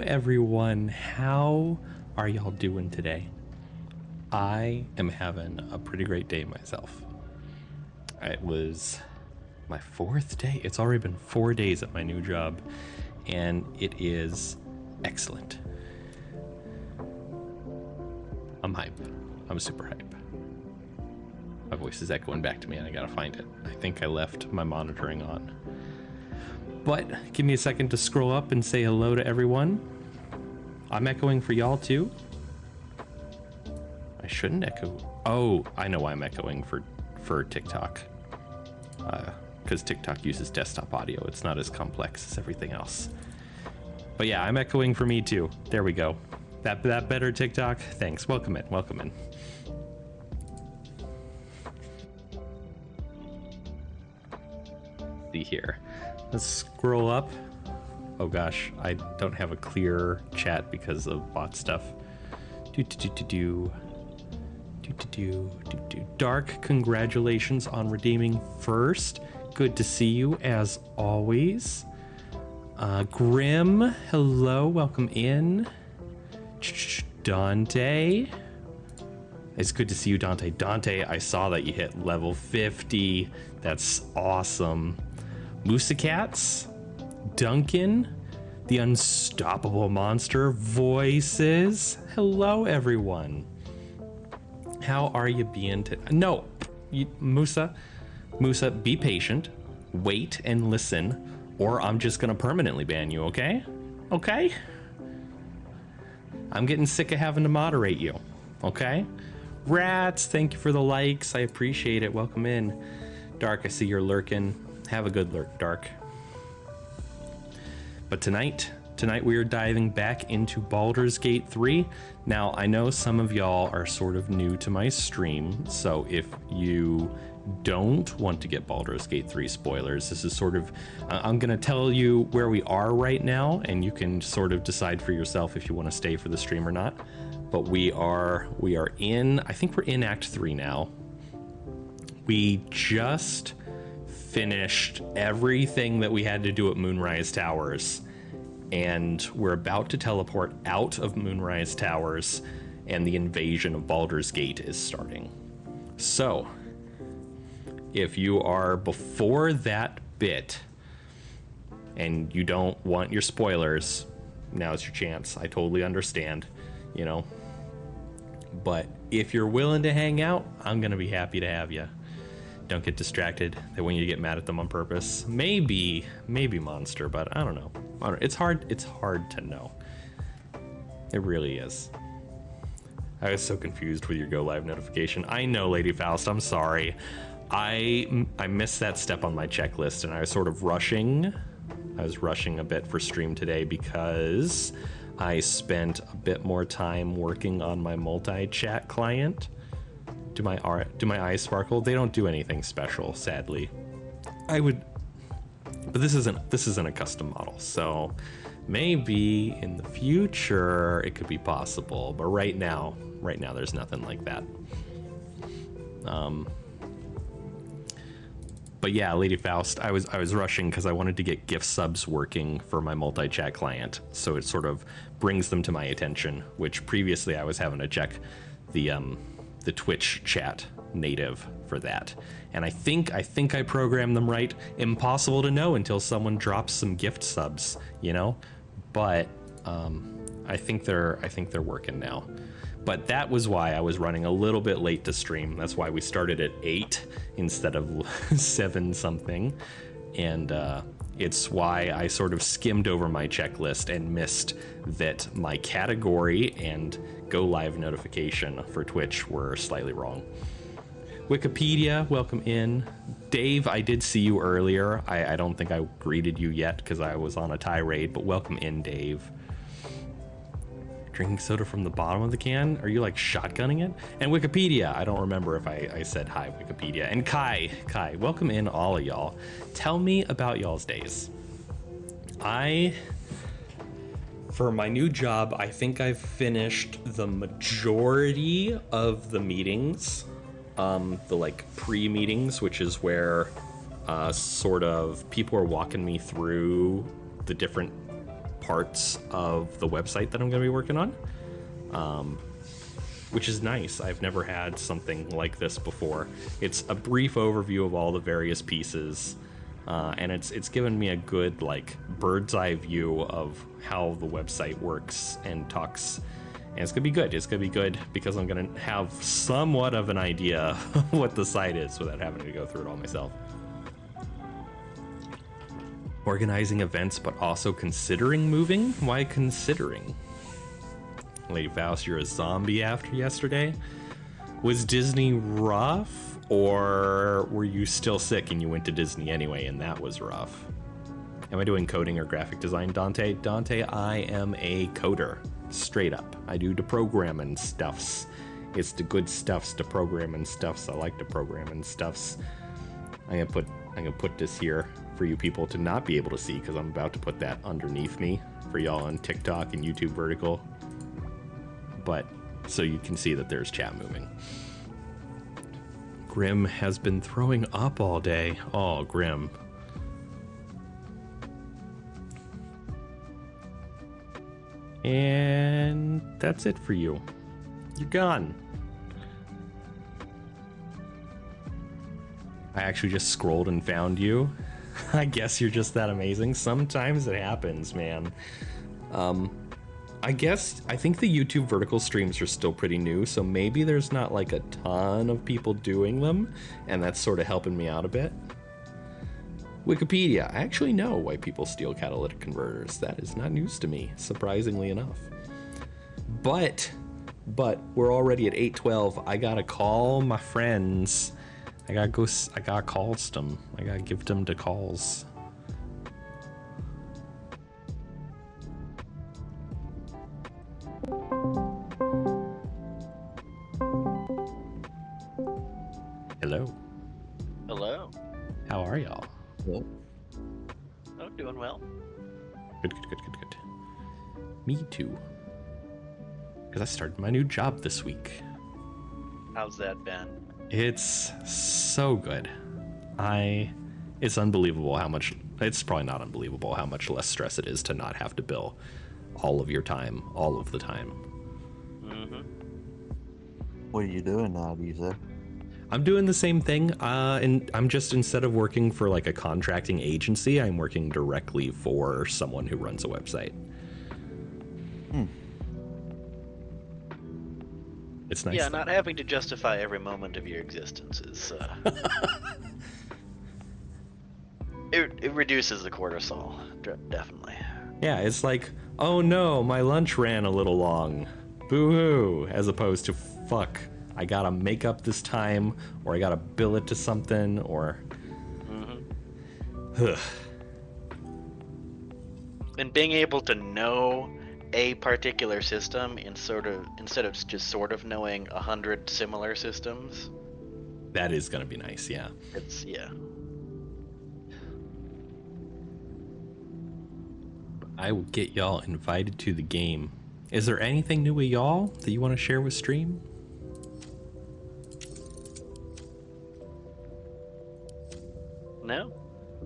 everyone. How are y'all doing today? I am having a pretty great day myself. It was my 4th day. It's already been 4 days at my new job, and it is excellent. I'm hype. I'm super hype. My voice is echoing back to me and I gotta find it. I think I left my monitoring on. But give me a second to scroll up and say hello to everyone. I'm echoing for y'all too. I shouldn't echo. Oh, I know why I'm echoing for TikTok. Because TikTok uses desktop audio. It's not as complex as everything else. But yeah, I'm echoing for me too. There we go. That better, TikTok? Thanks. Welcome in. Welcome in. See here. Let's scroll up. Oh gosh, I don't have a clear chat because of bot stuff. Dark, congratulations on redeeming first. Good to see you as always. Grim, hello, welcome in. Dante. It's good to see you, Dante. Dante, I saw that you hit level 50. That's awesome. Moosacats, Duncan, the unstoppable monster voices. Hello, everyone. How are you being today? No, Musa, be patient, wait and listen, or I'm just gonna permanently ban you, okay? Okay? I'm getting sick of having to moderate you, okay? Rats, thank you for the likes. I appreciate it. Welcome in. Dark, I see you're lurking. Have a good lurk, Dark. But tonight we are diving back into Baldur's Gate 3. Now, I know some of y'all are sort of new to my stream, so if you don't want to get Baldur's Gate 3 spoilers, this is sort of, I'm gonna tell you where we are right now, and you can sort of decide for yourself if you want to stay for the stream or not. But we are in, I think we're in Act 3 now. We just finished everything that we had to do at Moonrise Towers, and we're about to teleport out of Moonrise Towers, and the invasion of Baldur's Gate is starting. So, if you are before that bit, and you don't want your spoilers, now's your chance. I totally understand, you know. But if you're willing to hang out, I'm gonna be happy to have you. Don't get distracted that when you get mad at them on purpose. Maybe Monster, but I don't know. It's hard to know. It really is. I was so confused with your go live notification. I know, Lady Faust, I'm sorry. I missed that step on my checklist, and I was sort of rushing. I was rushing a bit for stream today because I spent a bit more time working on my multi-chat do my eyes sparkle? They don't do anything special, sadly. But this isn't a custom model, so maybe in the future it could be possible. But right now there's nothing like that. But yeah, Lady Faust, I was rushing because I wanted to get gift subs working for my multi-chat client, so it sort of brings them to my attention, which previously I was having to check the Twitch chat native for that. And I think I programmed them right. Impossible to know until someone drops some gift subs, you know? But I think they're working now. But that was why I was running a little bit late to stream. That's why we started at 8 instead of 7 something. And it's why I sort of skimmed over my checklist and missed that my category and go live notification for Twitch were slightly wrong. Wikipedia, welcome in. Dave, I did see you earlier. I don't think I greeted you yet because I was on a tirade, but welcome in, Dave. Drinking soda from the bottom of the can? Are you like shotgunning it? And Wikipedia, I don't remember if I said hi, Wikipedia. And Kai, welcome in, all of y'all. Tell me about y'all's days. For my new job, I think I've finished the majority of the meetings, the like pre-meetings, which is where sort of people are walking me through the different parts of the website that I'm going to be working on, which is nice. I've never had something like this before. It's a brief overview of all the various pieces, and it's given me a good like bird's eye view of how the website works and talks. And it's gonna be good. It's gonna be good because I'm gonna have somewhat of an idea of what the site is without having to go through it all myself. Organizing events, but also considering moving? Why considering? Lady Faust, you're a zombie after yesterday? Was Disney rough, or were you still sick and you went to Disney anyway and that was rough? Am I doing coding or graphic design, Dante? Dante, I am a coder. Straight up. I do the programming stuffs. It's the good stuffs, the programming stuffs. I like the programming stuffs. I'm gonna put this here for you people to not be able to see because I'm about to put that underneath me for y'all on TikTok and YouTube vertical. But so you can see that there's chat moving. Grim has been throwing up all day. Oh, Grim. And that's it for you. You're gone. I actually just scrolled and found you. I guess you're just that amazing. Sometimes it happens, man. I think the YouTube vertical streams are still pretty new, so maybe there's not like a ton of people doing them, and that's sort of helping me out a bit. Wikipedia. I actually know why people steal catalytic converters. That is not news to me, surprisingly enough. But we're already at 8:12. I gotta call my friends. I gotta call them. I gotta give them the calls. Hello. Hello. How are y'all? Oh, doing well. Good. Me too. Because I started my new job this week. How's that been? It's so good. It's unbelievable how much, it's probably not unbelievable how much less stress it is to not have to bill all of your time, all of the time. Mm-hmm. What are you doing now, Lisa? I'm doing the same thing, and I'm just, instead of working for like a contracting agency, I'm working directly for someone who runs a website. It's nice. Yeah, not having to justify every moment of your existence is, it reduces the cortisol, definitely. Yeah, it's like, oh no, my lunch ran a little long. Boo-hoo, as opposed to, fuck, I gotta make up this time, or I gotta bill it to something, or... Mm-hmm. And being able to know a particular system instead of just sort of knowing 100 similar systems. That is gonna be nice, yeah. Yeah. I will get y'all invited to the game. Is there anything new with y'all that you want to share with stream? No?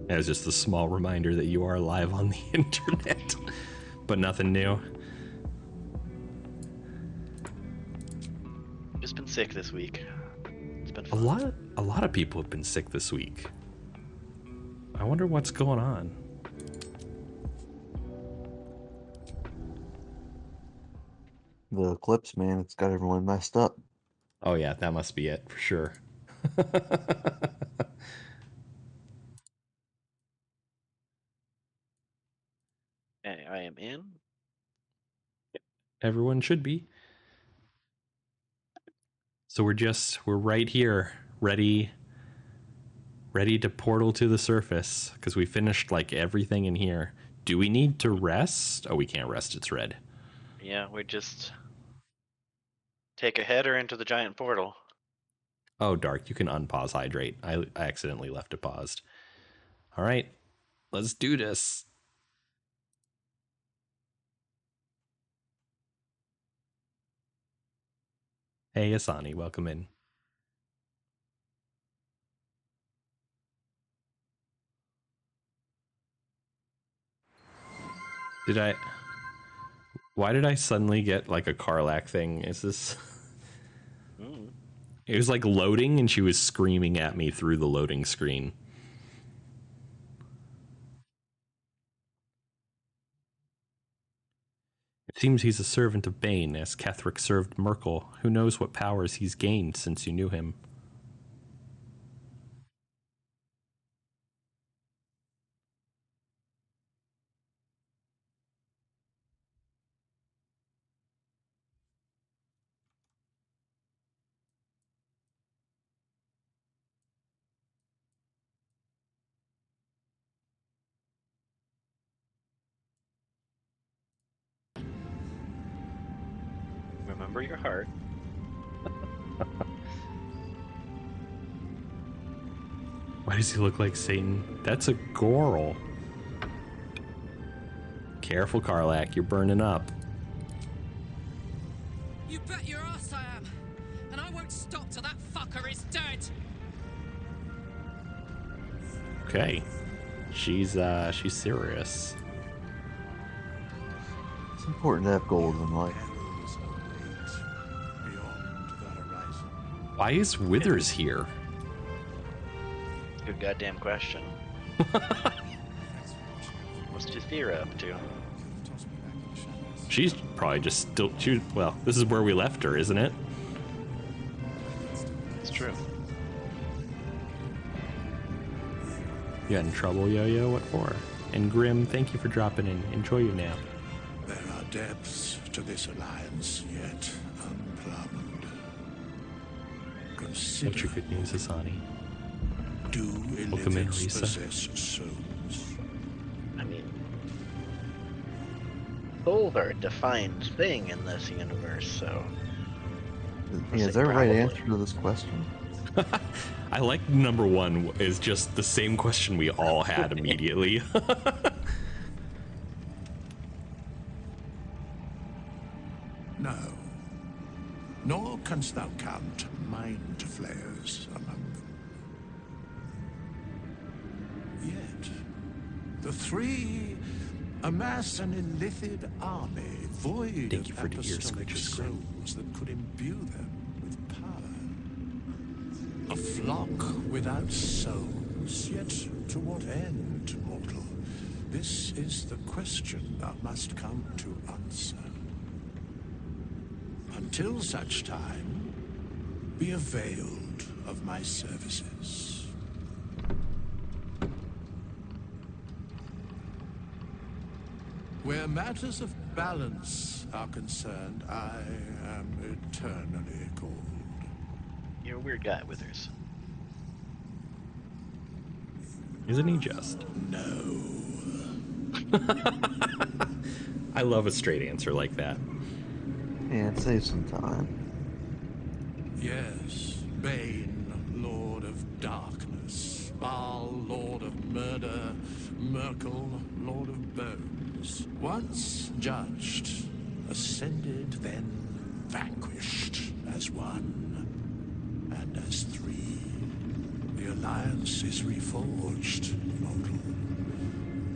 That was just a small reminder that you are live on the internet, but nothing new. Just been sick this week. It's been A fun. lot of people have been sick this week. I wonder what's going on. The eclipse, man, it's got everyone messed up. Oh yeah, that must be it for sure. I am in. Everyone should be. So we're right here, ready to portal to the surface, because we finished like everything in here. Do we need to rest? Oh, we can't rest, it's red. Yeah, we just take a header into the giant portal. Oh, Dark, you can unpause hydrate. I accidentally left it paused. All right, let's do this. Hey, Asani, welcome in. Did I... Why did I suddenly get like a Karlach thing? Is this... Mm. It was like loading and she was screaming at me through the loading screen. It seems he's a servant of Bane, as Ketheric served Merkel. Who knows what powers he's gained since you knew him? Remember your heart. Why does he look like Satan? That's a Goral. Careful, Karlach, you're burning up. You bet your ass I am, and I won't stop till that fucker is dead. Okay, she's serious. It's important to have goals in life. Why is Withers here? Good goddamn question. What's Jathira up to? She's probably just still... well, this is where we left her, isn't it? It's true. You got in trouble, Yo-Yo? What for? And Grim, thank you for dropping in. Enjoy your nap. There are depths to this alliance yet unplumbed. Consider, What's your good news, Asani? do Welcome in, Illithids Risa. possess souls? I mean, souls are a defined thing in this universe, so. Yeah, is there a right answer to this question? I like number one is just the same question we all had immediately. No. Nor canst thou count Mindflayers among them. Yet, the three amass an Illithid army void Thank you of for the ear apostolic scratches, Grim. souls that could imbue them with power. A flock without souls, yet to what end, mortal? This is the question thou must come to answer. Until such time, be availed of my services. Where matters of balance are concerned, I am eternally cold. You're a weird guy, Withers. Isn't he just? No. I love a straight answer like that. Yeah, it saves some time. Yes, Bane, Lord of Darkness, Baal, Lord of Murder, Merkel, Lord of Bones. Once judged, ascended, then vanquished as one, and as three. The alliance is reforged, mortal.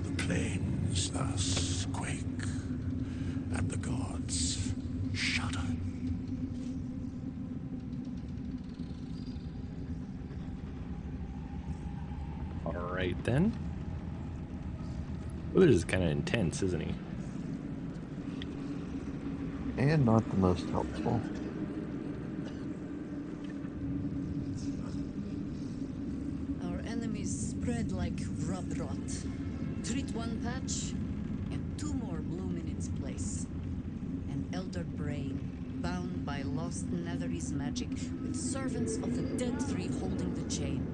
The plains thus quake, and the gods shudder. All right, then. Withers is kind of intense, isn't he? And not the most helpful. Our enemies spread like rub rot. Treat one patch, and two more bloom in its place. An elder brain, bound by lost Netherese magic, with servants of the dead three holding the chain.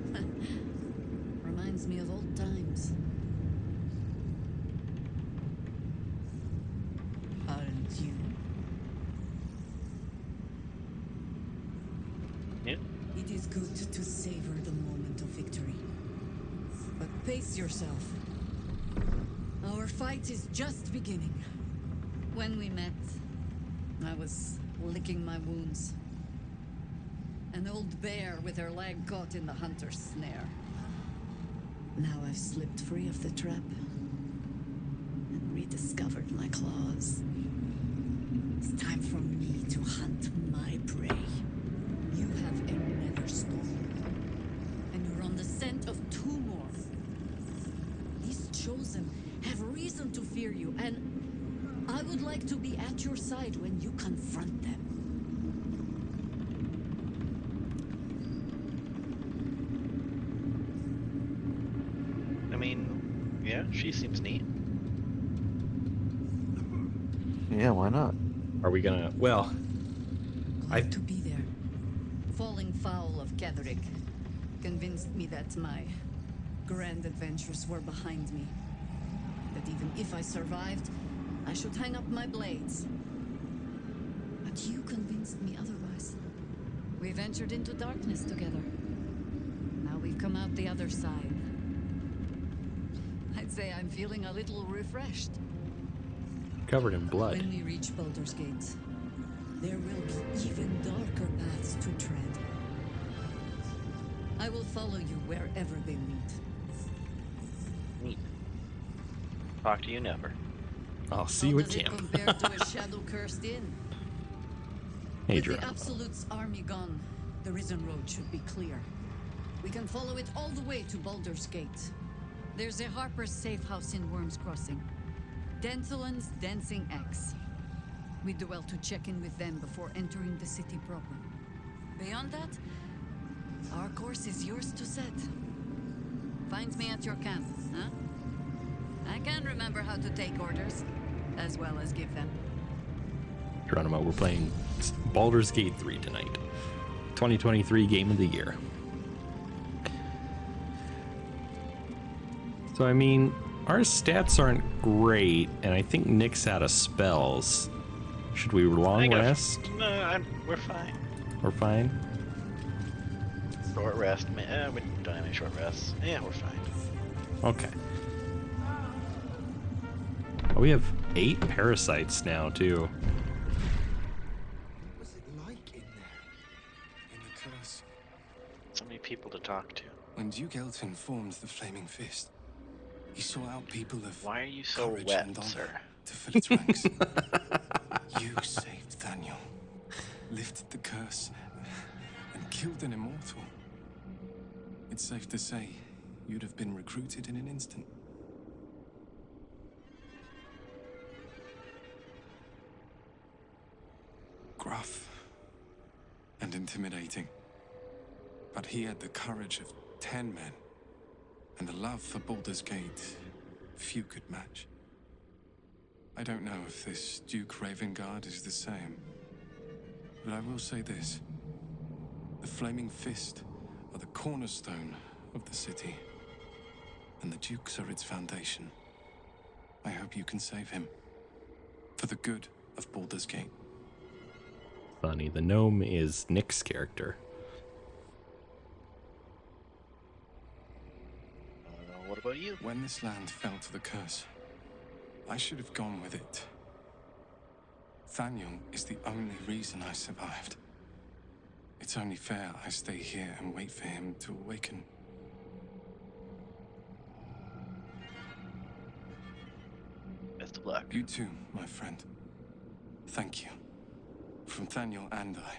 Reminds me of old times. Aren't you? Yeah. It is good to savor the moment of victory. But pace yourself. Our fight is just beginning. When we met, I was licking my wounds. An old bear with her leg caught in the hunter's snare. Now I've slipped free of the trap and discovered my claws. It's time for me to hunt my prey. You have a nether storm, and you're on the scent of 2 more. These chosen have reason to fear you, and I would like to be at your side when you confront them. I mean, yeah, she seems neat. Yeah, why not? Are we gonna? Well, Glad to be there. Falling foul of Ketherick convinced me that my grand adventures were behind me. That even if I survived, I should hang up my blades. But you convinced me otherwise. We've entered into darkness together. Now we've come out the other side. I'd say I'm feeling a little refreshed. covered in blood. When we reach Baldur's Gate, there will be even darker paths to tread. I will follow you wherever they lead. Neat. Talk to you never. I'll see How you at does it camp. compare to a shadow-cursed inn? Hey, With the Dragonborn. Absolute's army gone, the Risen Road should be clear. We can follow it all the way to Baldur's Gate. There's a Harper's safe house in Worm's Crossing. Denthelin's Dancing X. We'd do well to check in with them before entering the city proper. Beyond that, our course is yours to set. Find me at your camp, huh? I can remember how to take orders, as well as give them. Geronimo, we're playing Baldur's Gate 3 tonight. 2023 Game of the Year. So, I mean, our stats aren't great, and I think Nick's out of spells. Should we long rest? No, we're fine. We're fine? Short rest. We don't have any short rests. Yeah, we're fine. Okay. Oh, we have 8 parasites now, too. What was it like in there? In the curse? So many people to talk to. When Duke Elton formed the Flaming Fist, he sought out people of Why are you so courage wet, and honor sir? to fill its ranks. You saved Daniel, lifted the curse, and killed an immortal. It's safe to say you'd have been recruited in an instant. Gruff and intimidating, but he had the courage of 10 men and the love for Baldur's Gate few could match. I don't know if this Duke Ravengard is the same, but I will say this. The Flaming Fist are the cornerstone of the city, and the Dukes are its foundation. I hope you can save him, for the good of Baldur's Gate. Funny, the gnome is Nick's character. What about you? When this land fell to the curse, I should have gone with it. Thaniel is the only reason I survived. It's only fair I stay here and wait for him to awaken. Best of luck. You too, my friend. Thank you. From Thaniel and I.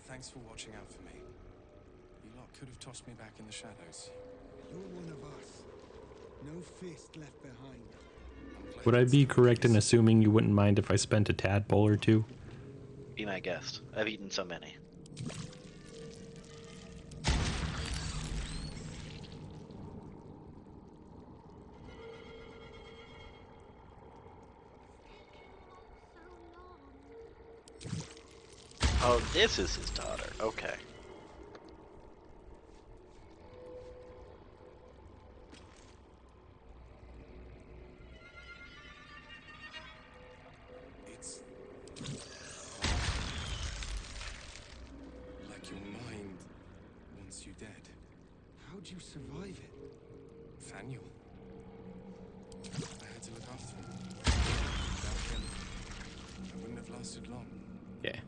Thanks for watching out for me. You lot could have tossed me back in the shadows. You're one of us. No fist left behind. Would I be correct in assuming you wouldn't mind if I spent a tadpole or two? Be my guest. I've eaten so many. Oh, this is his daughter. Okay. It's like your mind wants you dead. How'd you survive it? Thaniel. I had to look after him. Without him, I wouldn't have lasted long. Yeah.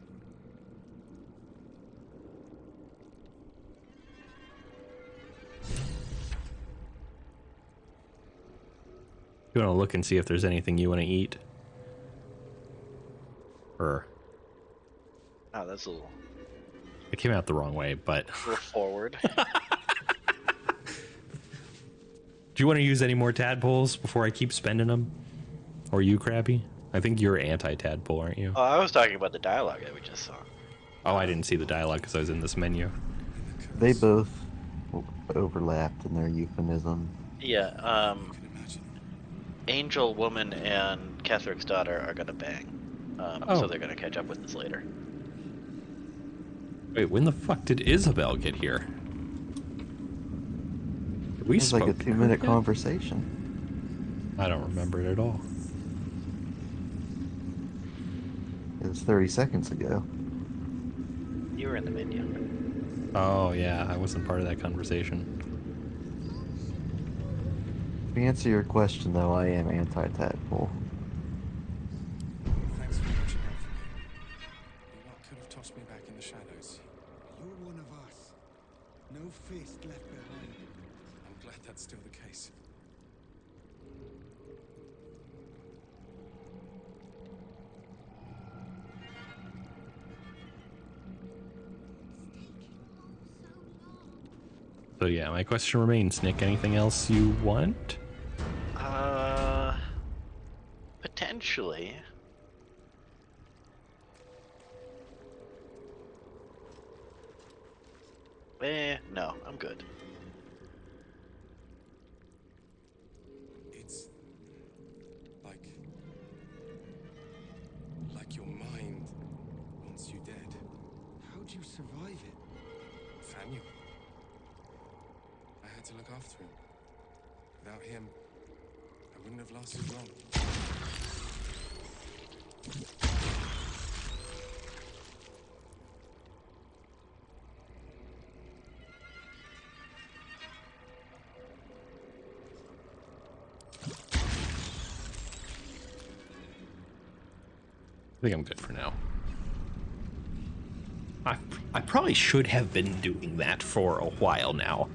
You want to look and see if there's anything you want to eat? Or Oh, that's a little it came out the wrong way, but forward. do you want to use any more tadpoles before I keep spending them? Or you, Krabbby? I think you're anti-tadpole, aren't you? Oh, I was talking about the dialogue that we just saw. Oh, I didn't see the dialogue because I was in this menu. They both overlapped in their euphemism. Yeah, Angel Woman and Ketheric's daughter are gonna bang. So they're gonna catch up with us later. Wait, when the fuck did Isabel get here? We It was like a spoke to her 2-minute yet? conversation. I don't remember it at all. It was 30 seconds ago. You were in the menu. Oh, yeah, I wasn't part of that conversation. To answer your question, though, I am anti-tadpole. Thanks for watching out for me. You lot could have tossed me back in the shadows. You're one of us. No fist left behind. I'm glad that's still the case. So yeah, my question remains, Nick. Anything else you want? Potentially. No, I'm good. It's like your mind wants you dead. How'd you survive it? Faniel. I had to look after him. Without him, I wouldn't have lasted long. I think I'm good for now. I probably should have been doing that for a while now.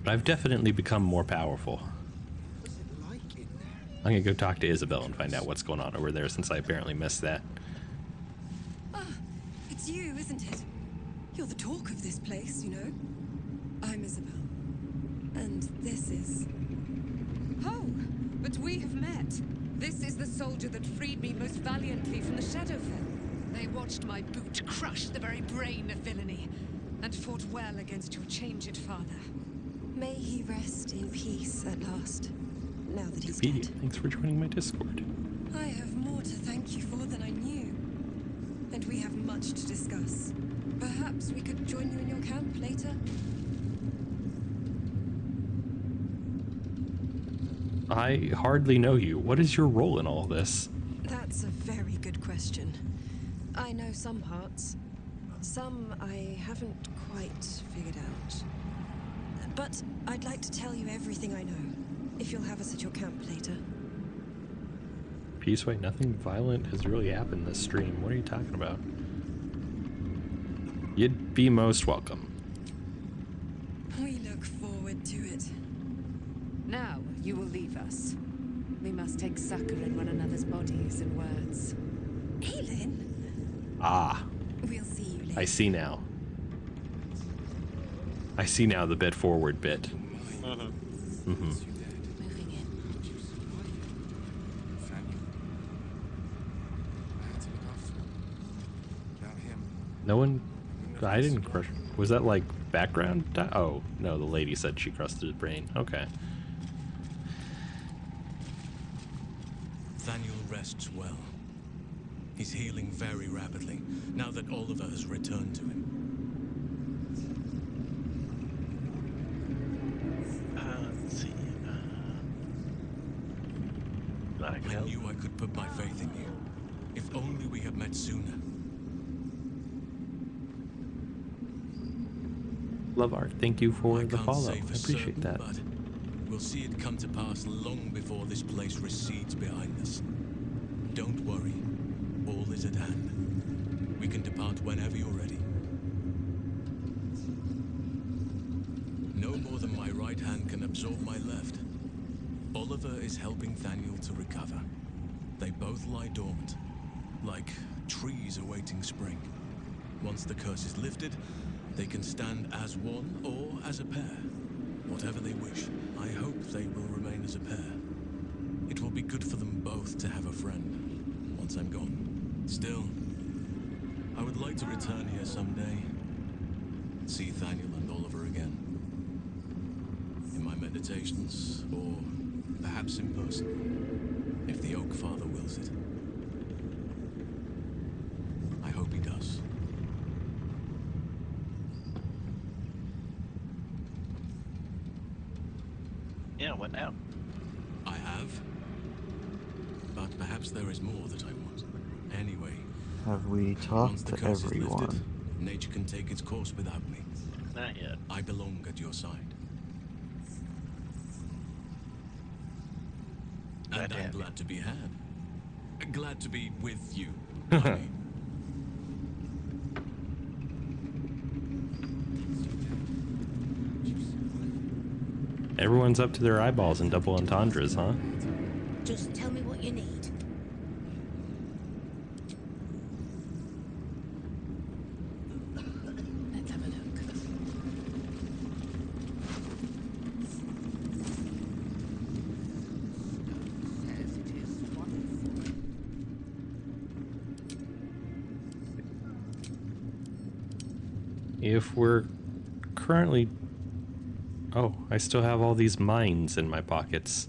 But I've definitely become more powerful. What was it like in there? I'm gonna go talk to Isabel and find out what's going on over there since I apparently missed that. Ah, it's you, isn't it? You're the talk of this place, you know. I'm Isabel. And this is... Oh, but we have met. This is the soldier that freed me most valiantly from the Shadowfell. They watched my boot crush the very brain of villainy, and fought well against your changed father. May he rest in peace at last, now that he's Wikipedia, dead. thanks for joining my Discord. I have more to thank you for than I knew. And we have much to discuss. Perhaps we could join you in your camp later? I hardly know you. What is your role in all this? That's a very good question. I know some parts. Some I haven't quite figured out. But I'd like to tell you everything I know, if you'll have us at your camp later. Peaceway, nothing violent has really happened this stream. What are you talking about? You'd be most welcome. We look forward to it. Now you will leave us. We must take succor in one another's bodies and words. Aelin, Ah, we'll see you later. I see now. I see now the bed forward bit. Mm-hmm. Mm-hmm. Moving in. How'd you survive it? Faniel. I had to look after him. Without him, No one... I didn't crush... Was that like background? Oh, no, the lady said she crushed his brain. Okay. Thaniel rests well. He's healing very rapidly, now that Oliver has returned to him. Let's see. Glad I could I help. knew I could put my faith in you. If only we had met sooner. Love Art, thank you for I the can't follow. I say for appreciate certain, that. but we'll see it come to pass long before this place recedes behind us. Don't worry. All is at hand. We can depart whenever you're ready. No more than my can absorb my left. Oliver is helping Thaniel to recover. They both lie dormant, like trees awaiting spring. Once the curse is lifted, they can stand as one or as a pair. Whatever they wish, I hope they will remain as a pair. It will be good for them both to have a friend, once I'm gone. Still, I would like to return here someday. See Thaniel and Oliver again. In my meditations, or perhaps in person, if the Oak Father wills it. I hope he does. Yeah, what now? I have. But perhaps there is more that I want. Anyway, Have we once talked the to curse is everyone? lifted, nature can take its course without me. Not yet. I belong at your side. Glad And to I'm have you. glad to be had. Glad to be with you. I mean. Everyone's up to their eyeballs in double entendres, huh? Just tell me what you need. Let's have a look. Says it is once. If we're currently... Oh, I still have all these mines in my pockets.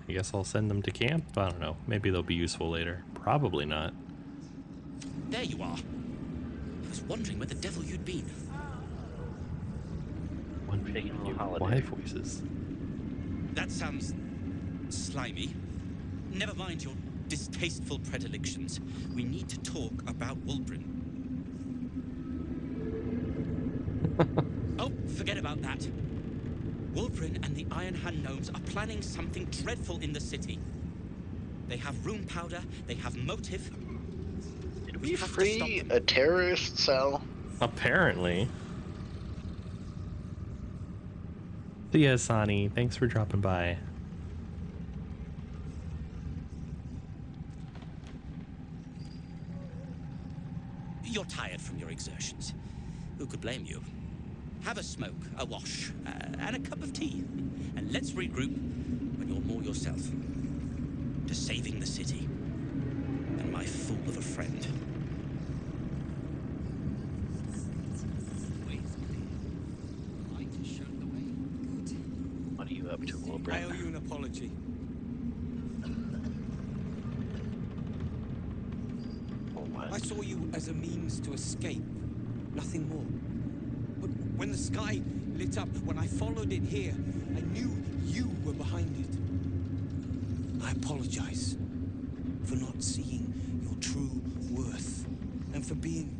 I guess I'll send them to camp? I don't know. Maybe they'll be useful later. Probably not. There you are. I was wondering where the devil you'd been. One Taking a little new holiday. Y voices. That sounds slimy. Never mind your distasteful predilections. We need to talk about Wulbren. Oh, forget about that. Wulbren and the Iron Hand Gnomes are planning something dreadful in the city. They have rune powder, they have motive. Did we have to stop free them. a terrorist cell? Apparently. See ya, Sani. Thanks for dropping by. You're tired from your exertions. Who could blame you? Have a smoke, a wash, and a cup of tea. And let's regroup when you're more yourself. To saving the city. And my fool of a friend. What are you up to, I Wilbur? owe you an apology. For what? I saw you as a means to escape, nothing more. But when the sky lit up, when I followed it here, I knew you were behind it. I apologize for not seeing your true worth and for being,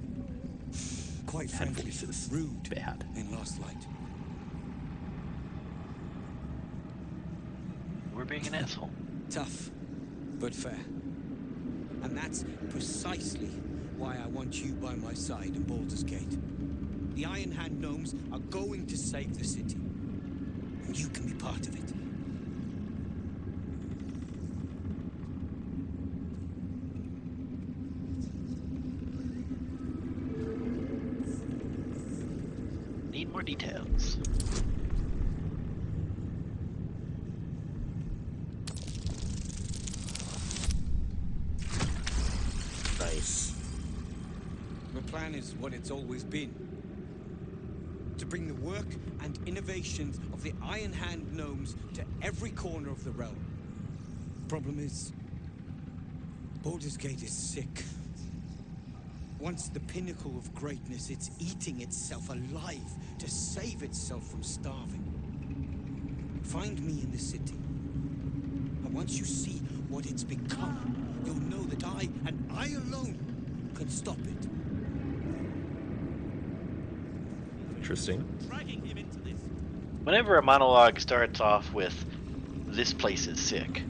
quite Bad frankly, voices. rude Bad. in Last Light. We're being an asshole. Tough, but fair. And that's precisely why I want you by my side in Baldur's Gate. The Iron Hand Gnomes are going to save the city. And you can be part of it. Need more details. Nice. The plan is what it's always been. To bring the work and innovations of the Iron Hand Gnomes to every corner of the realm. Problem is, Baldur's Gate is sick. Once the pinnacle of greatness, it's eating itself alive to save itself from starving. Find me in the city. And once you see what it's become, you'll know that I, and I alone, can stop it. Interesting. Dragging him into this. Whenever a monologue starts off with, "This place is sick,"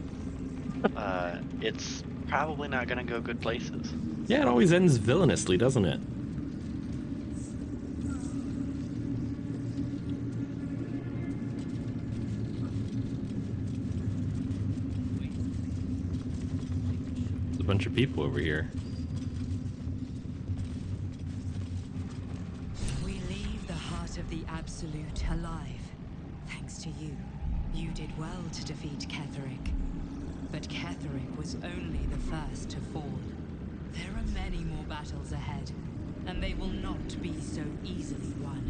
it's probably not going to go good places. Yeah, it always ends villainously, doesn't it? bunch of people over here. We leave the heart of the Absolute alive. Thanks to you. You did well to defeat Ketheric. But Ketheric was only the first to fall. There are many more battles ahead, and they will not be so easily won.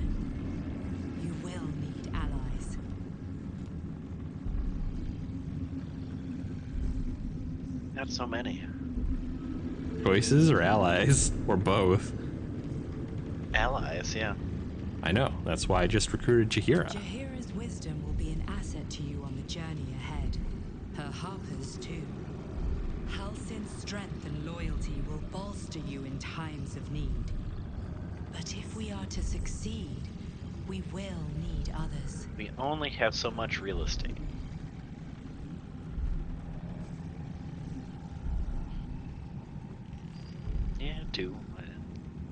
You will need allies. Not so many. Choices or allies? Or both? Allies, yeah. I know. That's why I just recruited Jaheira. Jaheira's wisdom will be an asset to you on the journey ahead. Her harpers, too. Halsin's strength and loyalty will bolster you in times of need. But if we are to succeed, we will need others. We only have so much real estate. Yeah, two.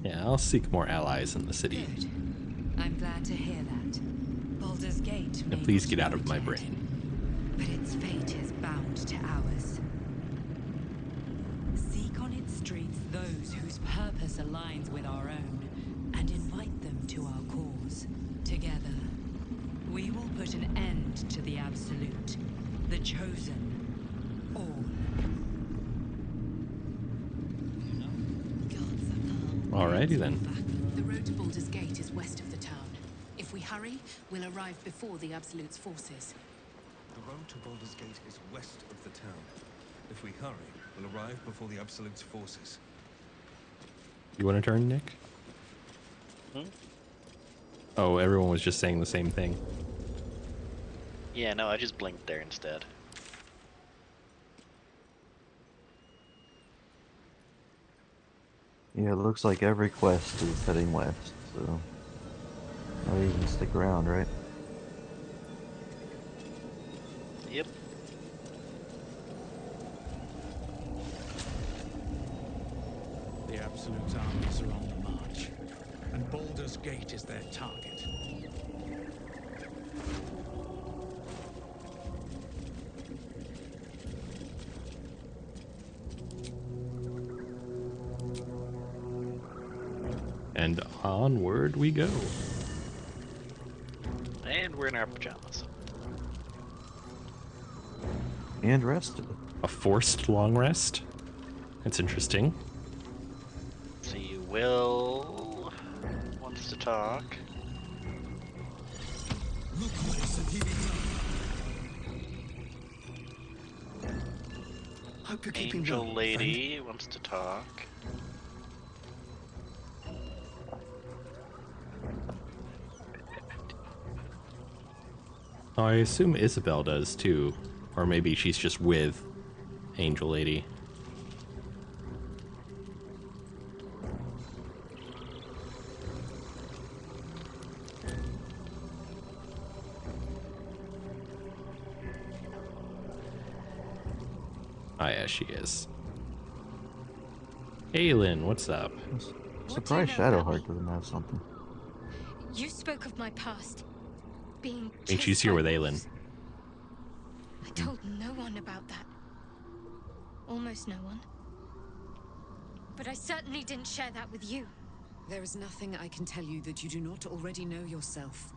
Yeah, I'll seek more allies in the city. Good. I'm glad to hear that. Baldur's Gate may And please not get out of know my yet, brain. but its fate is bound to ours. Seek on its streets those whose purpose aligns with our own, and invite them to our cause. Together, we will put an end to the Absolute, the Chosen, all. Alrighty then. The road to Baldur's Gate is west of the town. If we hurry, we'll arrive before the Absolute's forces. The road to Baldur's Gate is west of the town. If we hurry, we'll arrive before the Absolute's forces. You want to turn, Nick? Oh, everyone was just saying the same thing. Yeah, no, I just blinked there instead. Yeah, it looks like every quest is heading west, so might even stick around, right? Yep. The Absolute's armies are on the march, and Baldur's Gate is their target. And onward we go. And we're in our pajamas. And rested. A forced long rest? That's interesting. See, Will wants to talk. Look what is it Hope you're keeping Angel well, Lady wants to talk. Oh, I assume Isabel does too. Or maybe she's just with Angel Lady. Ah, yeah, she is. Aylin, what's up? Surprised Shadowheart doesn't have something. You spoke of my past. Being I think she's here with Aylin. I told no one about that. Almost no one. But I certainly didn't share that with you. There is nothing I can tell you that you do not already know yourself.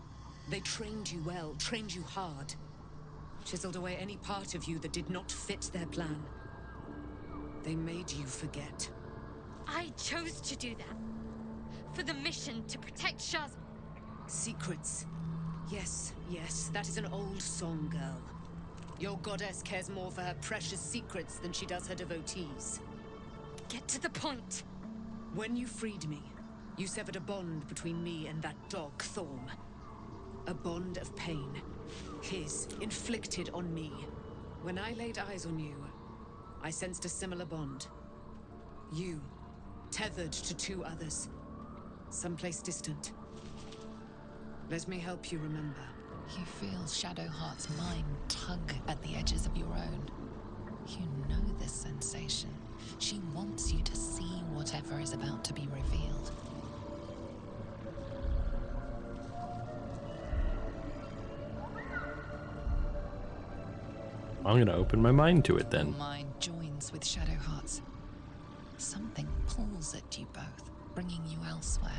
They trained you well, trained you hard. Chiseled away any part of you that did not fit their plan. They made you forget. I chose to do that. For the mission to protect Shazm. Secrets. Yes, yes, that is an old song, girl. Your goddess cares more for her precious secrets than she does her devotees. Get to the point. When you freed me, you severed a bond between me and that dog, Thorm. A bond of pain. His, inflicted on me. When I laid eyes on you, I sensed a similar bond. You, tethered to two others. Someplace distant. Let me help you remember. You feel Shadowheart's mind tug at the edges of your own. You know this sensation. She wants you to see whatever is about to be revealed. I'm gonna open my mind to it then. Your mind joins with Shadowheart's. Something pulls at you both, bringing you elsewhere.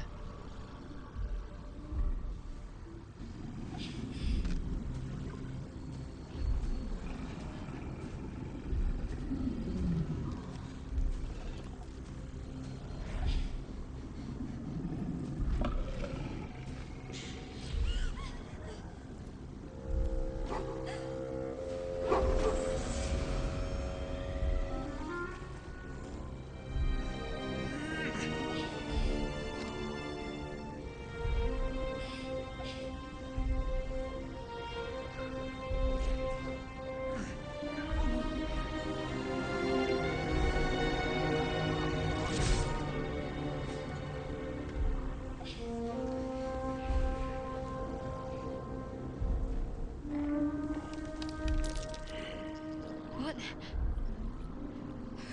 What?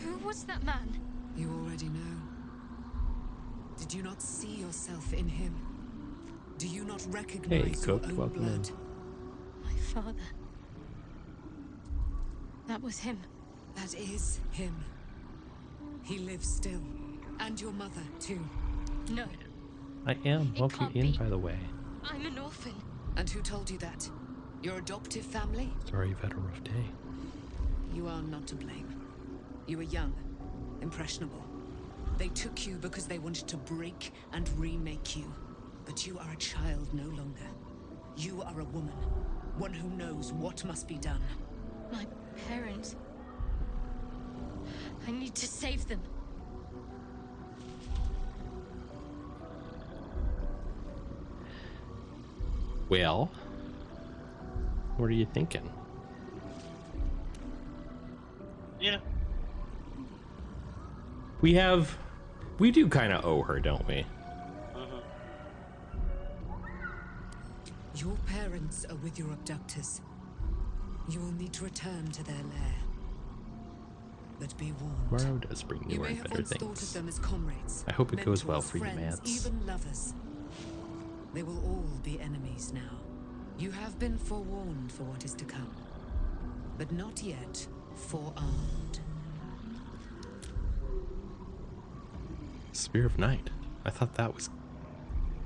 Who was that man? You already know. Did you not see yourself in him? Do you not recognize your own welcome blood? My father. That was him. That is him. He lives still. And your mother, too. No, I am. Welcome can't in, be. by the way. I'm an orphan. And who told you that? Your adoptive family? Sorry you've had a rough day. You are not to blame. You were young, impressionable. They took you because they wanted to break and remake you. But you are a child no longer. You are a woman. One who knows what must be done. My parents. I need to save them. Well, what are you thinking? Yeah. We do kind of owe her, don't we? Your parents are with your abductors. You will need to return to their lair. But be warned. Tomorrow does bring You newer may and have better once thought of things. them as comrades. I hope it goes well mentors, for you, friends, Mads. even lovers. They will all be enemies now. You have been forewarned for what is to come, but not yet forearmed. Spear of Night. I thought that was...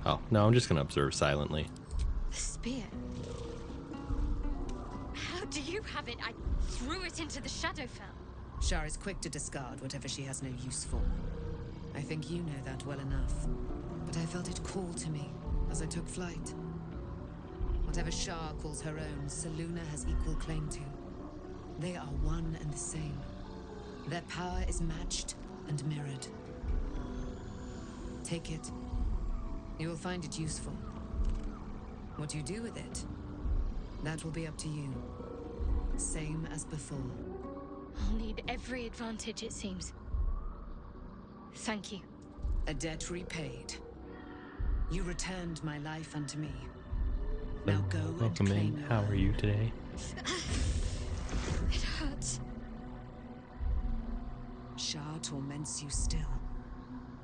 Oh, no, I'm just going to observe silently. The spear. How do you have it? I threw it into the Shadowfell. Shar is quick to discard whatever she has no use for. I think you know that well enough. But I felt it call to me as I took flight. Whatever Shar calls her own, Selûne has equal claim to. They are one and the same. Their power is matched and mirrored. Take it. You will find it useful. What you do with it, that will be up to you. Same as before. I'll need every advantage, it seems. Thank you. A debt repaid. You returned my life unto me. Now go and Welcome claim in. your How are you today? It hurts. Shar torments you still.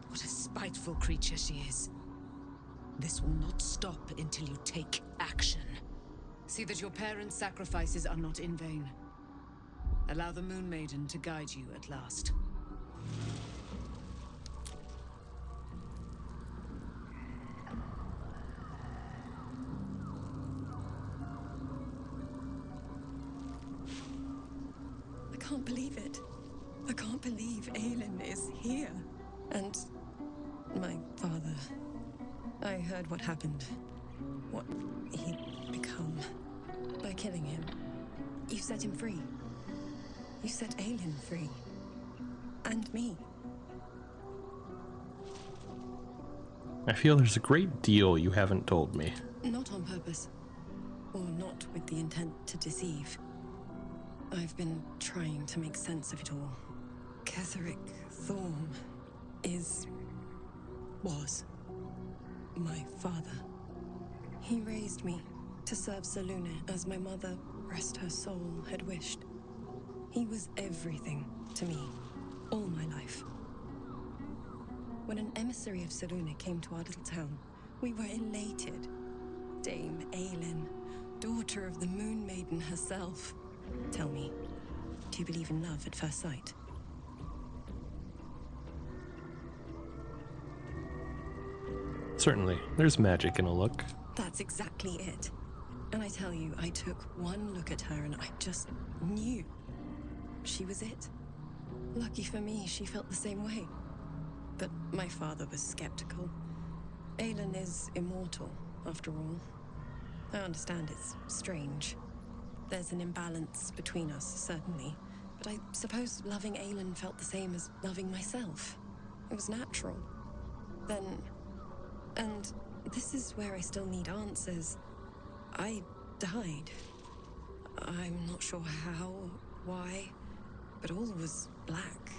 What a spiteful creature she is. This will not stop until you take action. See that your parents' sacrifices are not in vain. Allow the Moon Maiden to guide you at last. I can't believe it. I can't believe Aelin is here. And my father. I heard what happened. What he'd become. By killing him. You set him free. You set Aelin free. And me. I feel there's a great deal you haven't told me. Not on purpose. Or not with the intent to deceive. I've been trying to make sense of it all. Ketheric Thorm was my father. He raised me to serve Selûne as my mother, rest her soul, had wished. He was everything to me, all my life. When an emissary of Selûne came to our little town, we were elated. Dame Aelin, daughter of the Moon Maiden herself. Tell me, do you believe in love at first sight? certainly. There's magic in a look. That's exactly it. And I tell you, I took one look at her and I just knew she was it. Lucky for me, she felt the same way. But my father was skeptical. Aelin is immortal, after all. I understand it's strange. There's an imbalance between us, certainly. But I suppose loving Aelin felt the same as loving myself. It was natural. Then... And this is where I still need answers. I died. I'm not sure how, why, but all was black.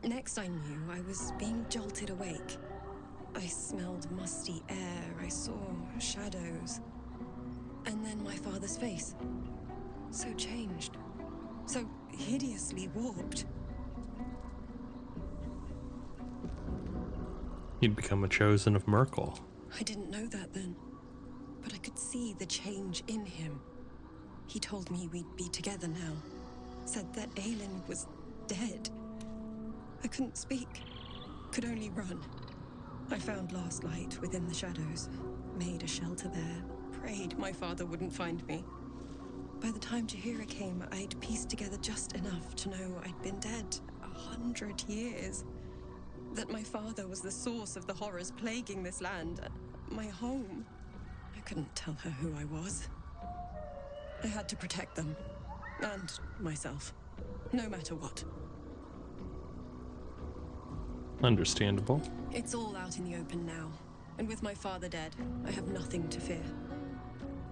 Next I knew, I was being jolted awake. I smelled musty air, I saw shadows. And then my father's face. So changed. So hideously warped. You'd become a chosen of Merkel. I didn't know that then, but I could see the change in him. He told me we'd be together now. Said that Aelin was dead. I couldn't speak, could only run. I found last light within the shadows, made a shelter there, prayed my father wouldn't find me. By the time Jahira came, I'd pieced together just enough to know I'd been dead 100 years. That my father was the source of the horrors plaguing this land, my home. I couldn't tell her who I was. I had to protect them, and myself, no matter what. Understandable. It's all out in the open now, and with my father dead, I have nothing to fear.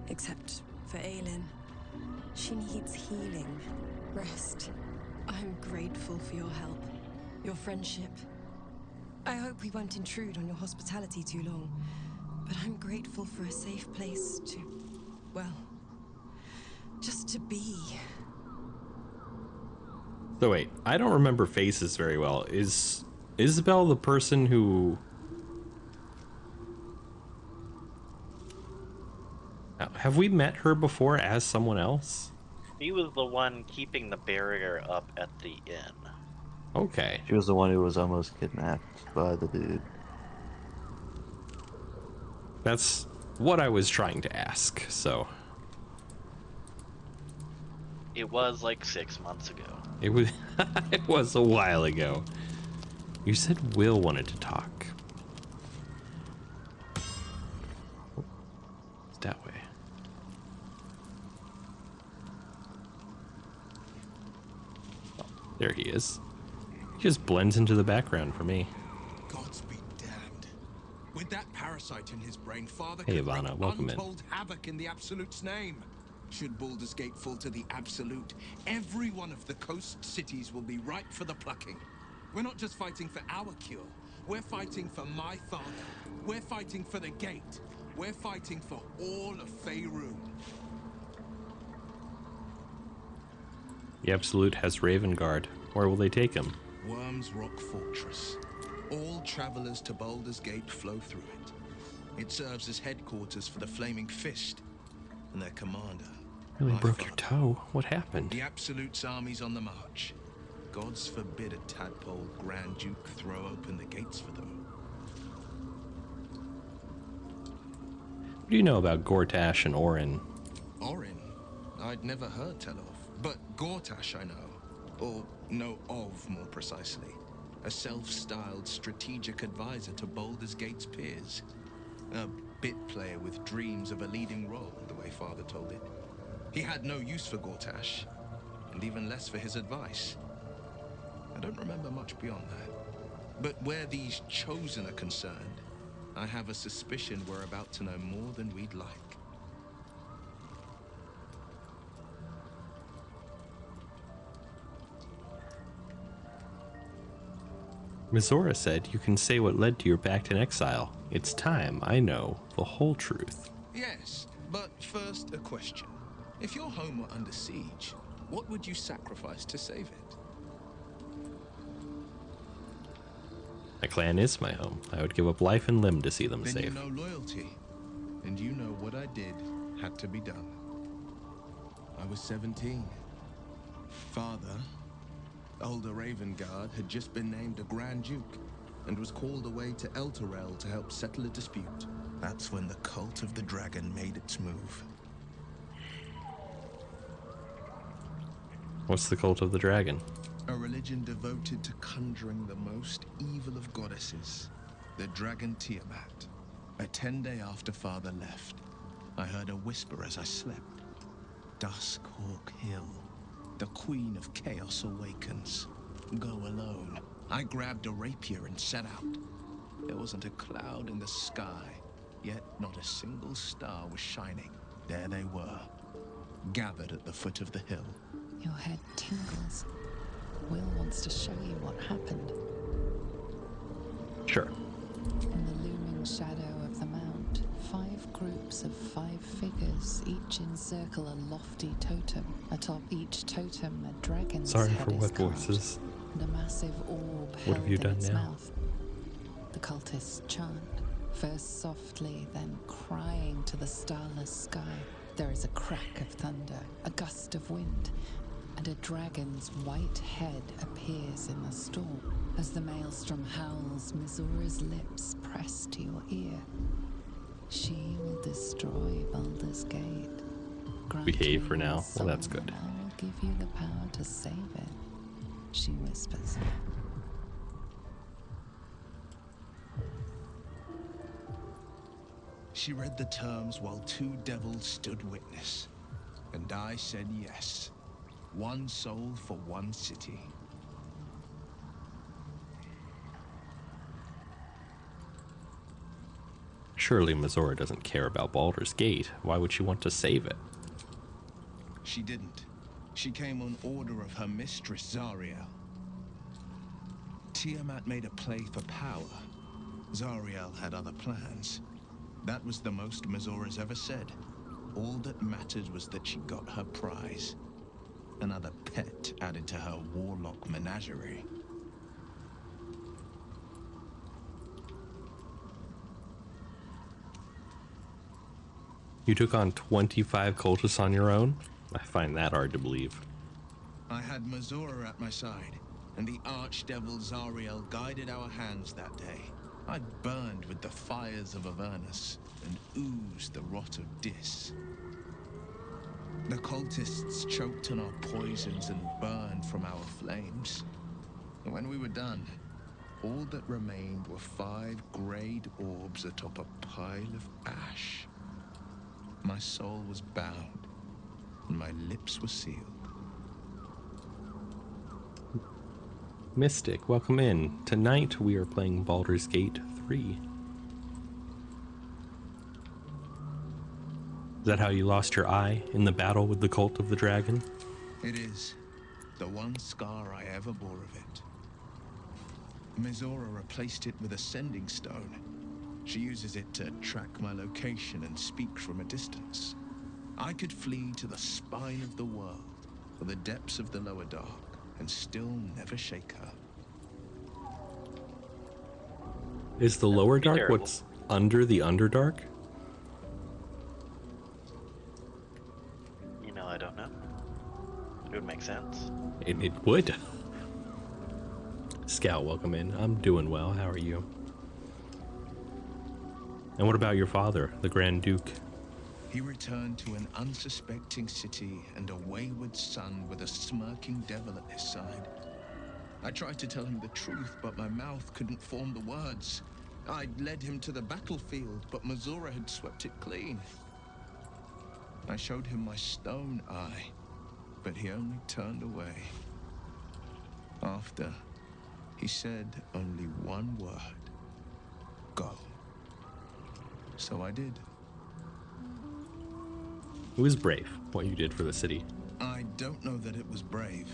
Except for Aelin. She needs healing, rest. I'm grateful for your help, your friendship. I hope we won't intrude on your hospitality too long, but I'm grateful for a safe place to, well, just to be. So wait, I don't remember faces very well. Is Isabel the person who... Have we met her before as someone else? He was the one keeping the barrier up at the inn. Okay. She was the one who was almost kidnapped by the dude. That's what I was trying to ask, so... It was like 6 months ago. It was it was a while ago. You said Will wanted to talk. It's that way. Oh, there he is. He just blends into the background for me. Gods be damned. With that parasite in his brain, Father Hey, could Ivana, wreak welcome in. untold havoc in the Absolute's name. Should Baldur's Gate fall to the Absolute, every one of the coast cities will be ripe for the plucking. We're not just fighting for our cure. We're fighting for my father. We're fighting for the Gate. We're fighting for all of Faerûn. The Absolute has Raven Guard. Where will they take him? Worm's Rock Fortress. All travelers to Baldur's Gate flow through it. It serves as headquarters for the Flaming Fist and their commander. Really my broke your father. toe. What happened? The Absolute's army's on the march. Gods forbid a tadpole Grand Duke throw open the gates for them. What do you know about Gortash and Orin? Orin? I'd never heard tell of. But Gortash I know. Or know of, more precisely. A self-styled strategic advisor to Baldur's Gate's peers. A bit player with dreams of a leading role, the way Father told it. He had no use for Gortash, and even less for his advice. I don't remember much beyond that. But where these chosen are concerned, I have a suspicion we're about to know more than we'd like. Mizora said you can say what led to your pact in exile. It's time I know the whole truth. Yes, but first a question. If your home were under siege, what would you sacrifice to save it? My clan is my home. I would give up life and limb to see them Then safe. you know loyalty, and you know what I did had to be done. I was 17. Father, older Raven Guard, had just been named a Grand Duke. and was called away to Elturel to help settle a dispute. That's when the cult of the dragon made its move. What's the cult of the dragon? A religion devoted to conjuring the most evil of goddesses, the dragon Tiamat. A 10-day after Father left, I heard a whisper as I slept. Duskhawk Hill, the queen of chaos awakens. Go alone. I grabbed a rapier and set out. There wasn't a cloud in the sky, yet not a single star was shining. There they were, gathered at the foot of the hill. Your head tingles. Will wants to show you what happened. Sure. In the looming shadow of the mount, 5 groups of 5 figures each encircle a lofty totem. Atop each totem, a dragon's Sorry head for is wet carved, voices. and a massive orb What held have you in done its now? mouth. The cultists chant, first softly, then crying to the starless sky. There is a crack of thunder, a gust of wind, and a dragon's white head appears in the storm. As the maelstrom howls, Mizura's lips press to your ear. She will destroy Baldur's Gate. Behave for now. Well, that's Song, good. I will give you the power to save it, she whispers. She read the terms while 2 devils stood witness, and I said yes. 1 soul for 1 city. Surely Mizora doesn't care about Baldur's Gate. Why would she want to save it? She didn't. She came on order of her mistress, Zariel. Tiamat made a play for power. Zariel had other plans. That was the most Mizora's ever said. All that mattered was that she got her prize. Another pet added to her warlock menagerie. You took on 25 cultists on your own? I find that hard to believe. I had Mizora at my side, and the archdevil Zariel guided our hands that day. I burned with the fires of Avernus and oozed the rot of Dis. The cultists choked on our poisons and burned from our flames. And when we were done, all that remained were 5 grayed orbs atop a pile of ash. My soul was bound, and my lips were sealed. Mystic, welcome in. Tonight we are playing Baldur's Gate 3. Is that how you lost your eye in the battle with the cult of the dragon? It is. The one scar I ever bore of it. Mizora replaced it with a sending stone. She uses it to track my location and speak from a distance. I could flee to the spine of the world, or the depths of the lower dark, and still never shake her. Is the lower dark terrible. what's under the Underdark? You know, I don't know. It would make sense. It would. Scout, welcome in. I'm doing well. How are you? And what about your father, the Grand Duke? He returned to an unsuspecting city and a wayward son with a smirking devil at his side. I tried to tell him the truth, but my mouth couldn't form the words. I'd led him to the battlefield, but Mizora had swept it clean. I showed him my stone eye, but he only turned away. After, he said only one word: go. So I did. It was brave, what you did for the city. I don't know that it was brave.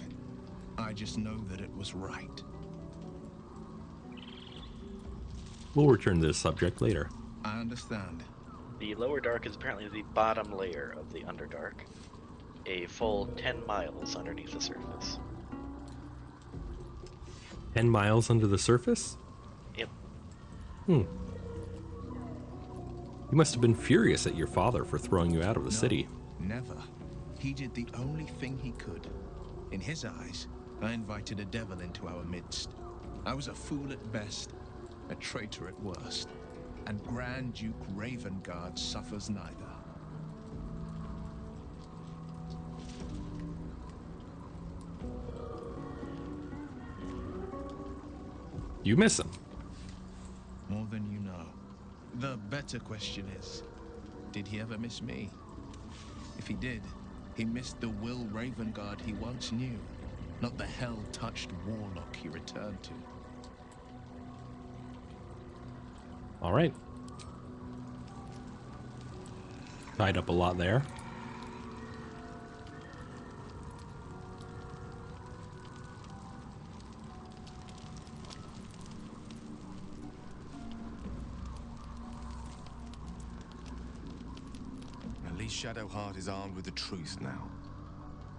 I just know that it was right. We'll return to this subject later. I understand. The lower dark is apparently the bottom layer of the Underdark, a full 10 miles underneath the surface. 10 miles under the surface? Yep. You must have been furious at your father for throwing you out of the city. Never. He did the only thing he could. In his eyes, I invited a devil into our midst. I was a fool at best, a traitor at worst, and Grand Duke Ravengard suffers neither. You miss him. More than you know. The better question is, did he ever miss me? If he did, he missed the Will Ravengard he once knew, not the hell-touched warlock he returned to. All right. Tied up a lot there. At least Shadowheart is armed with the truth now.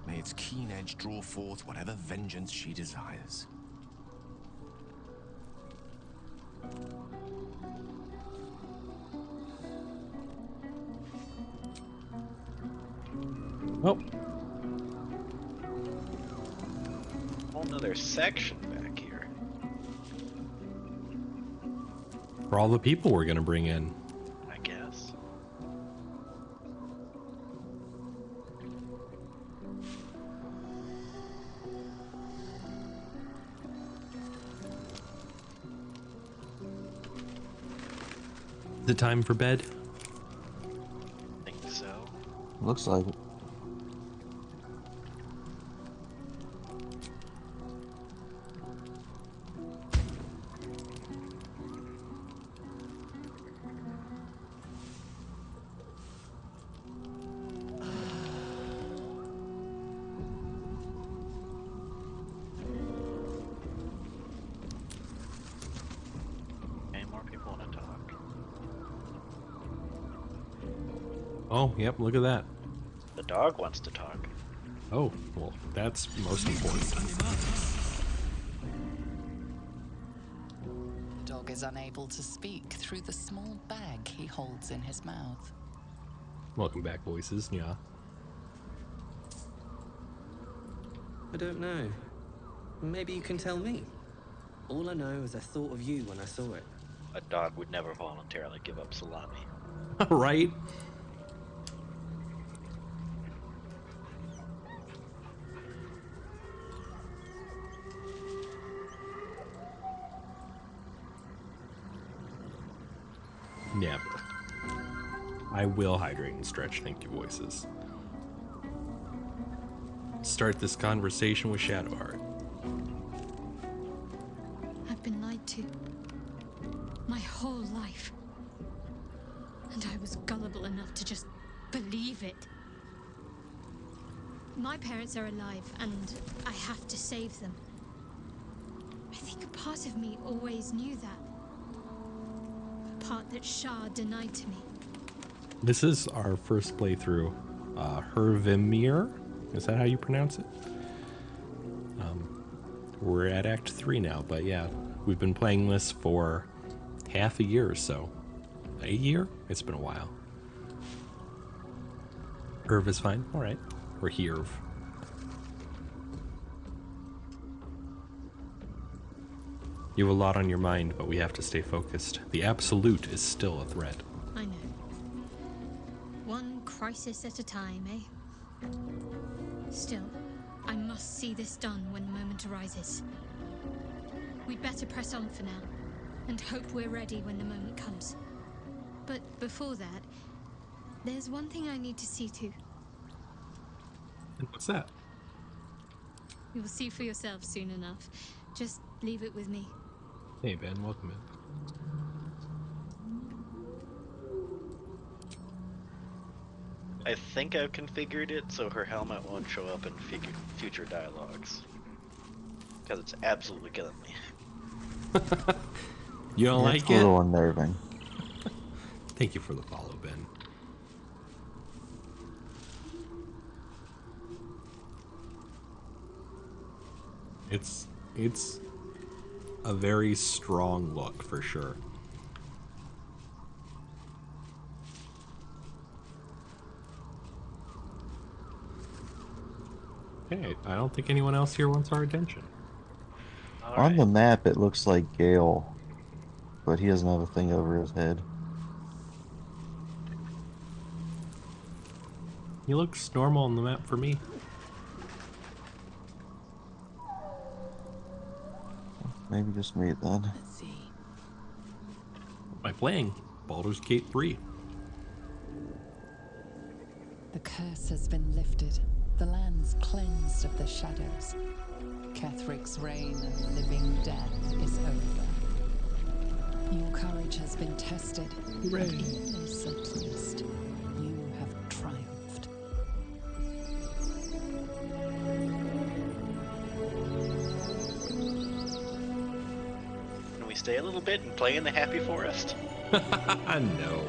May its keen edge draw forth whatever vengeance she desires. Oh. Whole nother section back here. For all the people we're gonna bring in. I guess. The time for bed? Think so. Looks like it. Oh, yep, look at that. The dog wants to talk. Oh, well, that's most important. The dog is unable to speak through the small bag he holds in his mouth. Welcome back, voices. Yeah. I don't know. Maybe you can tell me. All I know is I thought of you when I saw it. A dog would never voluntarily give up salami. Right? Never. I will hydrate and stretch, thank you, voices. Start this conversation with Shadowheart. I've been lied to. My whole life. And I was gullible enough to just believe it. My parents are alive, and I have to save them. I think a part of me always knew that. A part that Shah denied to me. This is our first playthrough. Hervimir? Is that how you pronounce it? We're at Act 3 now, but yeah, we've been playing this for half a year or so. A year? It's been a while. Irv is fine. All right. Or Hirv. You have a lot on your mind, but we have to stay focused. The Absolute is still a threat. I know. One crisis at a time, eh? Still, I must see this done when the moment arises. We'd better press on for now, and hope we're ready when the moment comes. But before that, there's one thing I need to see to. And what's that? You'll see for yourself soon enough. Just leave it with me. Hey, Ben, welcome in. I think I've configured it so her helmet won't show up in future dialogues. Because it's absolutely killing me. You don't like it? It's a little unnerving. Thank you for the follow, Ben. It's a very strong look for sure. Hey, I don't think anyone else here wants our attention. On the map, it looks like Gale but he doesn't have a thing over his head. He looks normal on the map for me. Maybe just me then. Let's see. What am I playing? Baldur's Gate 3. The curse has been lifted. The land's cleansed of the shadows. Ketheric's reign of living death is over. Your courage has been tested. Hooray. And in this, at least, you have triumphed. Can we stay a little bit and play in the Happy Forest? No.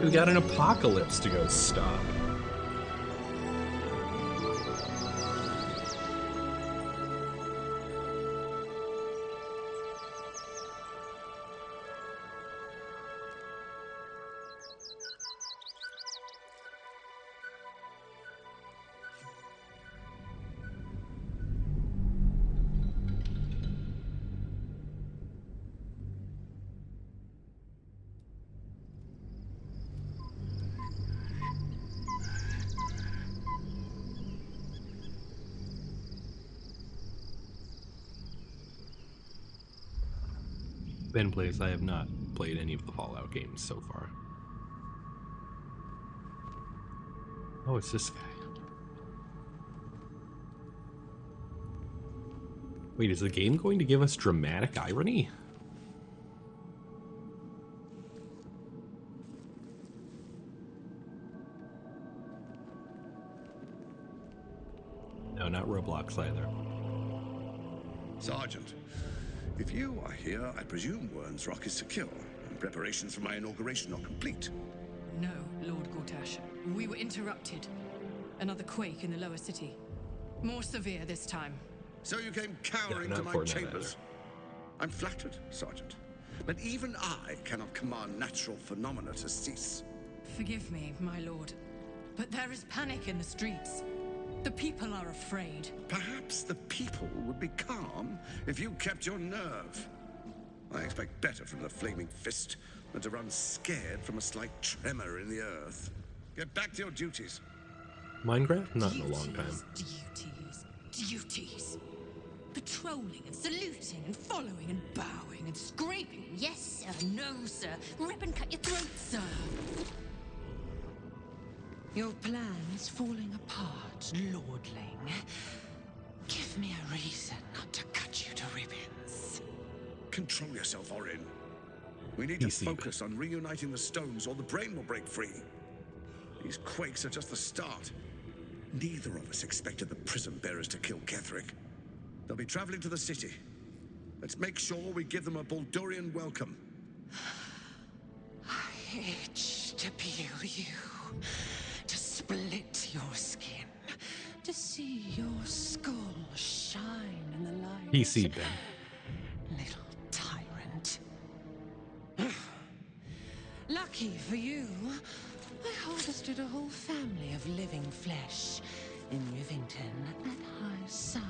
We've got an apocalypse to go stop. Ben plays. I have not played any of the Fallout games so far. Oh, it's this guy. Wait, is the game going to give us dramatic irony? No, not Roblox either. Sergeant, if you are here, I presume Wern's Rock is secure, and preparations for my inauguration are complete. No, Lord Gortash. We were interrupted. Another quake in the lower city. More severe this time. So you came cowering to my chambers? I'm flattered, Sergeant. But even I cannot command natural phenomena to cease. Forgive me, my lord. But there is panic in the streets. The people are afraid. Perhaps the people would be calm if you kept your nerve. I expect better from the Flaming Fist than to run scared from a slight tremor in the earth. Get back to your duties. Minecraft? Not in a long time. Duties. Patrolling and saluting and following and bowing and scraping. Yes, sir. No, sir. Rip and cut your throat, sir. Your plan's falling apart, lordling. Give me a reason not to cut you to ribbons. Control yourself, Orin. We need to focus on reuniting the stones or the brain will break free. These quakes are just the start. Neither of us expected the prison bearers to kill Ketheric. They'll be traveling to the city. Let's make sure we give them a Baldurian welcome. I itch to peel you, to split your skin, to see your skull shine in the light. PC, Ben. Little tyrant. Lucky for you, I harvested a whole family of living flesh in Rivington at high sun.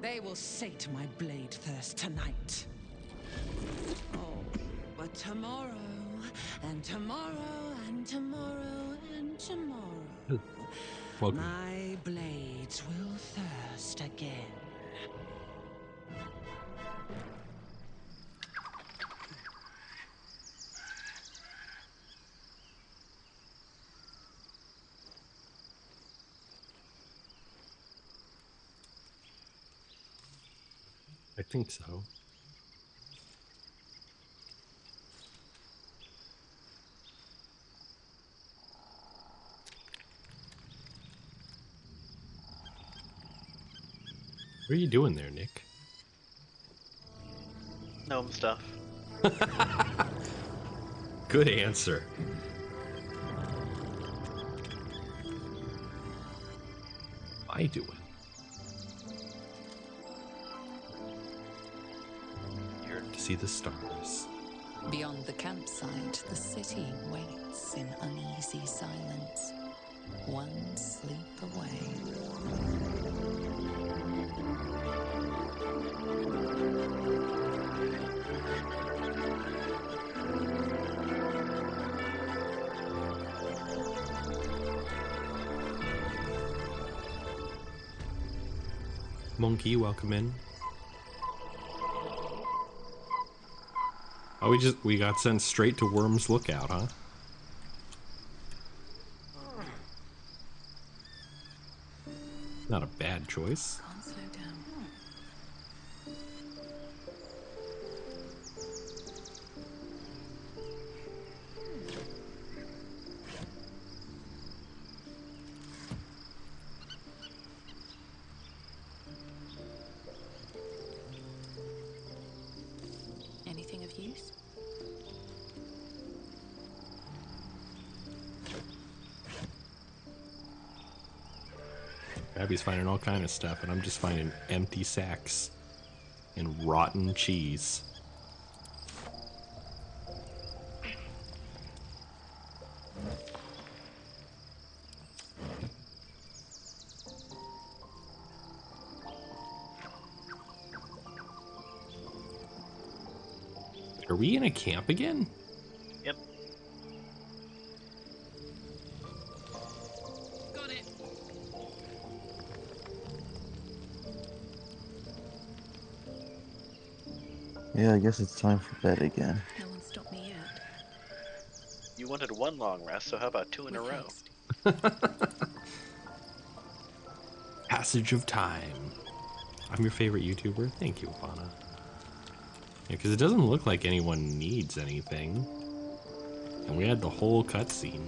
They will sate my blade thirst tonight. Oh, but tomorrow, and tomorrow, and tomorrow, and tomorrow, my blades will thirst again. I think so. What are you doing there, Nick? Gnome stuff. Good answer. What am I doing? Here to see the stars. Beyond the campsite, the city waits in uneasy silence. One sleep away. Monkey, welcome in. Oh, we got sent straight to Worm's Lookout, huh? Not a bad choice. Can't slow down. Anything of use? Abby's finding all kind of stuff, and I'm just finding empty sacks and rotten cheese. Are we in a camp again? Yep. Got it. Yeah, I guess it's time for bed again. No one stopped me yet. You wanted one long rest, so how about 2 in a row? Passage of time. I'm your favorite YouTuber. Thank you, Ivana. Yeah, because it doesn't look like anyone needs anything. And we had the whole cutscene.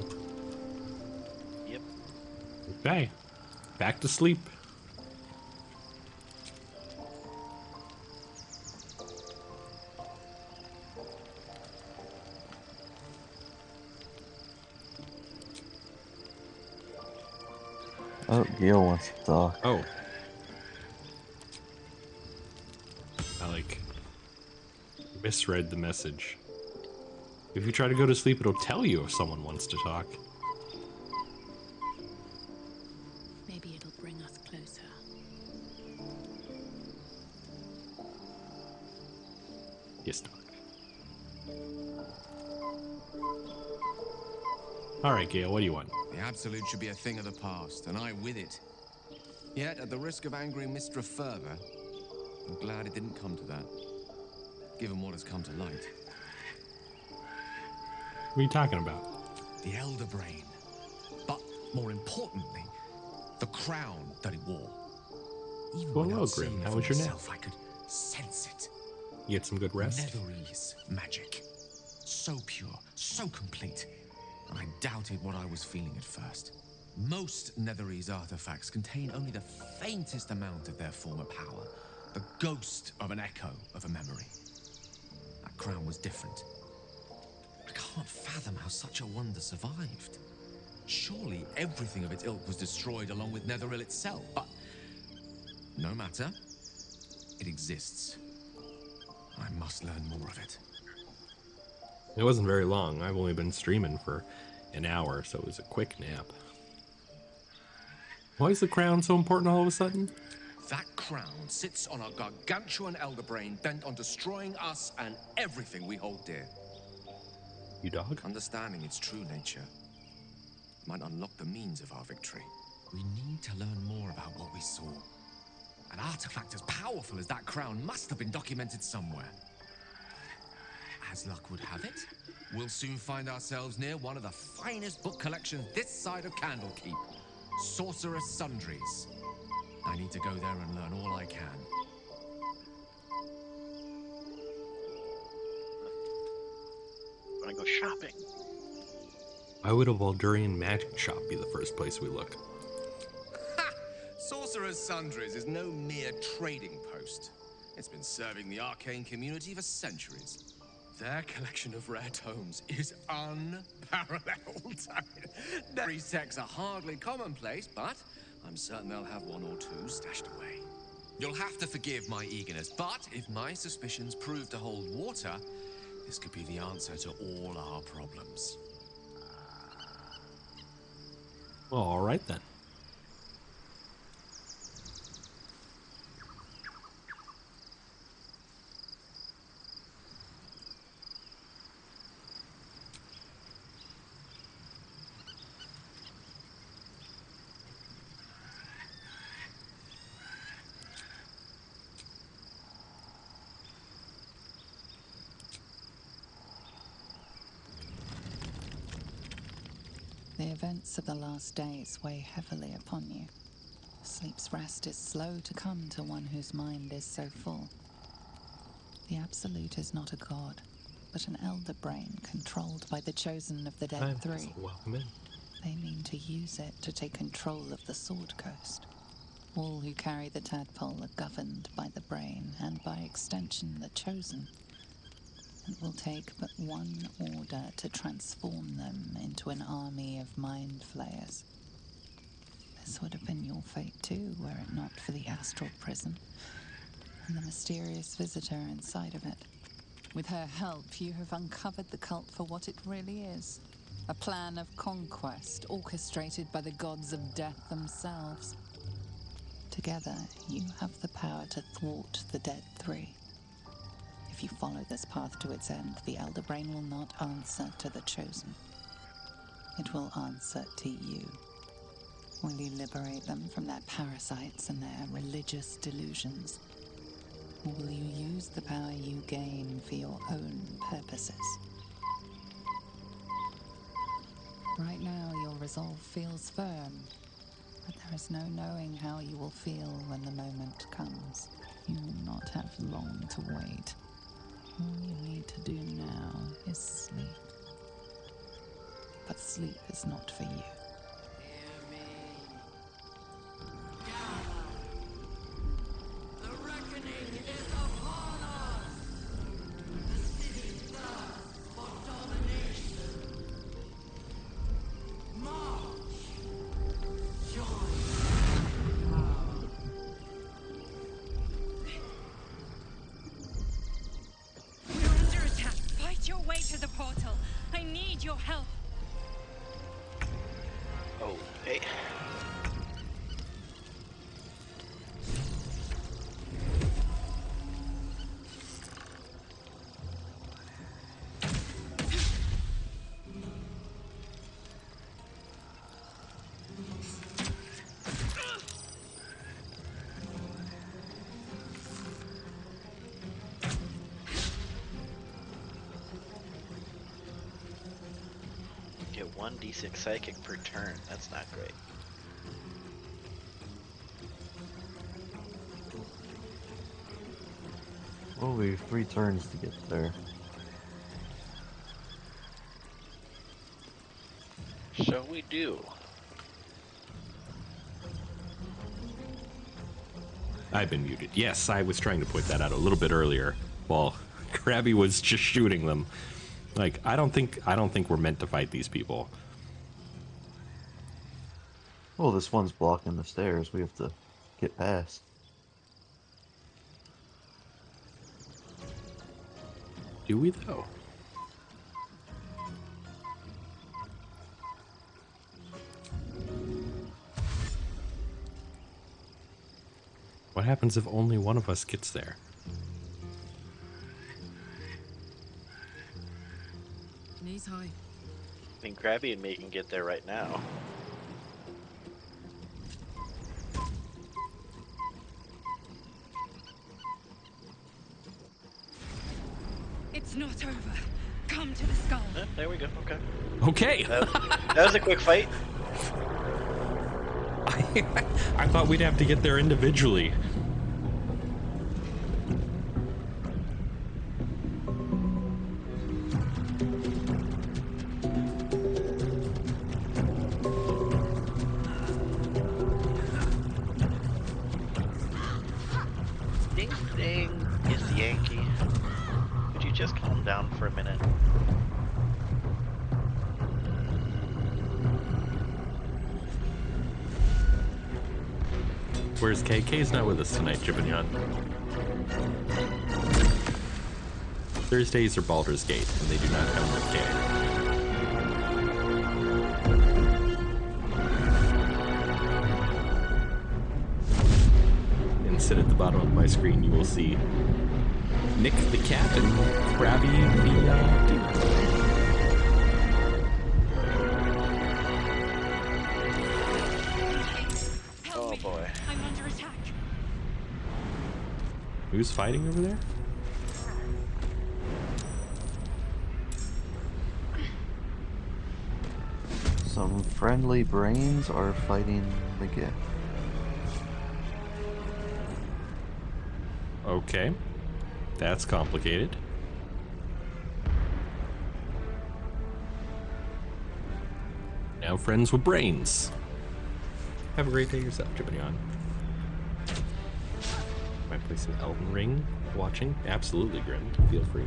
Yep. Okay. Back to sleep. Oh, Gil wants to talk. Oh. I misread the message. If you try to go to sleep, it'll tell you if someone wants to talk. Maybe it'll bring us closer. Yes, dog. Alright, Gale, what do you want? The Absolute should be a thing of the past, and I with it. Yet, at the risk of angering Mistra further, I'm glad it didn't come to that, given what has come to light. What are you talking about? The Elder Brain. But, more importantly, the crown that it wore. Even Well, without hello, seeing Grim. it How for was your nap? myself, I could sense it. You get some good rest? Netherese magic. So pure, so complete. I doubted what I was feeling at first. Most Netherese artifacts contain only the faintest amount of their former power, the ghost of an echo of a memory. That crown was different. I can't fathom how such a wonder survived. Surely everything of its ilk was destroyed along with Netheril itself, but no matter. It exists. I must learn more of it. It wasn't very long. I've only been streaming for an hour, so it was a quick nap. Why is the crown so important all of a sudden? That crown sits on a gargantuan elder brain bent on destroying us and everything we hold dear. You dog? Understanding its true nature might unlock the means of our victory. We need to learn more about what we saw. An artifact as powerful as that crown must have been documented somewhere. As luck would have it, we'll soon find ourselves near one of the finest book collections this side of Candlekeep, Sorcerer Sundries. I need to go there and learn all I can. Wanna go shopping? Why would a Baldurian magic shop be the first place we look? Ha! Sorcerer's Sundries is no mere trading post. It's been serving the arcane community for centuries. Their collection of rare tomes is unparalleled. Their sects are hardly commonplace, but I'm certain they'll have one or two stashed away. You'll have to forgive my eagerness, but if my suspicions prove to hold water, this could be the answer to all our problems. Well, all right then. The events of the last days weigh heavily upon you. Sleep's rest is slow to come to one whose mind is so full. The Absolute is not a god, but an elder brain controlled by the chosen of the Dead Three. Welcome in. They mean to use it to take control of the Sword Coast. All who carry the tadpole are governed by the brain, and by extension the chosen. It will take but one order to transform them into an army of Mindflayers. This would have been your fate too, were it not for the astral prison and the mysterious visitor inside of it. With her help, you have uncovered the cult for what it really is. A plan of conquest orchestrated by the gods of death themselves. Together, you have the power to thwart the Dead Three. If you follow this path to its end, the Elder Brain will not answer to the Chosen. It will answer to you. Will you liberate them from their parasites and their religious delusions? Or will you use the power you gain for your own purposes? Right now, your resolve feels firm, but there is no knowing how you will feel when the moment comes. You will not have long to wait. All you need to do now is sleep. But sleep is not for you. To the portal. I need your help. Oh, hey. Get 1d6 psychic per turn. That's not great. Well, we have 3 turns to get there. So we do. I've been muted. Yes, I was trying to point that out a little bit earlier while Krabbby was just shooting them. Like, I don't think we're meant to fight these people. Well, this one's blocking the stairs. We have to get past. Do we, though? What happens if only one of us gets there? Knees high. I think Krabbby and me can get there right now. It's not over. Come to the skull. There we go. Okay. Okay. That was a quick fight. I thought we'd have to get there individually. Ding ding is the Yankee. Could you just calm down for a minute? Where's Kay? Kay's not with us tonight, Jibinyan. Thursdays are Baldur's Gate, and they do not come with Kay. And sit at the bottom of my screen, you will see Nick the cat and Krabbby the dude. Oh boy. I'm under attack. Who's fighting over there? Some friendly brains are fighting the gift. Okay. That's complicated. Now friends with brains. Have a great day yourself, Jibbion. Might play some Elden Ring watching. Absolutely, Grim. Feel free.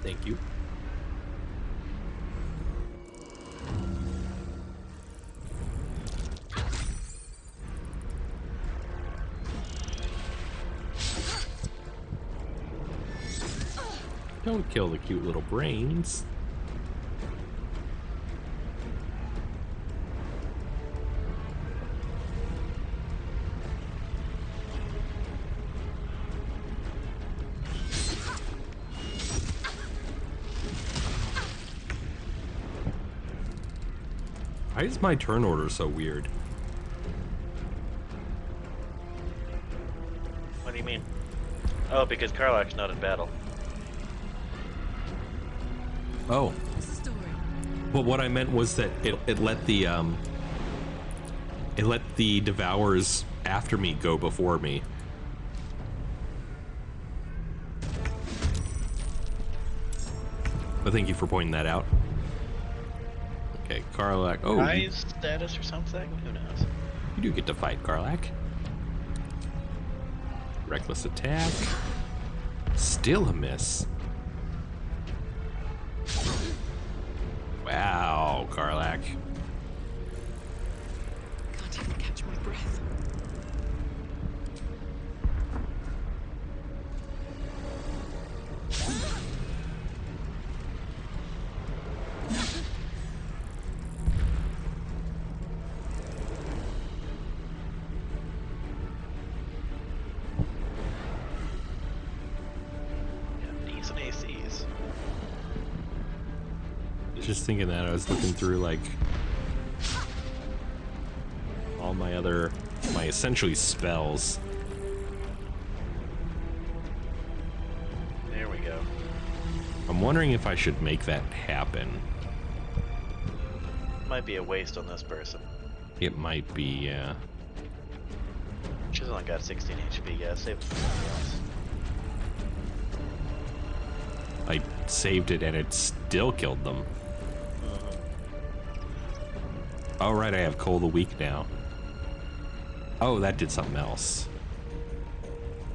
Thank you. Don't kill the cute little brains. Why is my turn order so weird? What do you mean? Oh, because Karlach's not in battle. Oh. Well, what I meant was that it let the devourers after me go before me. But thank you for pointing that out. Okay, Karlach. Oh, Rise status or something? Who knows? you do get to fight Karlach. Reckless attack. Still a miss. Wow, Karlach. Can't even catch my breath. Decent ACs. Just thinking that, I was looking through like all my essentially spells. There we go. I'm wondering if I should make that happen. Might be a waste on this person. It might be, yeah. She's only got 16 HP, yeah, save it for somebody else. I saved it and it still killed them. Oh, right, I have Coal of the Week now. Oh, that did something else.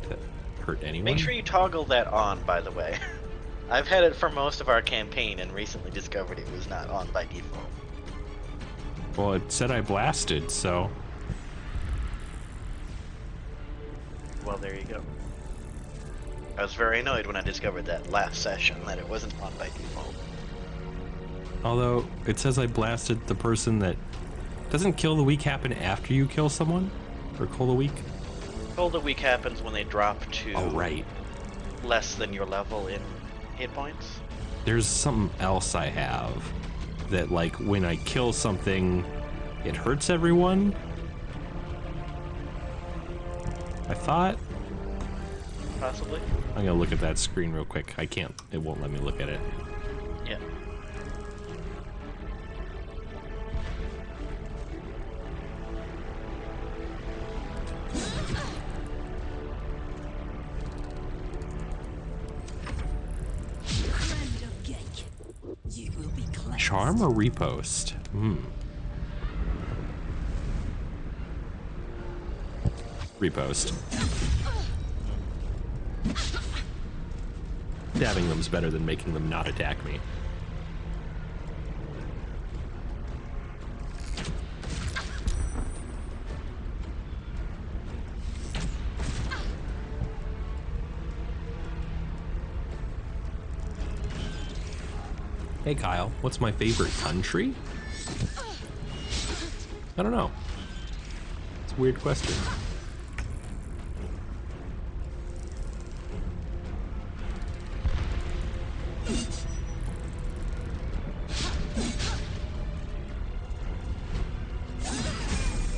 That hurt anyone? Make sure you toggle that on, by the way. I've had it for most of our campaign and recently discovered it was not on by default. Well, it said I blasted, so... Well, there you go. I was very annoyed when I discovered that last session that it wasn't on by default. Although, it says I blasted the person that... Doesn't Kill the Week happen after you kill someone? Or Coal the Week? Coal the Week happens when they drop to... Oh, right. Less than your level in hit points. There's something else I have. That, like, when I kill something, it hurts everyone? I thought? Possibly. I'm gonna look at that screen real quick. I can't. It won't let me look at it. Yeah. Charm or repost? Repost. Dabbing them's better than making them not attack me. Hey Kyle, what's my favorite country? I don't know. It's a weird question.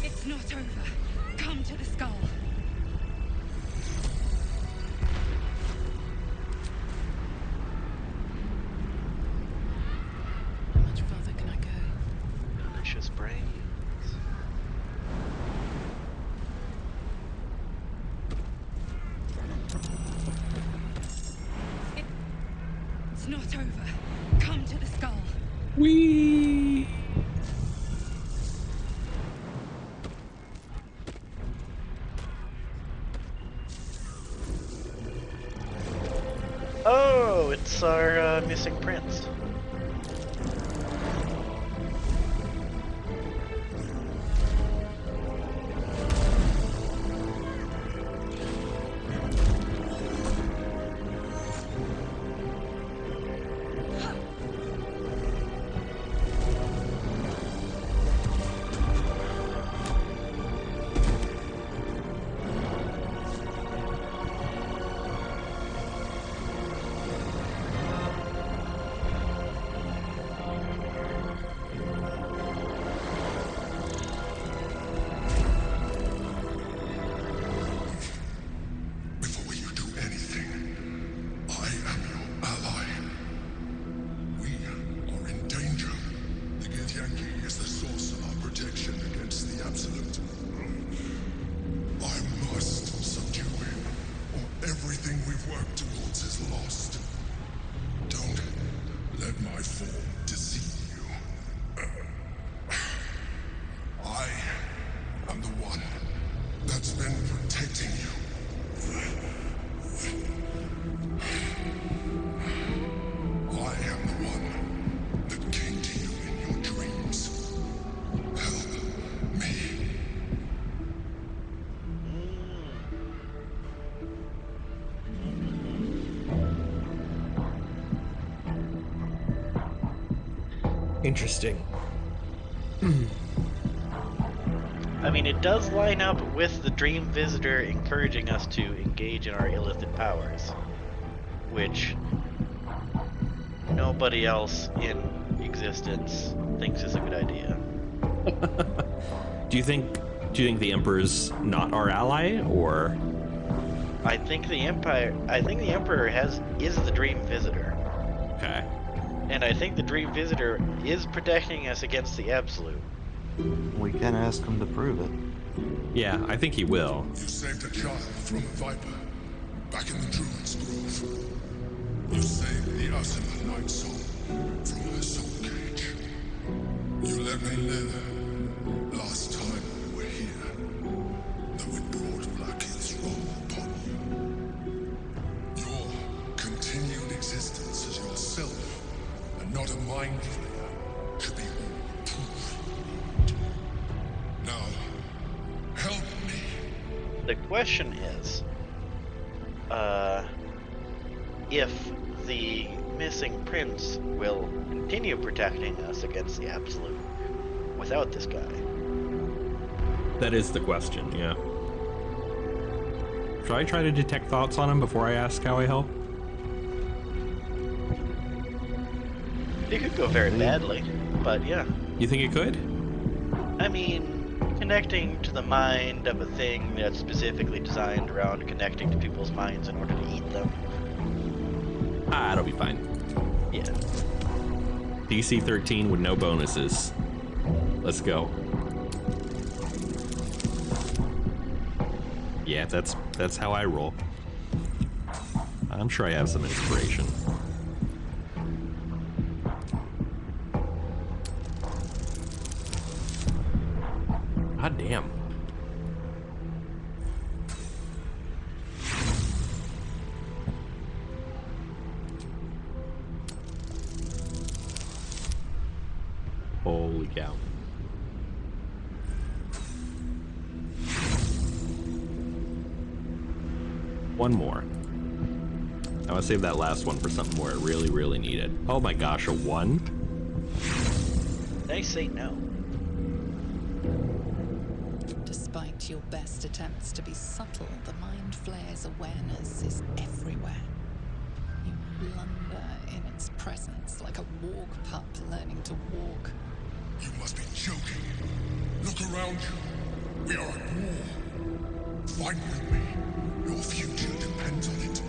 It's not over. Come to the skull. How much further can I go? Delicious brains. It's not over. Come to the skull. Whee! Oh, it's our missing prince. Before you do anything, I am your ally. We are in danger. The Githyanki is the source of our protection against the Absolute. I must subdue him, or everything we've worked towards is lost. Don't let my form deceive you. I am the one that's been protecting you. I am the one that came to you in your dreams. Help me. Interesting. I mean, it does line up with the Dream Visitor encouraging us to engage in our Illithid powers, which nobody else in existence thinks is a good idea. Do you think the Emperor's not our ally, or? I think the Emperor is the Dream Visitor. Okay. And I think the Dream Visitor is protecting us against the Absolute. We can ask him to prove it. Yeah, I think he will. You saved a child from a viper back in the Druid's Grove. You saved the Ursula Night Soul from her soul cage. You let me live last time we were here, though it brought Black Hill's wrath upon you. Your continued existence as yourself and not a mind flayer should be all the proof you need. Now, help me. The question is, if the missing prince will continue protecting us against the Absolute without this guy. That is the question, yeah. Should I try to detect thoughts on him before I ask how I help? It could go very badly, but yeah. You think it could? I mean, connecting to the mind of a thing that's specifically designed around connecting to people's minds in order to eat them. Ah, it'll be fine. Yeah. DC 13 with no bonuses. Let's go. Yeah, that's how I roll. I'm sure I have some inspiration. God damn. Holy cow. One more. I want to save that last one for something where it really, really needed. Oh my gosh, a 1? They say no. Despite your best attempts to be subtle, the Mindflayer's awareness is everywhere. You blunder in its presence like a walk pup learning to walk. You must be joking. Look around you. We are at war. Fight with me. Your future depends on it.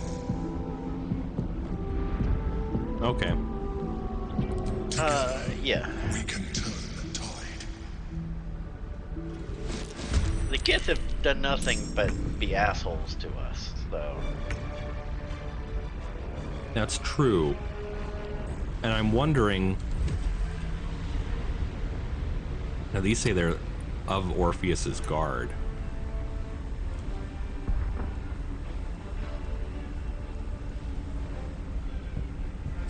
Okay. Yeah. We can turn the tide. The kids have done nothing but be assholes to us, though. That's true. And I'm wondering... Now, these say they're of Orpheus's guard.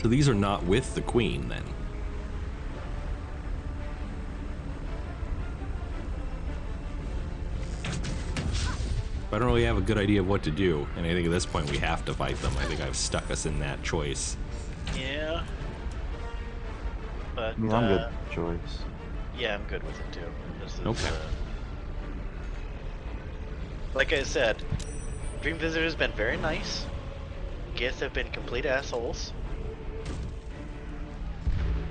So these are not with the queen, then? I don't really have a good idea of what to do, and I think at this point we have to fight them. I think I've stuck us in that choice. Yeah. But, I'm good with the choice. Yeah, I'm good with it, too. This is, okay. Like I said, Dream Visitor has been very nice. Giths have been complete assholes.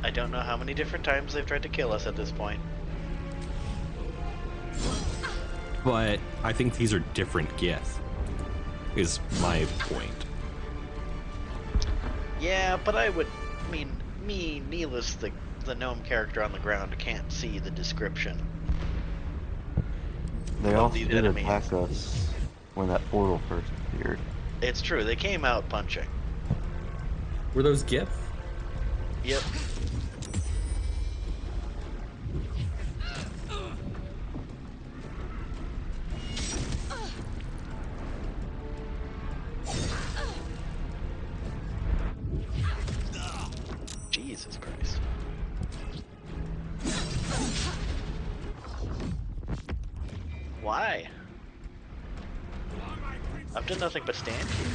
I don't know how many different times they've tried to kill us at this point. But I think these are different Gith, is my point. Yeah, but I would... I mean, me, Neelis, the gnome character on the ground, can't see the description. They also did attack us when that portal first appeared. It's true, they came out punching. Were those Gith? Yep. Jesus Christ. Why? I've done nothing but stand here.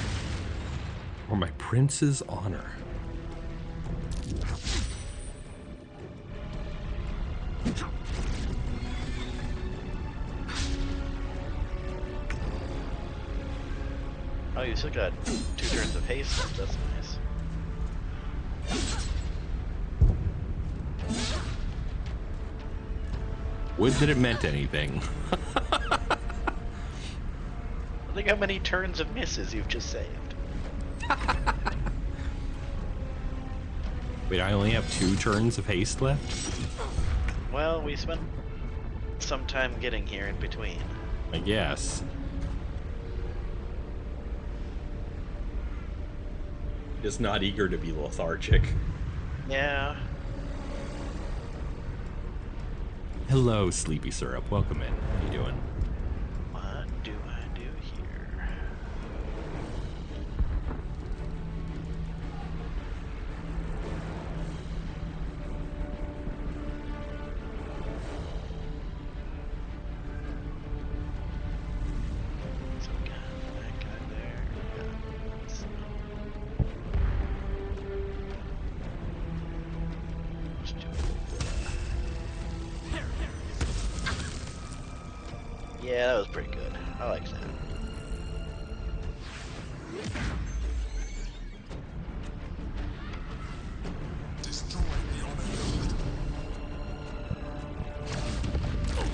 For my prince's honor. Oh, you still got 2 turns of haste. That's nice. Would that it meant anything. Think how many turns of misses you've just saved. Wait, I only have 2 turns of haste left? Well, we spent some time getting here in between. I guess. Just not eager to be lethargic. Yeah. Hello, Sleepy Syrup. Welcome in. How you doing? What do I do here? So we got that guy there. We got this. Let's do it. Yeah, that was pretty good. I like that.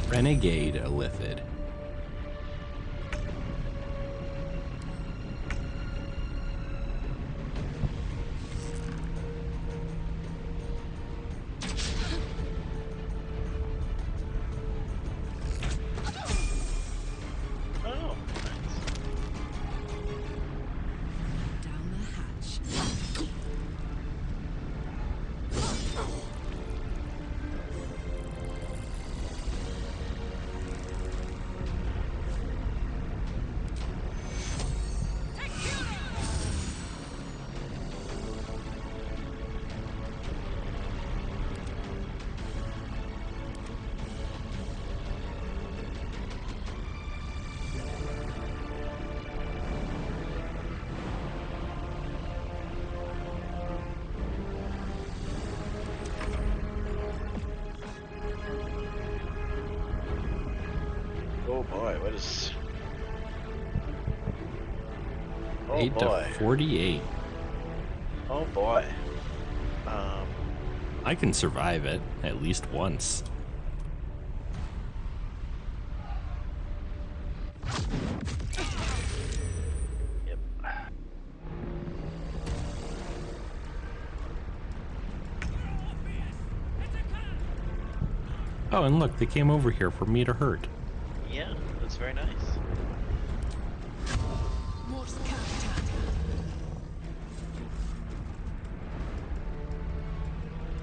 Renegade Illithid. Oh boy, what is... Oh 8 boy. to 48. Oh boy. I can survive it at least once. Yep. Oh, and look, they came over here for me to hurt. Yeah, that's very nice.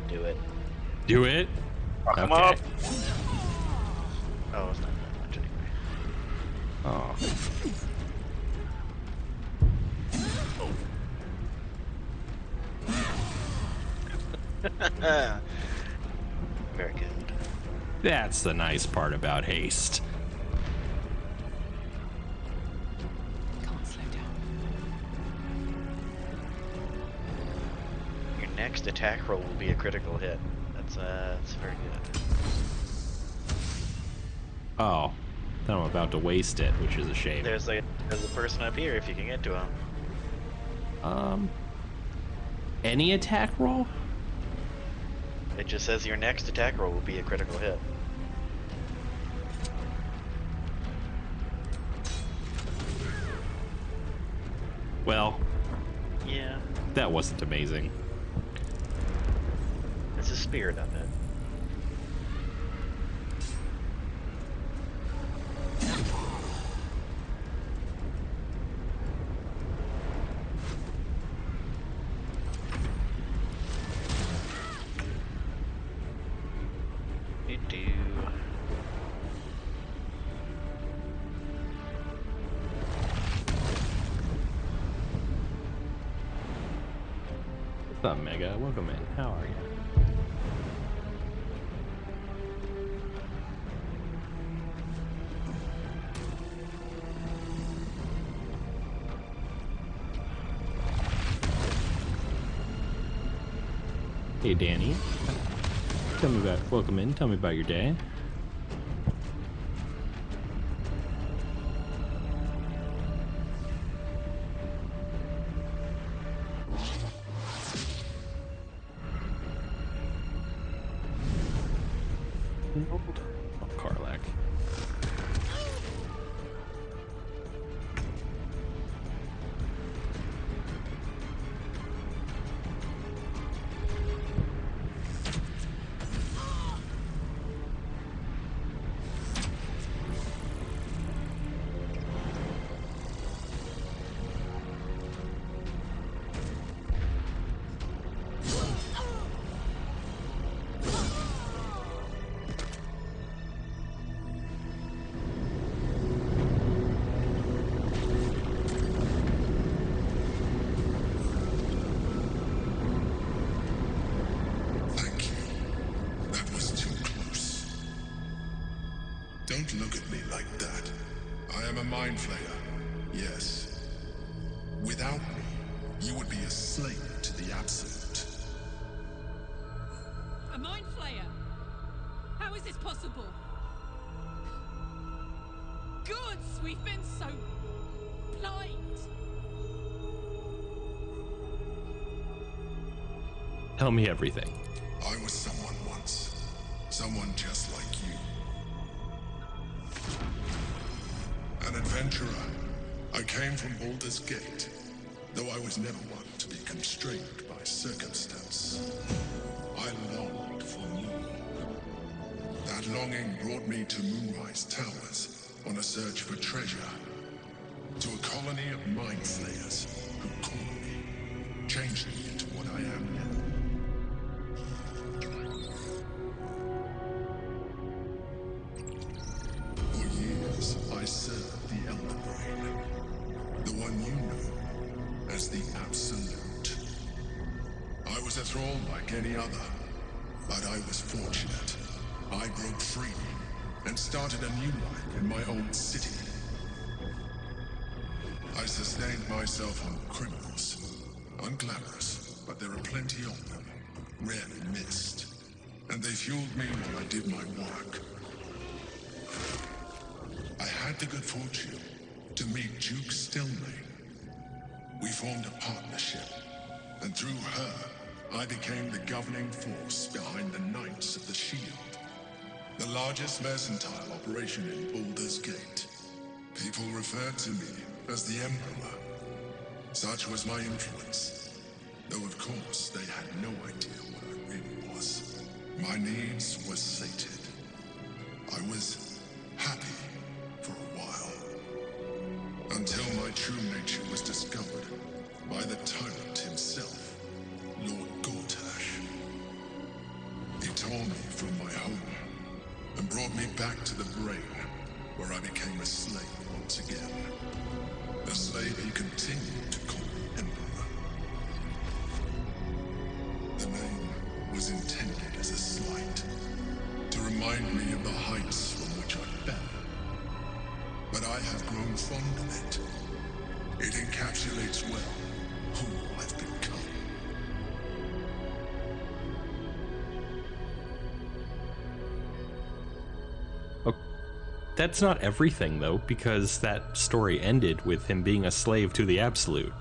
Do it. Do it? Fuck 'em Okay. up. Oh, it's not that much anyway. Oh. Very good. That's the nice part about haste. Can't slow down. Your next attack roll will be a critical hit. That's very good. Oh, then I'm about to waste it, which is a shame. There's a person up here if you can get to him. Any attack roll? It just says your next attack roll will be a critical hit. Well, Yeah, that wasn't amazing. it's the spirit of it. Do. What's up, Mega? Welcome in. How are you? Hey, Danny. Tell me about. Welcome in. Tell me about your day. Oh, Karlak. Don't look at me like that. I am a Mindflayer, yes. Without me, you would be a slave to the Absolute. A Mindflayer? How is this possible? Gods, we've been so blind. Tell me everything. I was someone once. Someone just like you. An adventurer. I came from Baldur's Gate, though I was never one to be constrained by circumstance. I longed for more. That longing brought me to Moonrise Towers on a search for treasure. To a colony of Mindflayers who called me, changed me into what I am now. For years, I served the Elder Brain, the one you know as the Absolute. I was a thrall like any other, but I was fortunate. I broke free and started a new life in my own city. I sustained myself on criminals. Unglamorous, but there are plenty of them, rarely missed. And they fueled me while I did my work. I had the good fortune to meet Duke Stelmane. We formed a partnership, and through her, I became the governing force behind the Knights of the Shield, the largest mercantile operation in Baldur's Gate. People referred to me as the Emperor. Such was my influence, though of course they had no idea what I really was. My needs were sated. I was happy for a while, until my true nature was discovered by the tyrant himself, Lord Gortash. He tore me from my home and brought me back to the brain, where I became a slave once again. A slave he continued to call me Emperor. The name was intended as a slight, to remind me of the heights from which I fell. But I have grown fond of it. It encapsulates well who I've become. That's not everything, though, because that story ended with him being a slave to the Absolute.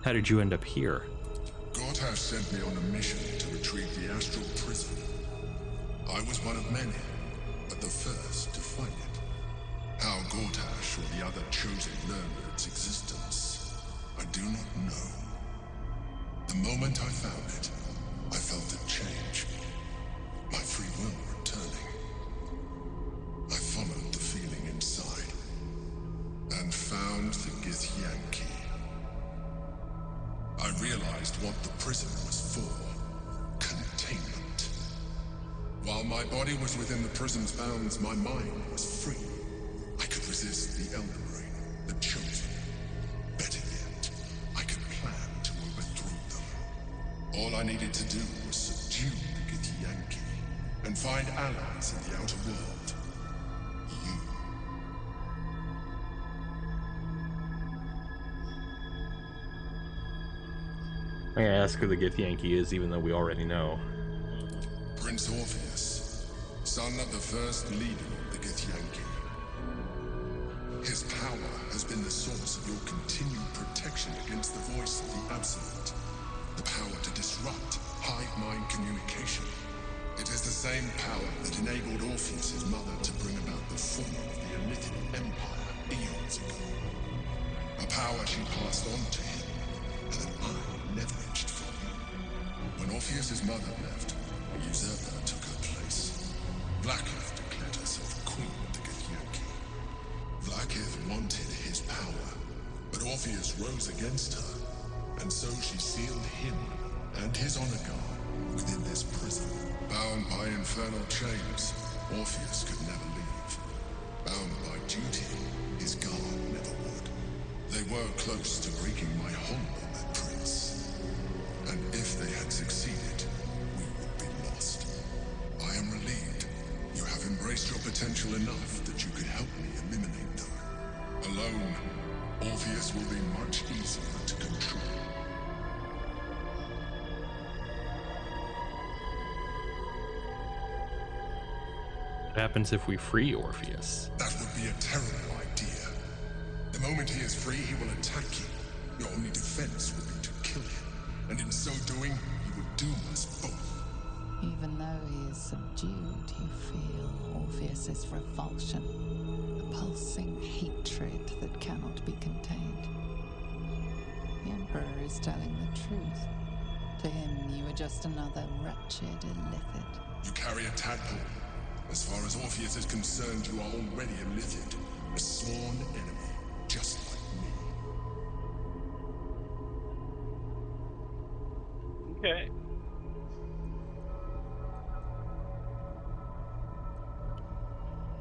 How did you end up here? Gortash sent me on a mission to retrieve the astral prison. I was one of many, but the first to find it. How Gortash or the other chosen learned of its existence, I do not know. The moment I found it, I felt it change. My free will returning. I followed the feeling inside, and found the Githyanki. I realized what the prison was for. Containment. While my body was within the prison's bounds, my mind was free. I could resist the Elder Brain, the Chosen. Better yet, I could plan to overthrow them. All I needed to do was subdue the Githyanki and find allies in the outer world. You. I'm gonna ask who the Githyanki is, even though we already know. Prince Orpheus, son of the first leader of the Githyanki. His power has been the source of your continued protection against the voice of the Absolute. The power to disrupt hive-mind communication. It is the same power that enabled Orpheus' mother to bring about the fall of the Illithid Empire eons ago. A power she passed on to him, and that I leveraged for you. When Orpheus' mother left, a usurper took her place. Vlaakith declared herself queen of the Githyanki. Vlaakith wanted his power, but Orpheus rose against her, and so she sealed him and his honor guard within this prison. Bound by infernal chains, Orpheus could never leave. Bound by duty, his guard never would. They were close to breaking my hold on that prince. And if they had succeeded, we would be lost. I am relieved. You have embraced your potential enough that you could help me eliminate them. Alone, Orpheus will be much easier to control. What happens if we free Orpheus? That would be a terrible idea. The moment he is free, he will attack you. Your only defense would be to kill him, and in so doing, he would doom us both. Even though he is subdued, you feel Orpheus's revulsion, a pulsing hatred that cannot be contained. The Emperor is telling the truth. To him, you are just another wretched Illithid. You carry a tadpole. As far as Orpheus is concerned, you are already Illithid, a sworn enemy, just like me. Okay.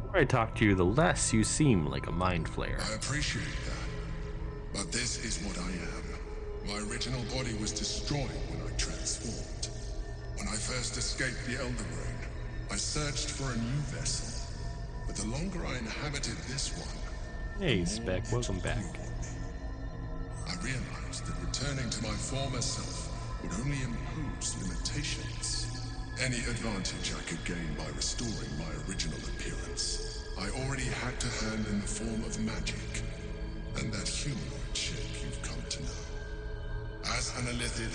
The more I talk to you, the less you seem like a Mindflayer. I appreciate that. But this is what I am. My original body was destroyed when I transformed. When I first escaped the Elder Brain, I searched for a new vessel, but the longer I inhabited this one... Hey, Spec, welcome back. I realized that returning to my former self would only impose limitations. any advantage I could gain by restoring my original appearance, I already had to hand in the form of magic, and that humanoid shape you've come to know. As an Illithid,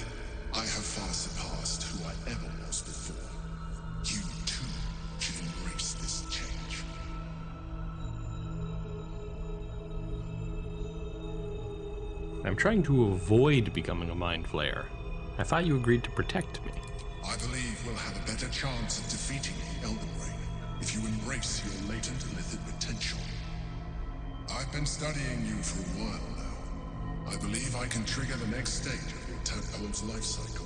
I have far surpassed who I ever was before. You, too, should embrace this change. I'm trying to avoid becoming a Mindflayer. I thought you agreed to protect me. I believe we'll have a better chance of defeating the Elden Ring if you embrace your latent Illithid potential. I've been studying you for a while now. I believe I can trigger the next stage of your tadpole's life cycle,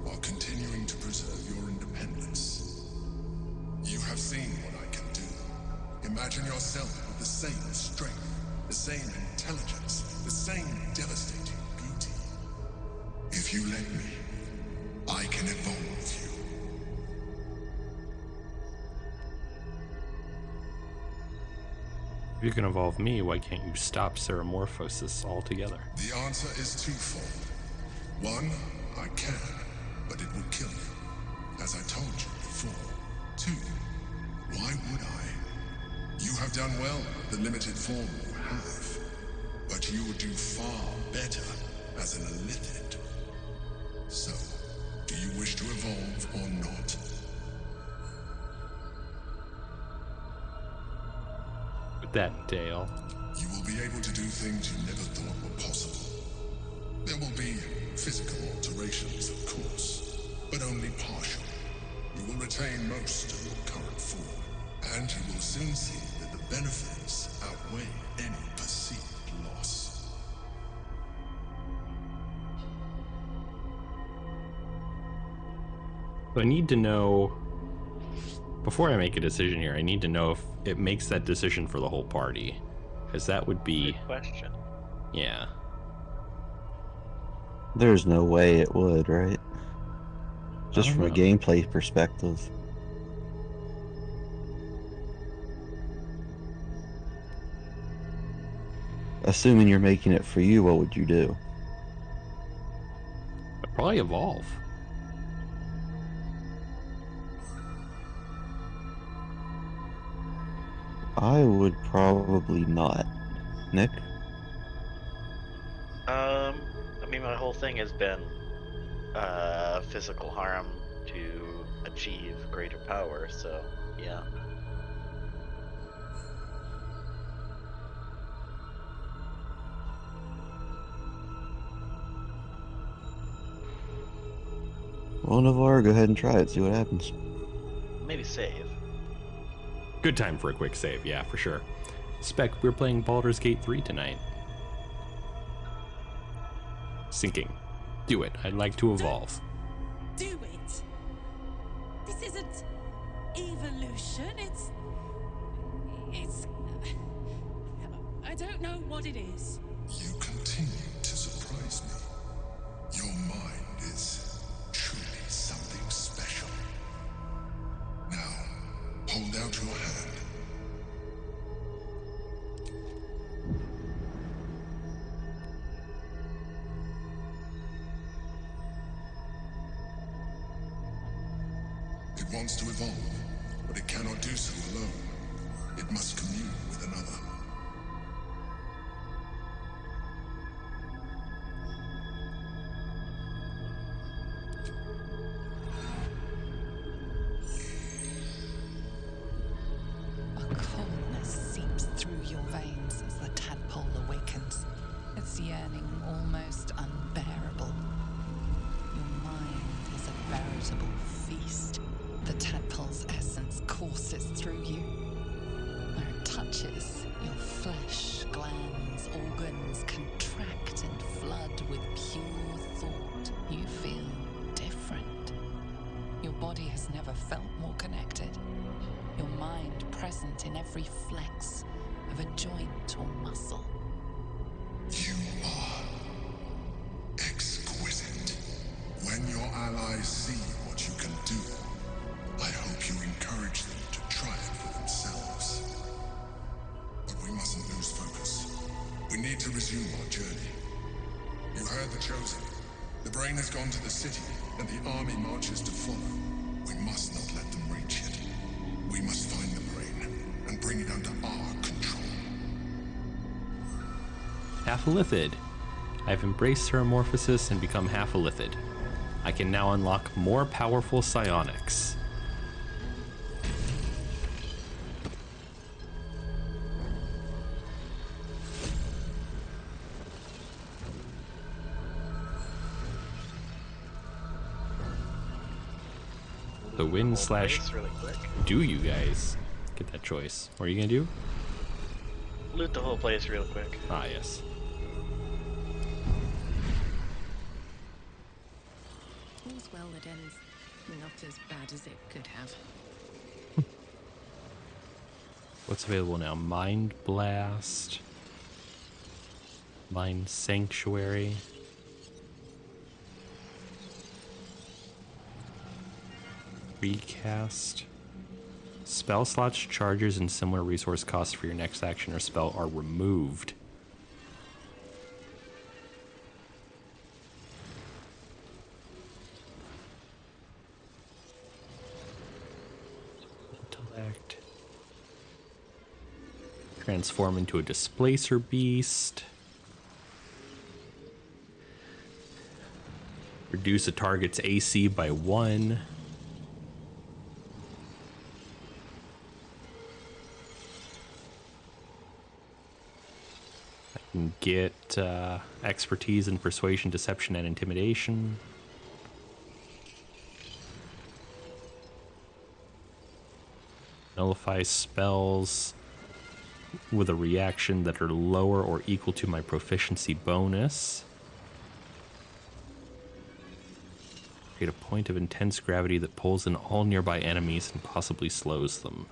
while continuing to preserve your independence. You have seen what I can do. Imagine yourself with the same strength, the same intelligence, the same devastating beauty. If you let me, I can evolve you. If you can evolve me, why can't you stop Ceramorphosis altogether? The answer is twofold. One, I can, but it would kill you, as I told you before. Two, why would I? You have done well with the limited form you have, but you would do far better as an Illithid. So, do you wish to evolve or not? With that entail? You will be able to do things you never thought were possible. There will be physical alterations, of course, but only partial. You will retain most of your current form, and you will soon see that the benefits outweigh any perceived loss. So I need to know, before I make a decision here, I need to know if it makes that decision for the whole party. Because that would be... Good question. Yeah. There's no way it would, right? Just from a gameplay perspective. Assuming you're making it for you, what would you do? I'd probably evolve. I would probably not. Nick? I mean, my whole thing has been physical harm to achieve greater power, so yeah. Well, Nyavarr, go ahead and try it, see what happens. Maybe save. Good time for a quick save, yeah, for sure. Spec, we're playing Baldur's Gate 3 tonight. Sinking. Do it. I'd like to evolve. Do it. This isn't evolution. It's... I don't know what it is. You continue to surprise me. Your mind is truly something special. Now, hold out your hand. It wants to evolve, but it cannot do so alone. It must commune with another. A coldness seeps through your veins as the tadpole awakens, its yearning almost unbearable. Your mind is a veritable feast. The tadpole's essence courses through you. Where it touches, your flesh, glands, organs contract and flood with pure thought. You feel different. Your body has never felt more connected. Your mind present in every flex of a joint or muscle. You are exquisite. When your allies see what you can do, I hope you encourage them to try it for themselves. But we mustn't lose focus. We need to resume our journey. You heard the Chosen. The brain has gone to the city, and the army marches to follow. We must not let them reach it. We must find the brain and bring it under our control. Half Illithid. I've embraced Terramorphosis and become half Illithid. I can now unlock more powerful psionics. The win slash Really quick. do you guys get that choice? What are you gonna do? Loot the whole place real quick. Ah, yes. All's well that ends not as bad as it could have. What's available now? Mind Blast, Mind Sanctuary. Recast. Spell slots, charges, and similar resource costs for your next action or spell are removed. Intellect. Transform into a displacer beast. Reduce a target's AC by 1. Get expertise in persuasion, deception, and intimidation. Nullify spells with a reaction that are lower or equal to my proficiency bonus. Create a point of intense gravity that pulls in all nearby enemies and possibly slows them.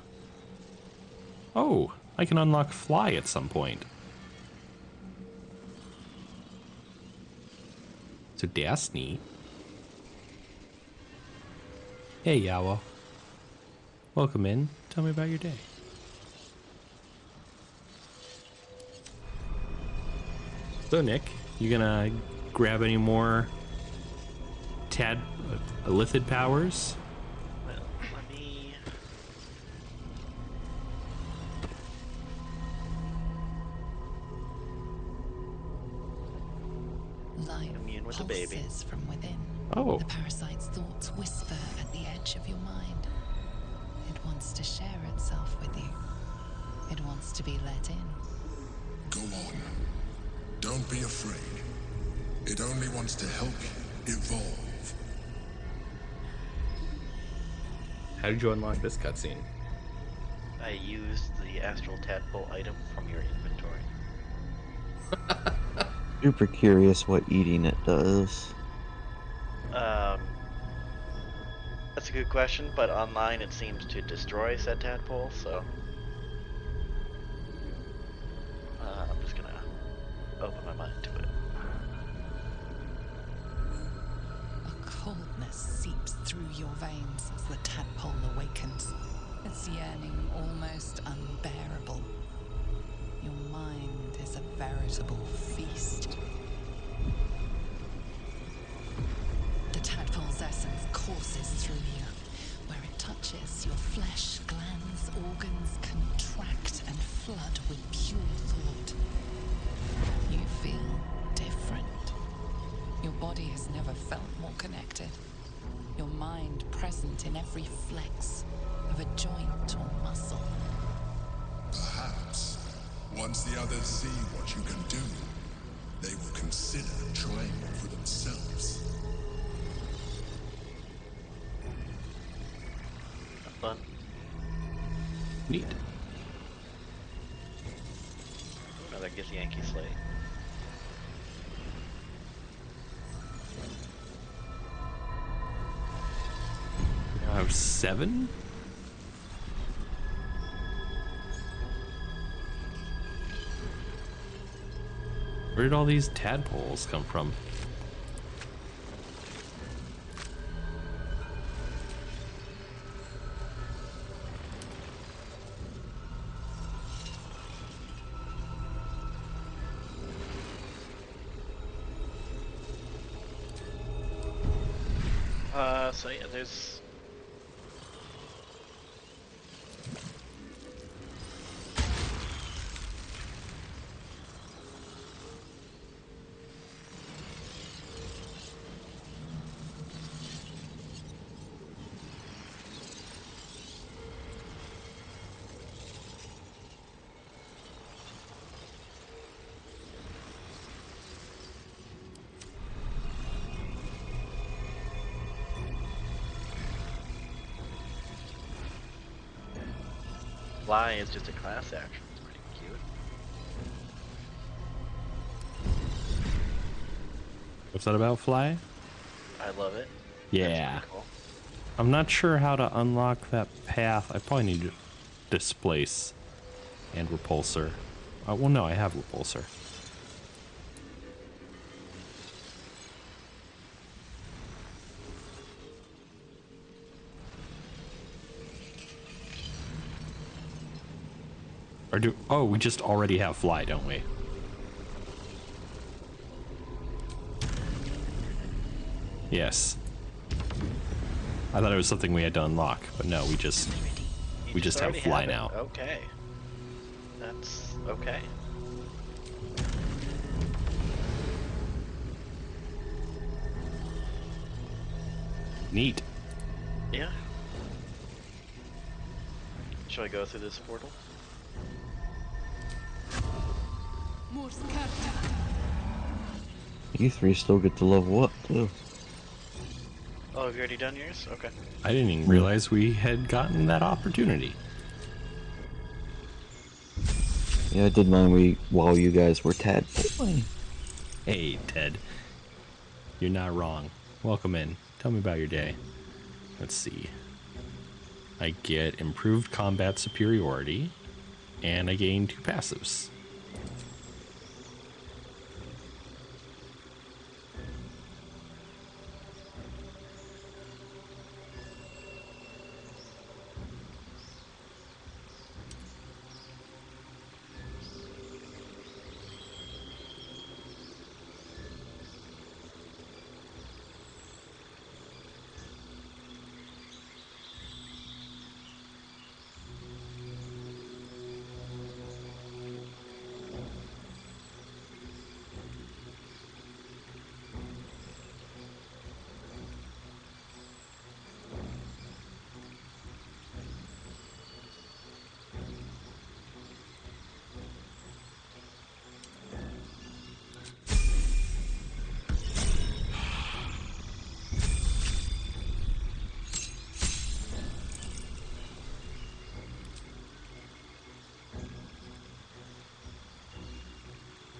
Oh, I can unlock fly at some point. So that's neat. Hey, Yawa. Welcome in. Tell me about your day. So, Nick, you gonna grab any more Illithid powers? Well, let me... Life with the baby. pulses from within. Oh. The parasite's thoughts whisper at the edge of your mind. It wants to share itself with you. It wants to be let in. Go on. Don't be afraid. It only wants to help you evolve. How did you unlock this cutscene? I used the astral tadpole item from your inventory. Super curious what eating it does. That's a good question, but online it seems to destroy said tadpole, so... I'm just gonna open my mind to it. A coldness seeps through your veins as the tadpole awakens. Its yearning almost unbearable. Your mind is a veritable feast. The tadpole's essence courses through you. Where it touches, your flesh, glands, organs contract and flood with pure thought. You feel different. Your body has never felt more connected. Your mind present in every flex of a joint or muscle. Perhaps, once the others see what you can do, they will consider trying it for themselves. Fun. Neat. Another Get the Yankee Slate. Now I have 7? Where did all these tadpoles come from? So yeah, there's Fly is just a class action. It's pretty cute. What's that about fly? I love it. Yeah. Cool. I'm not sure how to unlock that path. I probably need to displace and repulsor. Well, no, I have repulsor. Oh, we just already have fly, don't we? Yes. I thought it was something we had to unlock, but no, we just have fly now. Okay. That's okay. Neat. Yeah. Should I go through this portal? You three still get to level up too. Oh, have you already done yours? Okay. I didn't even realize we had gotten that opportunity. Yeah, I did mine while you guys were tadpoling. Hey, Ted. You're not wrong. Welcome in. Tell me about your day. Let's see. I get improved combat superiority, and I gain 2 passives.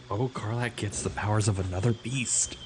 Oh, Karlak gets the powers of another beast.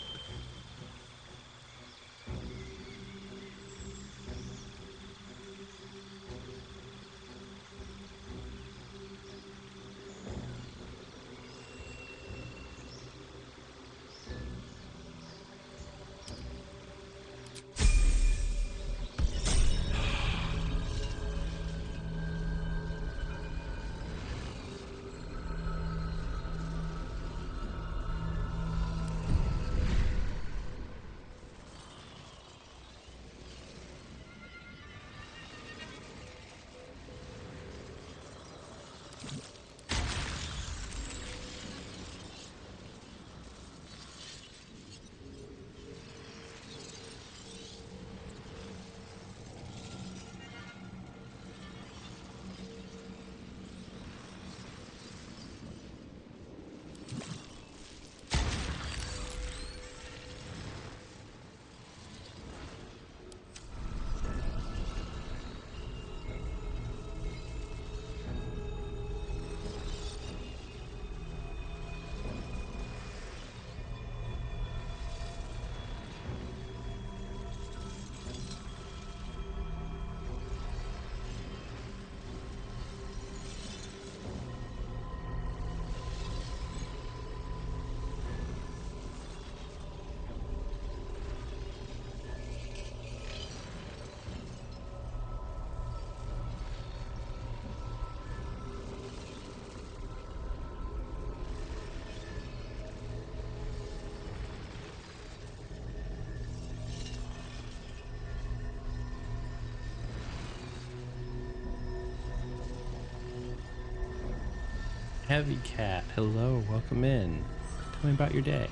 Heavy Cat, hello, welcome in. Tell me about your day.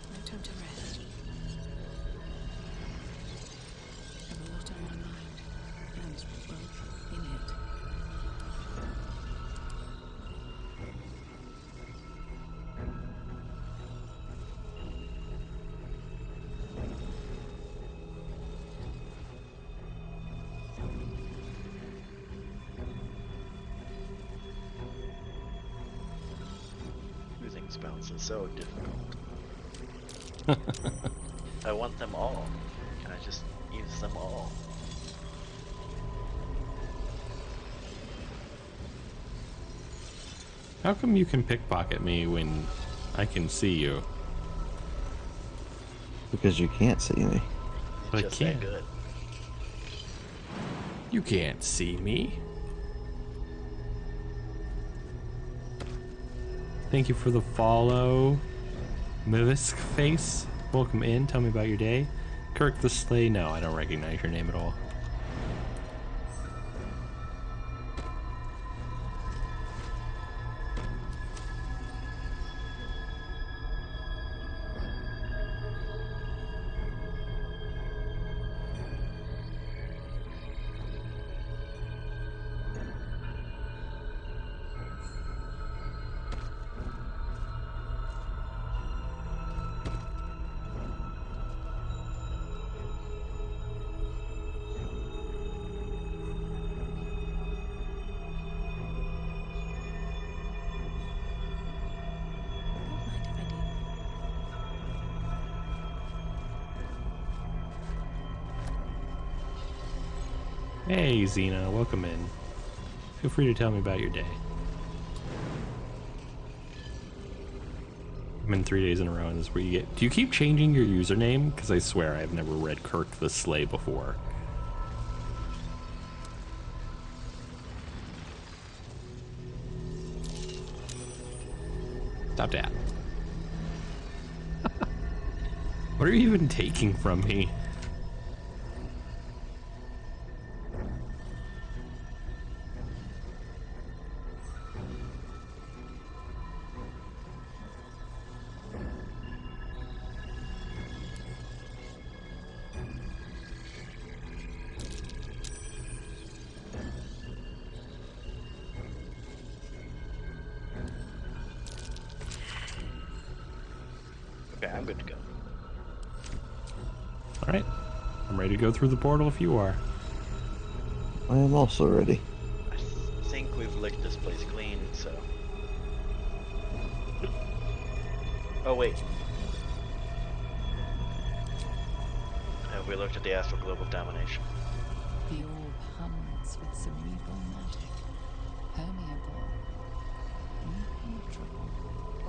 No time to rest. Have a lot on my mind, and, well, in it. spells is so difficult. I want them all. Can I just use them all? How come you can pickpocket me when I can see you? Because you can't see me. I Just can't. that good. You can't see me. Thank you for the follow. Mivisk Face, welcome in. Tell me about your day. Kirk the Slay, no, I don't recognize your name at all. Hey Xena, welcome in. Feel free to tell me about your day. I'm in 3 days in a row and this is where you get... Do you keep changing your username? Because I swear I've never read Kirk the Slay before. Stop that. What are you even taking from me? Okay, I'm good to go. Alright. I'm ready to go through the portal if you are. I am also ready. I think we've licked this place clean, so... Oh, wait. Have we looked at the astral globe of domination? The orb hums with cerebral magic, permeable, impenetrable.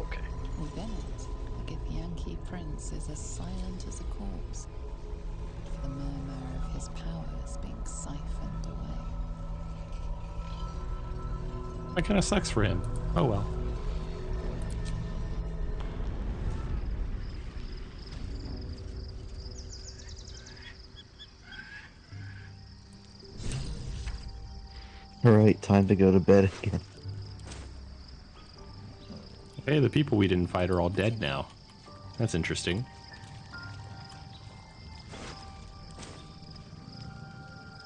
Okay. Within it, the Githyanki prince is as silent as a corpse, for the murmur of his powers being siphoned away. That kind of sucks for him. Oh well. Alright, time to go to bed again. Hey, the people we didn't fight are all dead now. That's interesting.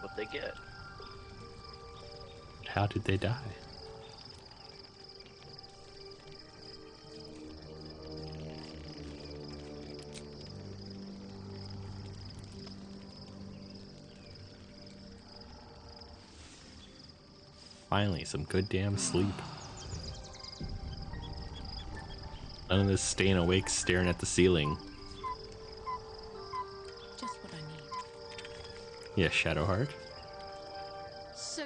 What'd they get? How did they die? Finally, some good damn sleep. None of this staying awake staring at the ceiling. Just what I need. Yeah, Shadowheart. So,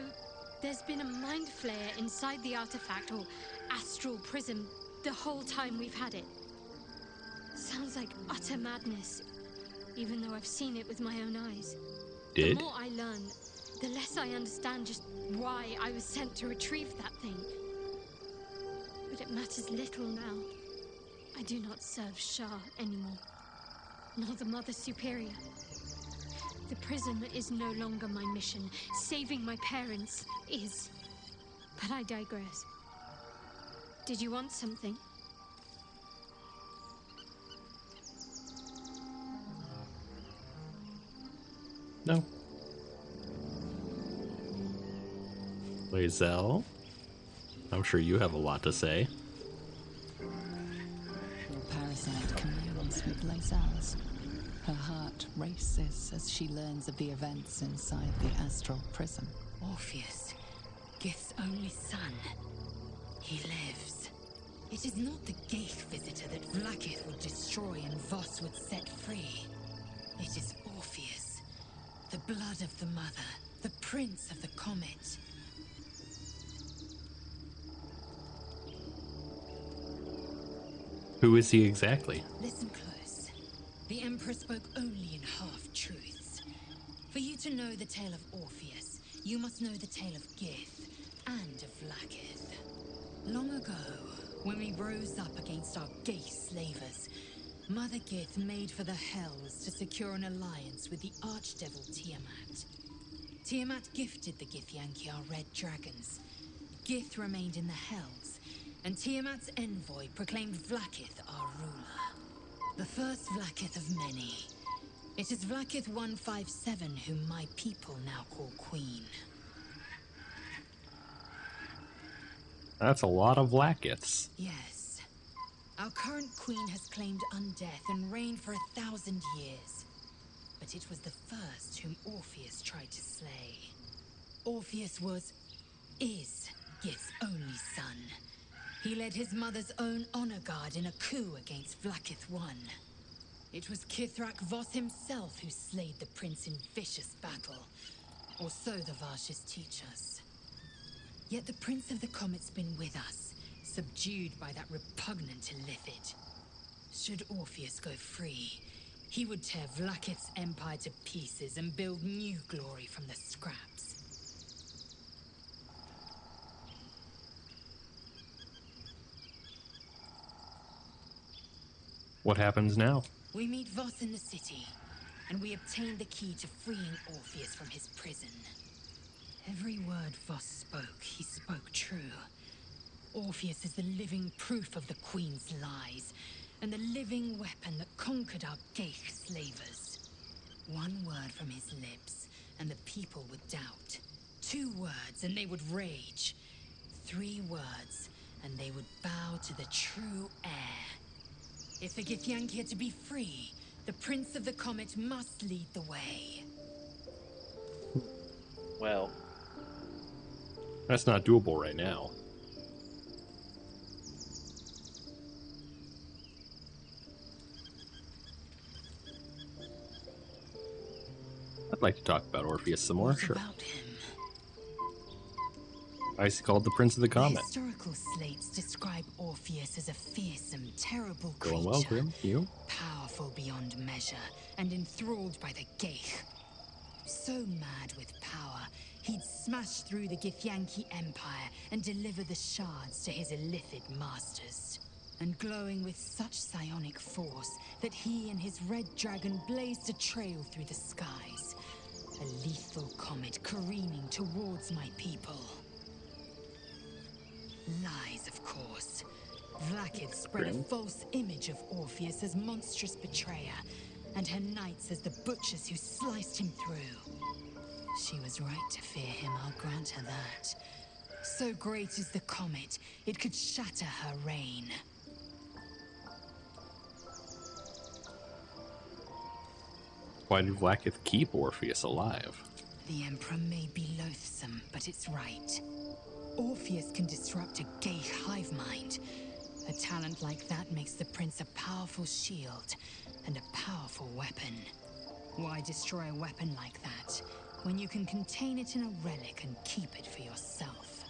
there's been a Mindflayer inside the artifact, or astral prism, the whole time we've had it. Sounds like utter madness, even though I've seen it with my own eyes. Did? The more I learn, the less I understand just why I was sent to retrieve that thing. But it matters little now. I do not serve Shah anymore, nor the Mother Superior. The prism is no longer my mission. Saving my parents is. But I digress. Did you want something? No. Lae'zel, I'm sure you have a lot to say. Your parasite communes with Lae'zel's. Her heart races as she learns of the events inside the astral prism. Orpheus, Gith's only son. He lives. It is not the Geich visitor that Vlaakith would destroy and Voss would set free. It is Orpheus, the blood of the mother, the prince of the comet. Who is he exactly? Listen close. The Emperor spoke only in half-truths. For you to know the tale of Orpheus, you must know the tale of Gith and of Vlaakith. Long ago, when we rose up against our Geich slavers, Mother Gith made for the Hells to secure an alliance with the Archdevil Tiamat. Tiamat gifted the Githyanki our red dragons. Gith remained in the Hells, and Tiamat's envoy proclaimed Vlaakith our ruler. The first Vlaakith of many. It is Vlaakith 157 whom my people now call Queen. That's a lot of Vlaakiths. Yes. Our current queen has claimed undeath and reigned for 1,000 years. But it was the first whom Orpheus tried to slay. Orpheus is Gith's only son. He led his mother's own honor guard in a coup against Vlaakith I. It was Kithrak Voss himself who slayed the prince in vicious battle. Or so the Varshas teach us. Yet the Prince of the Comet's been with us, subdued by that repugnant Illithid. Should Orpheus go free, he would tear Vlaakith's empire to pieces and build new glory from the scraps. What happens now? We meet Voss in the city, and we obtain the key to freeing Orpheus from his prison. Every word Voss spoke, he spoke true. Orpheus is the living proof of the Queen's lies, and the living weapon that conquered our Geich slavers. One word from his lips, and the people would doubt. 2 words, and they would rage. 3 words, and they would bow to the true heir. If the Githyanki are to be free, the Prince of the Comet must lead the way. Well, that's not doable right now. I'd like to talk about Orpheus some more, sure. About him? I see called the Prince of the Comet. Historical slates describe Orpheus as a fearsome, terrible creature. Going well, Grim. You? Powerful beyond measure, and enthralled by the Geich. So mad with power, he'd smash through the Githyanki Empire and deliver the shards to his Illithid masters. And glowing with such psionic force that he and his red dragon blazed a trail through the skies. A lethal comet careening towards my people. Lies, of course. Vlaakith spread a false image of Orpheus as monstrous betrayer, and her knights as the butchers who sliced him through. She was right to fear him, I'll grant her that. So great is the comet, it could shatter her reign. Why did Vlaakith keep Orpheus alive? The Emperor may be loathsome, but it's right. Orpheus can disrupt a Geich hive mind. A talent like that makes the prince a powerful shield and a powerful weapon. Why destroy a weapon like that when you can contain it in a relic and keep it for yourself?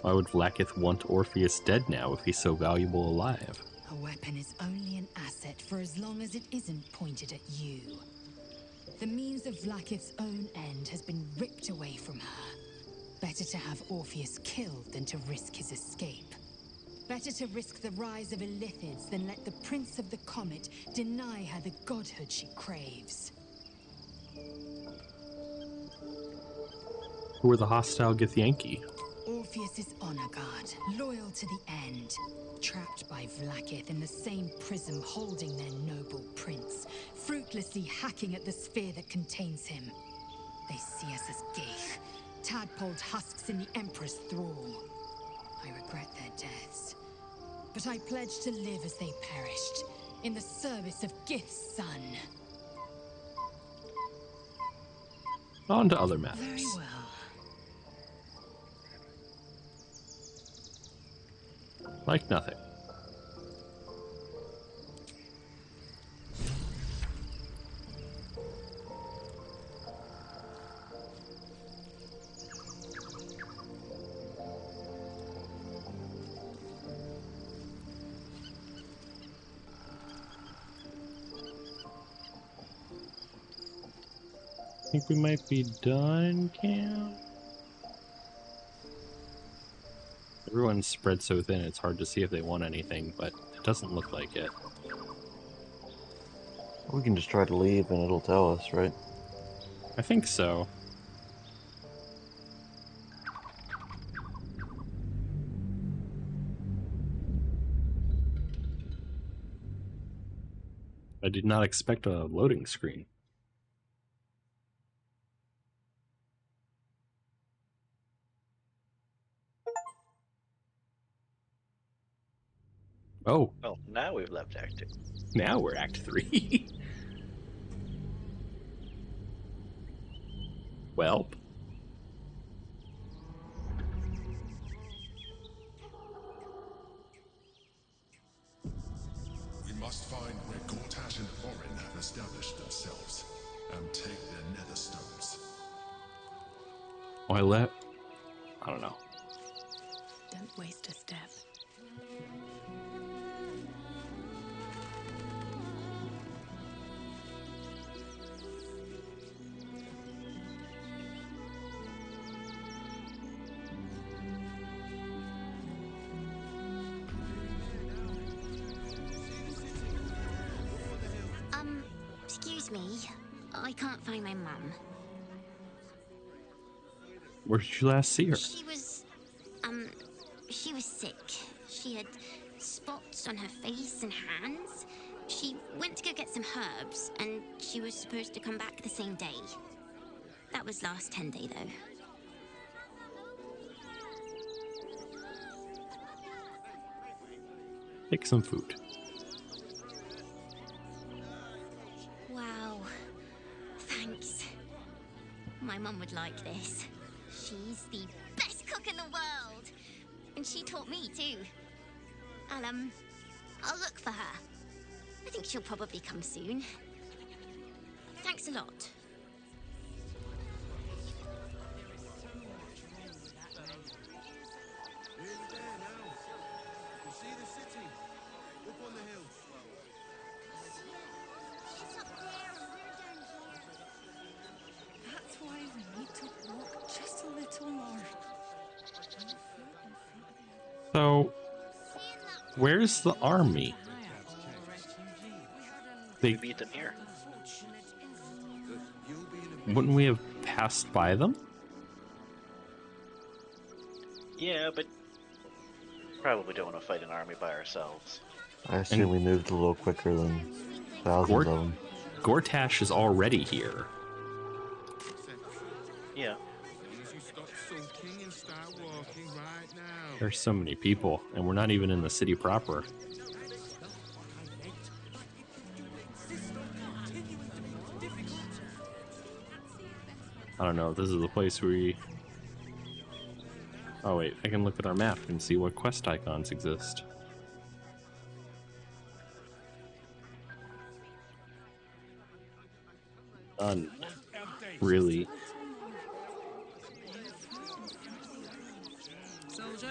Why would Vlaakith want Orpheus dead now if he's so valuable alive? A weapon is only an asset for as long as it isn't pointed at you. The means of Vlaakith's own end has been ripped away from her. Better to have Orpheus killed than to risk his escape. Better to risk the rise of Illithids than let the Prince of the Comet deny her the godhood she craves. Who are the hostile Githyanki? Orpheus's honor guard, loyal to the end. Trapped by Vlaakith in the same prism holding their noble prince, fruitlessly hacking at the sphere that contains him. They see us as Geich, tadpoled husks in the Emperor's thrall. I regret their deaths, but I pledge to live as they perished, in the service of Gith's son. On to other matters. Very well. Like nothing. I think we might be done, Cam. Everyone's spread so thin it's hard to see if they want anything, but it doesn't look like it. We can just try to leave and it'll tell us, right? I think so. I did not expect a loading screen. Oh. Well, now we've left Act 2. Now we're Act 3. Well. We must find where Gortash and Faerûn have established themselves and take their nether stones. I don't know. Don't waste a step. Excuse me. I can't find my mum. Where did you last see her? She was sick. She had spots on her face and hands. She went to go get some herbs, and she was supposed to come back the same day. That was last 10-day, though. Take some food. Wow. Thanks. My mum would like this. She's the best cook in the world. And she taught me, too. I'll look for her. I think she'll probably come soon. Thanks a lot. That's why we need to walk just a little more. So, where's the army? We beat them here. Wouldn't we have passed by them? Yeah, but probably don't want to fight an army by ourselves. I assume we moved a little quicker than thousands of them. Gortash is already here. Yeah. There's so many people, and we're not even in the city proper. I don't know, this is the place we... Oh wait, I can look at our map and see what quest icons exist. None. Really. Soldier.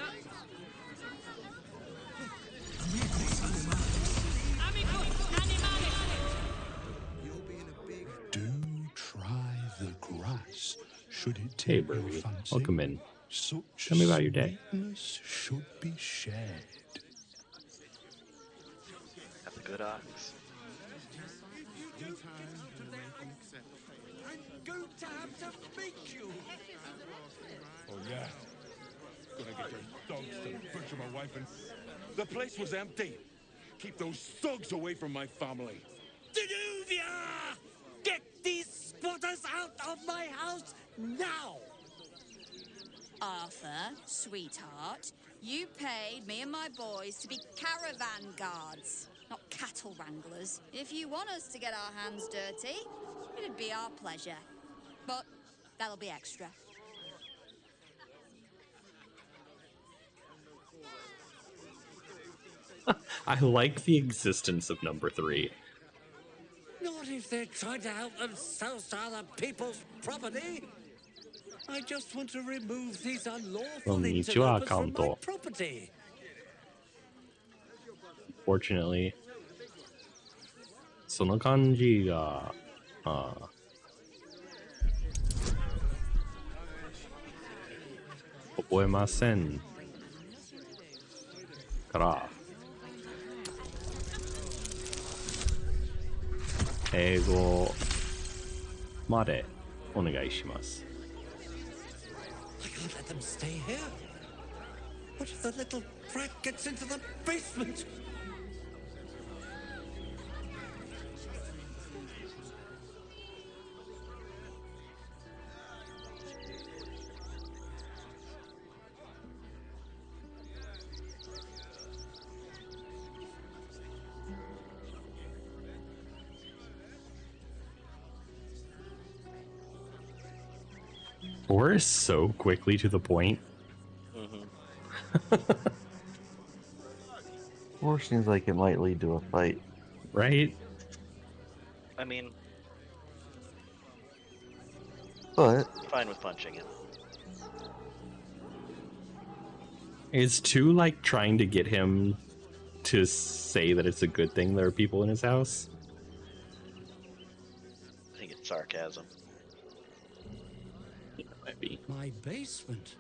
Do try the grass, should it Hey, take your Birdie. fancy. Welcome in. Such Tell me about your day. sweetness should be shared. Have a good ox. I'm going to have to meet you. Oh yeah. Gonna get those dogs to butcher my wife and... The place was empty. Keep those thugs away from my family. Danuvia! Get these squatters out of my house now! Arthur, sweetheart, you paid me and my boys to be caravan guards, not cattle wranglers. If you want us to get our hands dirty, it'd be our pleasure. But that'll be extra. I like the existence of number 3. Not if they're trying to help themselves to other people's property. I just want to remove these unlawful Konnichiwa, interlopers from my Kanto. property. Fortunately, その感じが、覚えませんから、英語までお願いします。I can't let them stay here. What if the little brat gets into the basement? We're so quickly to the point. Or seems like it might lead to a fight. Right? I mean, but fine with punching him. Is 2 like trying to get him to say that it's a good thing there are people in his house? I think it's sarcasm. Yeah, it might be. My basement?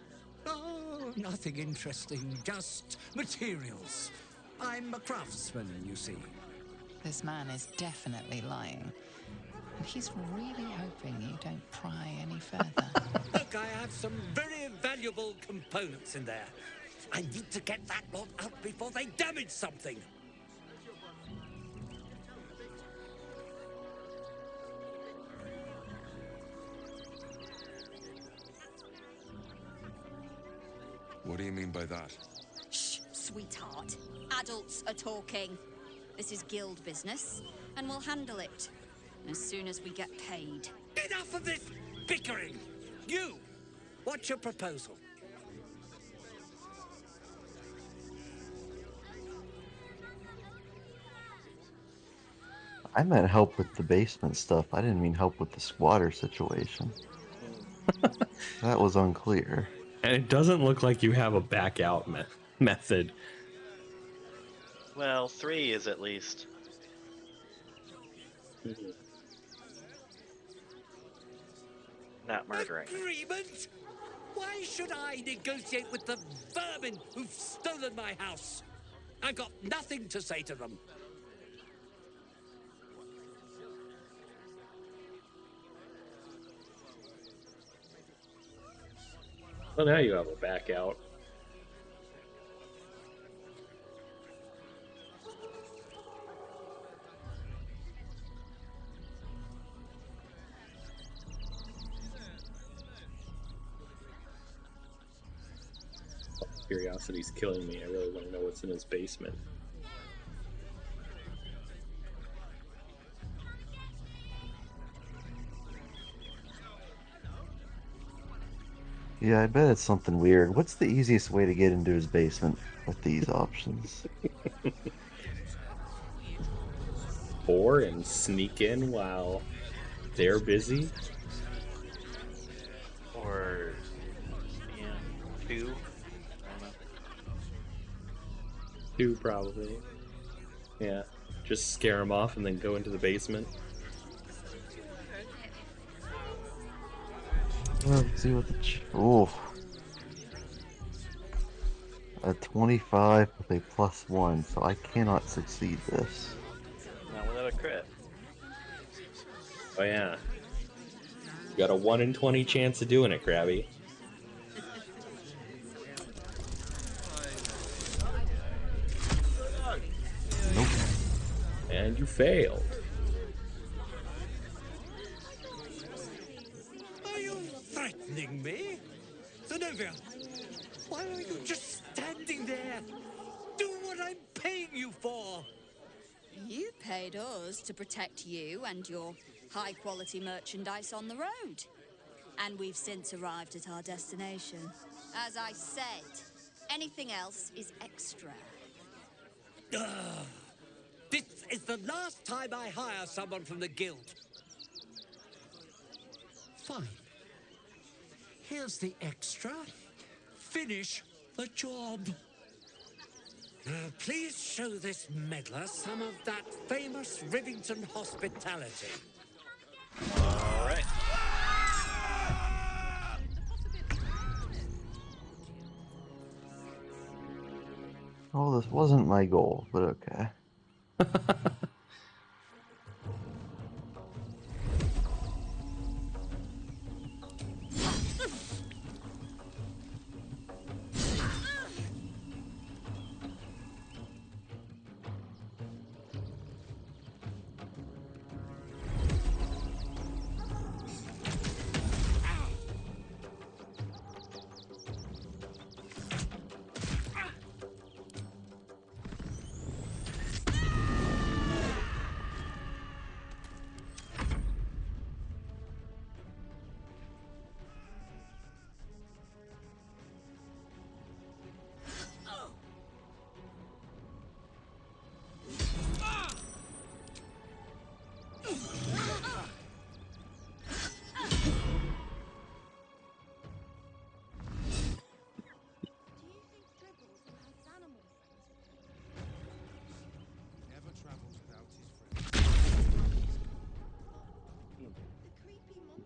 Oh, nothing interesting, just materials. I'm a craftsman, you see. This man is definitely lying. And he's really hoping you don't pry any further. Look, I have some very valuable components in there. I need to get that lot out before they damage something. What do you mean by that? Shh, sweetheart. Adults are talking. This is guild business, and we'll handle it as soon as we get paid. Enough of this bickering! You! What's your proposal? I meant help with the basement stuff. I didn't mean help with the squatter situation. That was unclear. And it doesn't look like you have a back out method. Well, 3 is at least. Not murdering. Agreement? Why should I negotiate with the vermin who've stolen my house? I've got nothing to say to them. Well, now you have a back out. Curiosity's killing me. I really want to know what's in his basement. Yeah, I bet it's something weird. What's the easiest way to get into his basement with these options? 4 and sneak in while they're busy? Or, yeah, 2. I don't know. 2 probably. Yeah, just scare him off and then go into the basement. Let's see what the... A 25 with a +1, so I cannot succeed this. Not without a crit. Oh yeah. You got a 1 in 20 chance of doing it, Krabbby. Nope. And you failed. Are you threatening me? Zenobia, why are you just standing there? Do what I'm paying you for! You paid us to protect you and your high-quality merchandise on the road. And we've since arrived at our destination. As I said, anything else is extra. This is the last time I hire someone from the guild. Fine. Here's the extra. Finish the job. Now, please show this meddler some of that famous Rivington hospitality. All right. Oh, this wasn't my goal, but okay.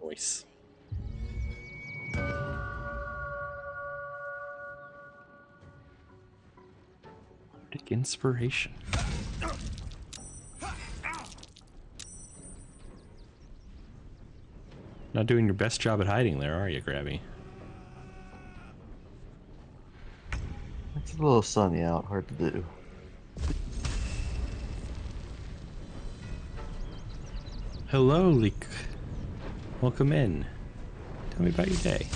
Nice. Bardic inspiration. Not doing your best job at hiding there, are you, Krabby? It's a little sunny out, hard to do. Hello, Leek. Welcome in. Tell me about your day.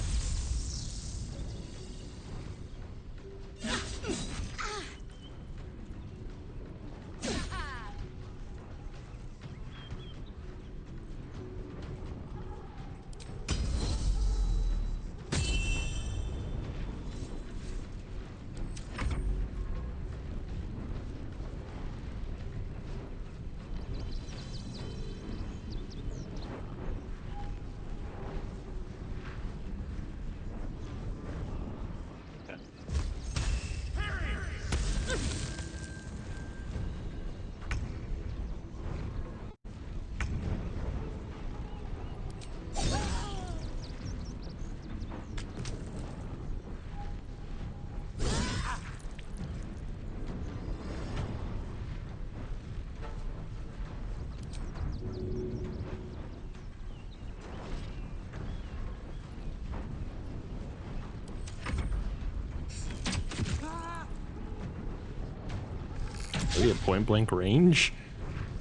Are you at point blank range?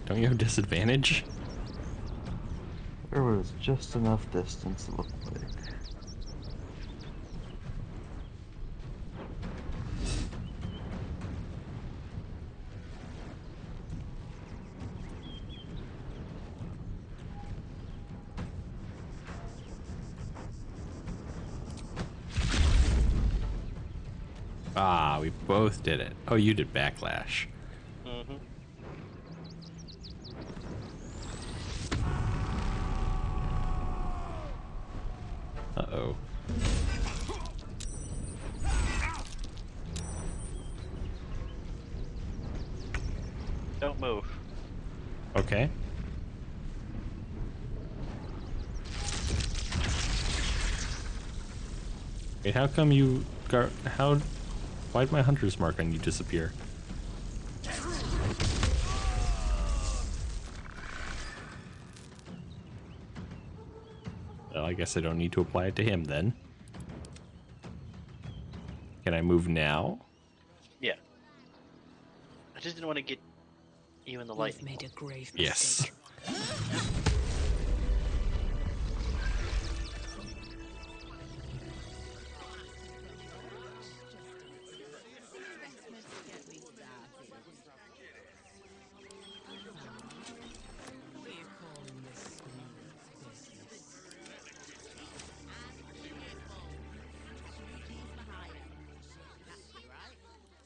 Don't you have disadvantage? There was just enough distance, it looked like. Ah, we both did it. Oh, you did backlash. Mm-hmm. Uh-oh. Don't move. Okay. Wait, how come you got... Why'd my hunter's mark on you disappear? Well, I guess I don't need to apply it to him then. Can I move now? Yeah. I just didn't want to get you in the light. Made a grave yes.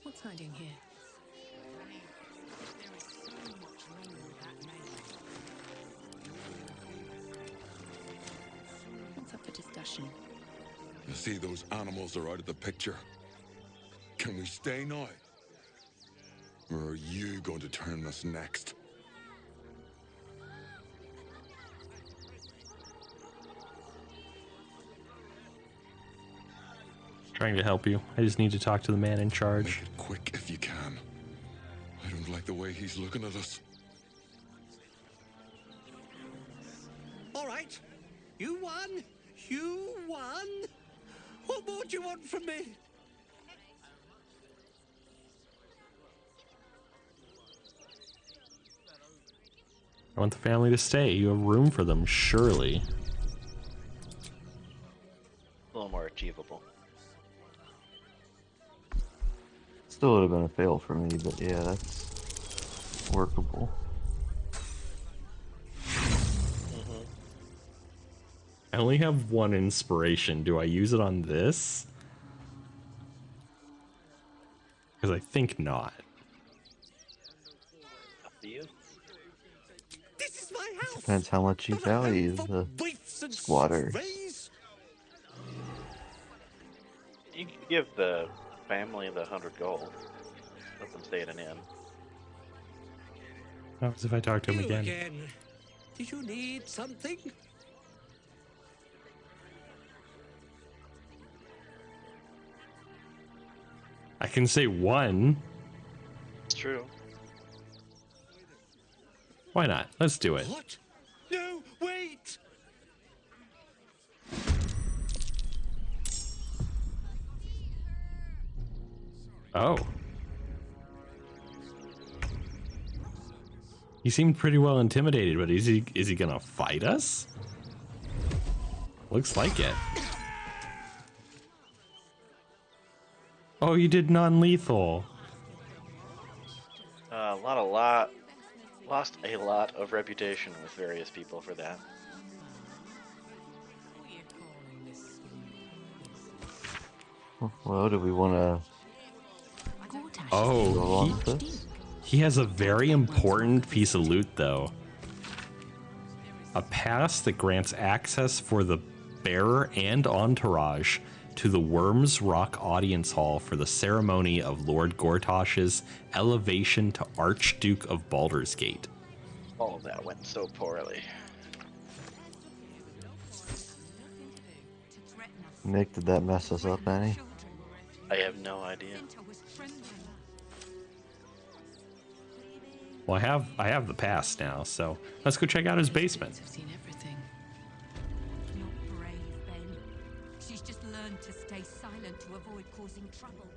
What's hiding here? discussion. You see, those animals are out of the picture. Can we stay now? Or are you going to turn us next? Trying to help you. I just need to talk to the man in charge. Make it quick if you can. I don't like the way he's looking at us. All right. You won. You won. What more do you want from me? I want the family to stay. You have room for them, surely. A little more achievable. Still would have been a fail for me, but yeah, that's workable. I only have one inspiration. Do I use it on this? Because I think not. Up to you. This is my house. Depends how much you value the squatter. You can give the family the 100 gold. Let them stay at an inn. What if I talk to him again? Did you need something? I can say one. It's true. Why not? Let's do it. What? No, wait! Oh. He seemed pretty well intimidated, but is he gonna fight us? Looks like it. Oh, you did non-lethal. Lost a lot of reputation with various people for that. Well, do we want to? Oh, he has a very important piece of loot, though. A pass that grants access for the bearer and entourage to the Worms Rock Audience Hall for the ceremony of Lord Gortosh's elevation to Archduke of Baldur's Gate. All of that went so poorly. Nick, did that mess us up any? I have no idea. Well, I have the pass now, so let's go check out his basement. I've seen everything. Not brave, Ben. She's just learned to stay silent to avoid causing trouble.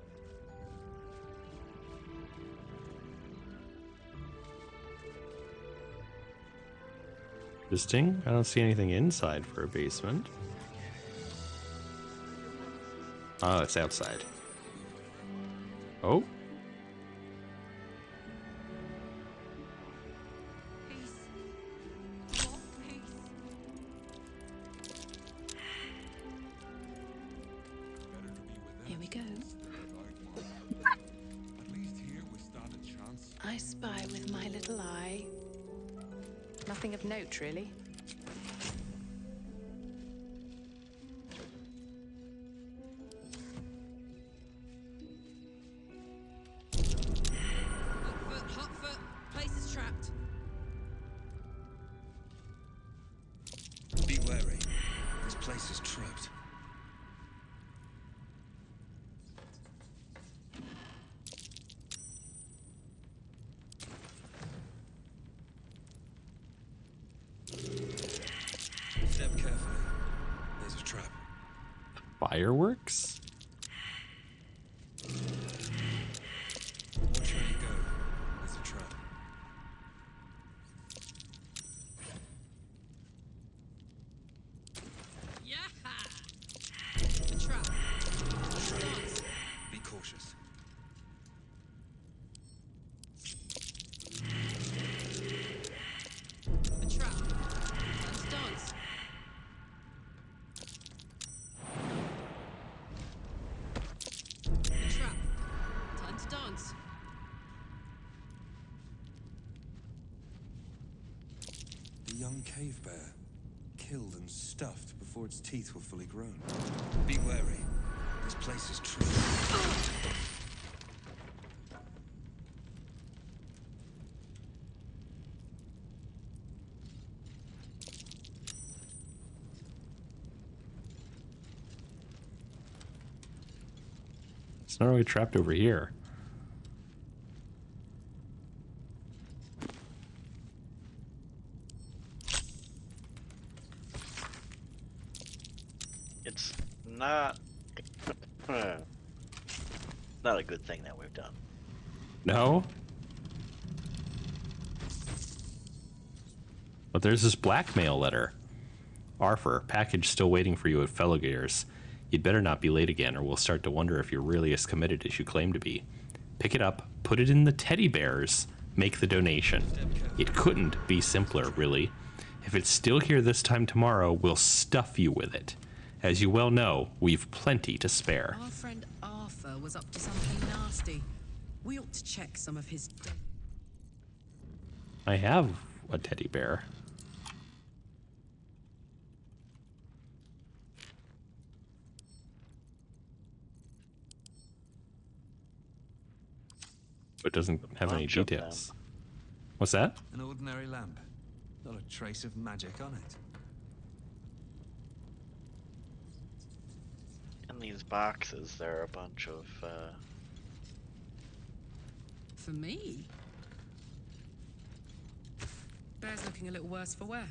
Interesting. I don't see anything inside for a basement. Oh, it's outside. Oh. Here we go. I spy with my little eye. Nothing of note, really. Hot foot. Place is trapped. Be wary. This place is trapped. Step carefully. There's a trap. Fireworks? Watch where you go. There's a trap. A trap. Stance. Be cautious. A trap. Stance. A trap. Time to dance. The young cave bear. killed and stuffed before its teeth were fully grown. Be wary. This place is true. It's not really trapped over here. It's not not a good thing that we've done. No? But there's this blackmail letter. Arthur, package still waiting for you at Fellogears. You'd better not be late again, or we'll start to wonder if you're really as committed as you claim to be. Pick it up, put it in the teddy bears, make the donation. It couldn't be simpler, really. If it's still here this time tomorrow, we'll stuff you with it. As you well know, we've plenty to spare. Our friend Arthur was up to something nasty. We ought to check some of his... I have a teddy bear. It doesn't have any details. What's that? An ordinary lamp. Not a trace of magic on it. In these boxes, there are a bunch of, For me? Bear's looking a little worse for wear.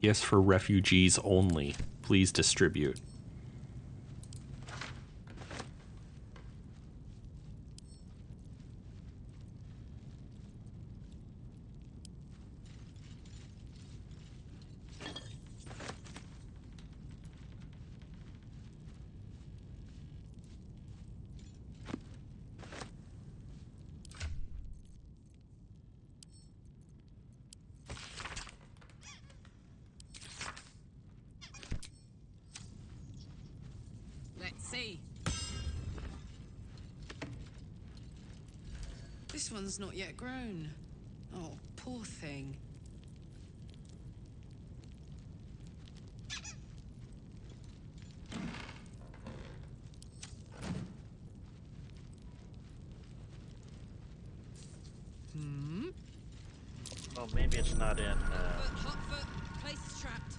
Yes, for refugees only. Please distribute. Let's see. This one's not yet grown. Oh, poor thing. oh, maybe it's not in, Hotfoot, place is trapped.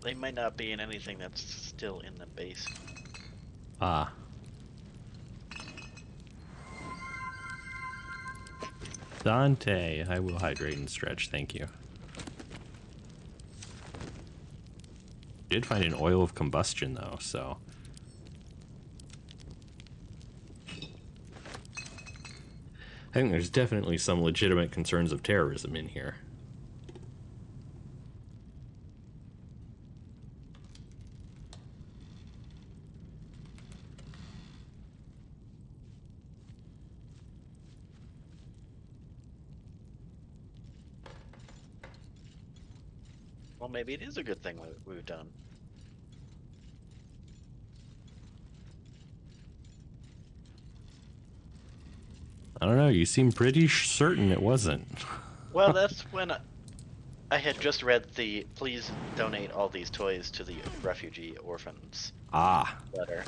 they might not be in anything that's still in the basement. Ah. Dante, I will hydrate and stretch, thank you. Did find an oil of combustion though, so. I think there's definitely some legitimate concerns of terrorism in here. Well, maybe it is a good thing we've done. I don't know, you seem pretty certain it wasn't. Well, that's when I had just read the please donate all these toys to the refugee orphans letter.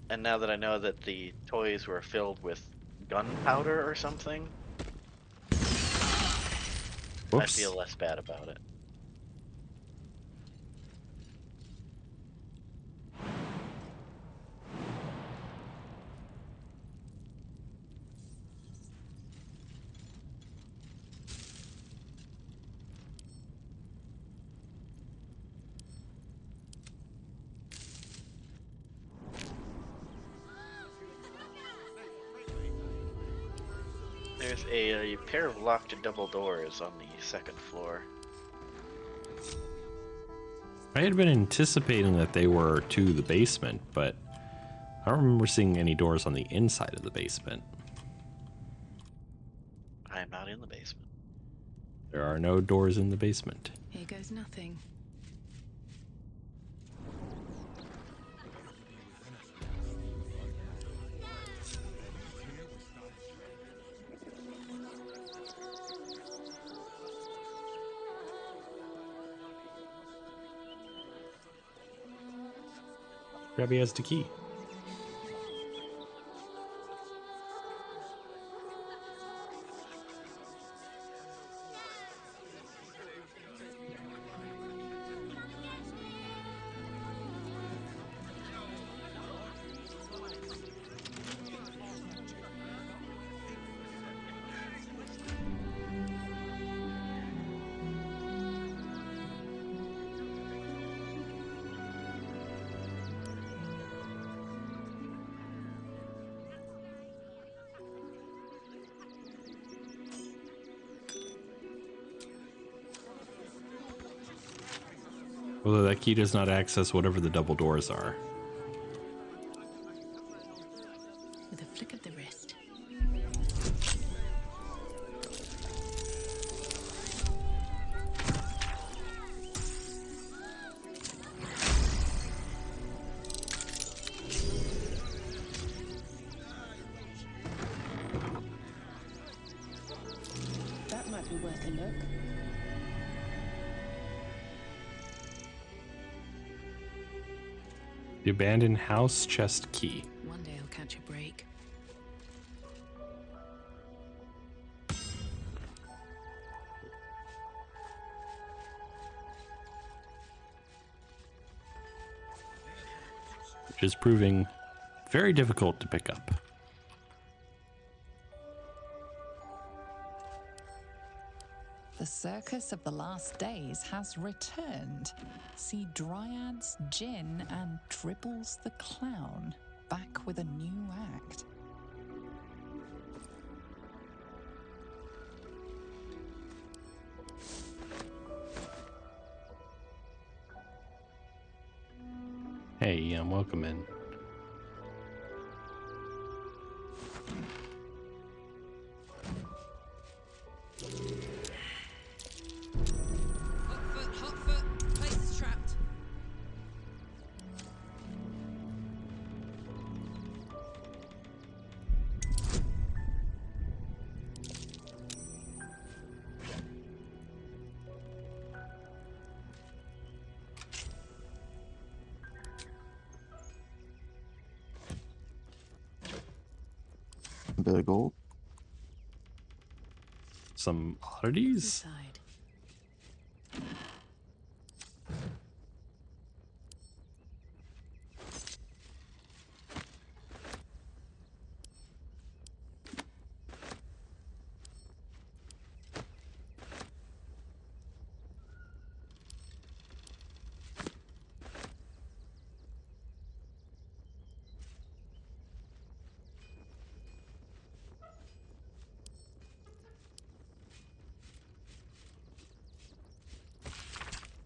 And now that I know that the toys were filled with gunpowder or something, I feel less bad about it. There's a pair of locked double doors on the second floor. I had been anticipating that they were to the basement, but I don't remember seeing any doors on the inside of the basement. I am not in the basement. There are no doors in the basement. Here goes nothing. Krabbby has the key. Although that key does not access whatever the double doors are. With a flick of the wrist. That might be worth a look. The abandoned house chest key. One day I'll catch a break. Which is proving very difficult to pick up. The circus of the last days has returned. See Dryads, Jinn, and Dribbles the Clown back with a new act. Hey, welcome in. Hot foot. Place is trapped. A bit of gold. Some oddities. Inside.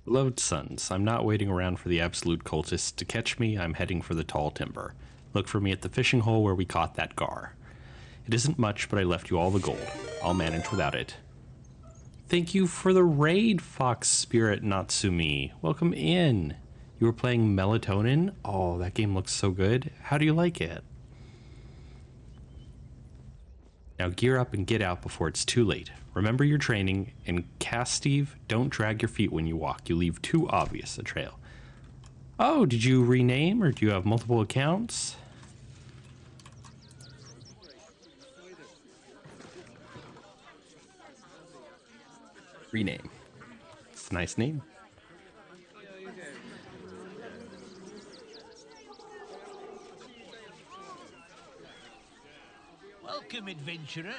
Beloved sons, I'm not waiting around for the absolute cultists to catch me. I'm heading for the tall timber. Look for me at the fishing hole where we caught that gar. It isn't much, but I left you all the gold. I'll manage without it. Thank you for the raid, Fox Spirit Natsumi. Welcome in. You were playing Melatonin? Oh, that game looks so good. How do you like it? Now gear up and get out before it's too late. Remember your training, and Steve, don't drag your feet when you walk. You leave too obvious a trail. Oh, did you rename, or do you have multiple accounts? Rename. It's a nice name. Welcome, adventurer.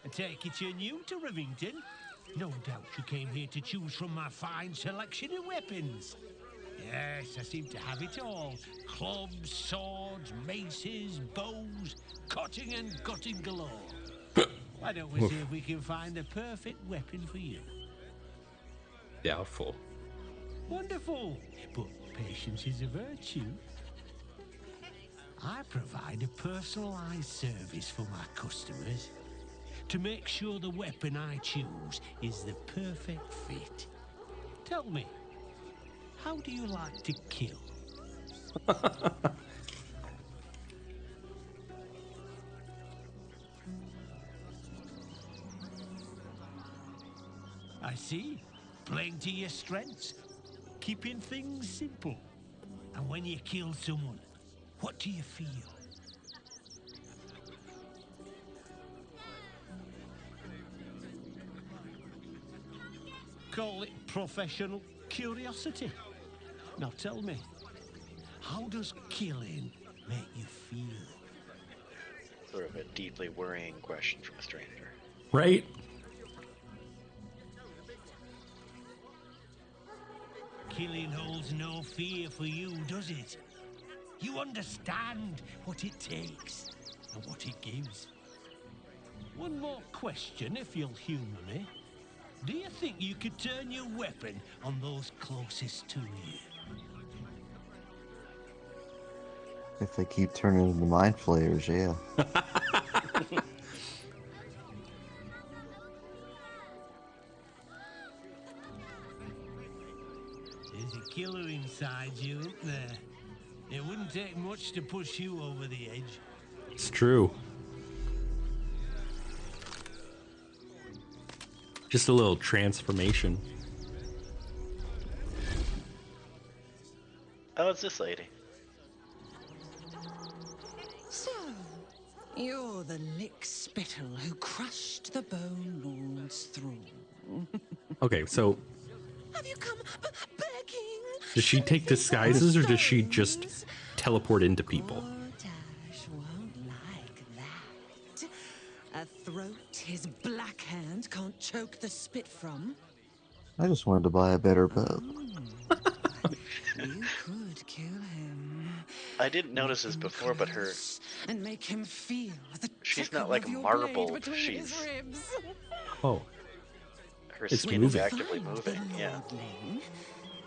I take it you're new to Rivington. No doubt you came here to choose from my fine selection of weapons. Yes, I seem to have it all. Clubs, swords, maces, bows, cutting and gutting galore. Why don't we see if we can find the perfect weapon for you? Doubtful. Wonderful, but patience is a virtue. I provide a personalized service for my customers to make sure the weapon I choose is the perfect fit. Tell me, how do you like to kill? I see. Playing to your strengths. Keeping things simple. And when you kill someone, What do you feel? Call it professional curiosity. Now tell me, how does killing make you feel? Sort of a deeply worrying question from a stranger. Right? Killing holds no fear for you, does it? You understand what it takes and what it gives. One more question, if you'll humour me. Do you think you could turn your weapon on those closest to you? If they keep turning into Mindflayers, yeah. There's a killer inside you, isn't there? It wouldn't take much to push you over the edge. It's true. Just a little transformation. Oh, it's this lady. So, you're the lick spittle who crushed the Bone Lord's throne. Okay, so Have you come begging? does she take disguises or does she just teleport into people? Dash won't like that. A throat his black hand can't choke the spit from. I just wanted to buy a better bow. You could kill him. I didn't notice this before, but her... And make him feel the she's tickle not like of your marbled, blade between his she's... ribs. Oh. Her It's skin moving. is actively moving, yeah.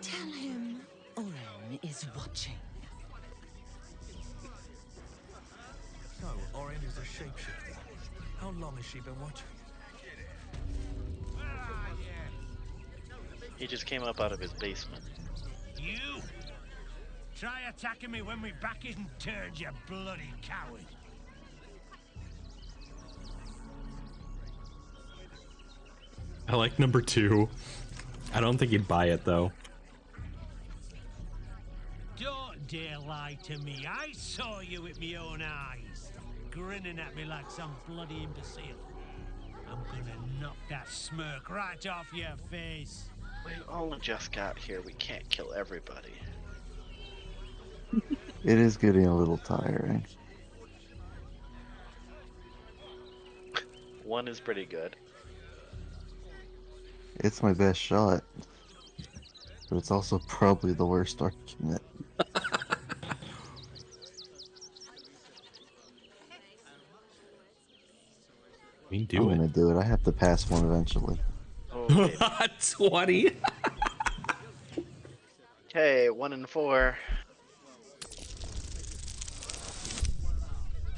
Tell him Oren is watching. So, Oren is a shapeshifter. How long has she been watching? He just came up out of his basement. You! Try attacking me when my back isn't turned, you bloody coward! I like number 2. I don't think he'd buy it though. Don't dare lie to me. I saw you with my own eyes, grinning at me like some bloody imbecile. I'm gonna knock that smirk right off your face. We only just got here. We can't kill everybody. It is getting a little tiring. One is pretty good. It's my best shot. But it's also probably the worst argument. Me do I'm it. gonna do it. I have to pass one eventually. Oh, 20. Okay, 1 and 4.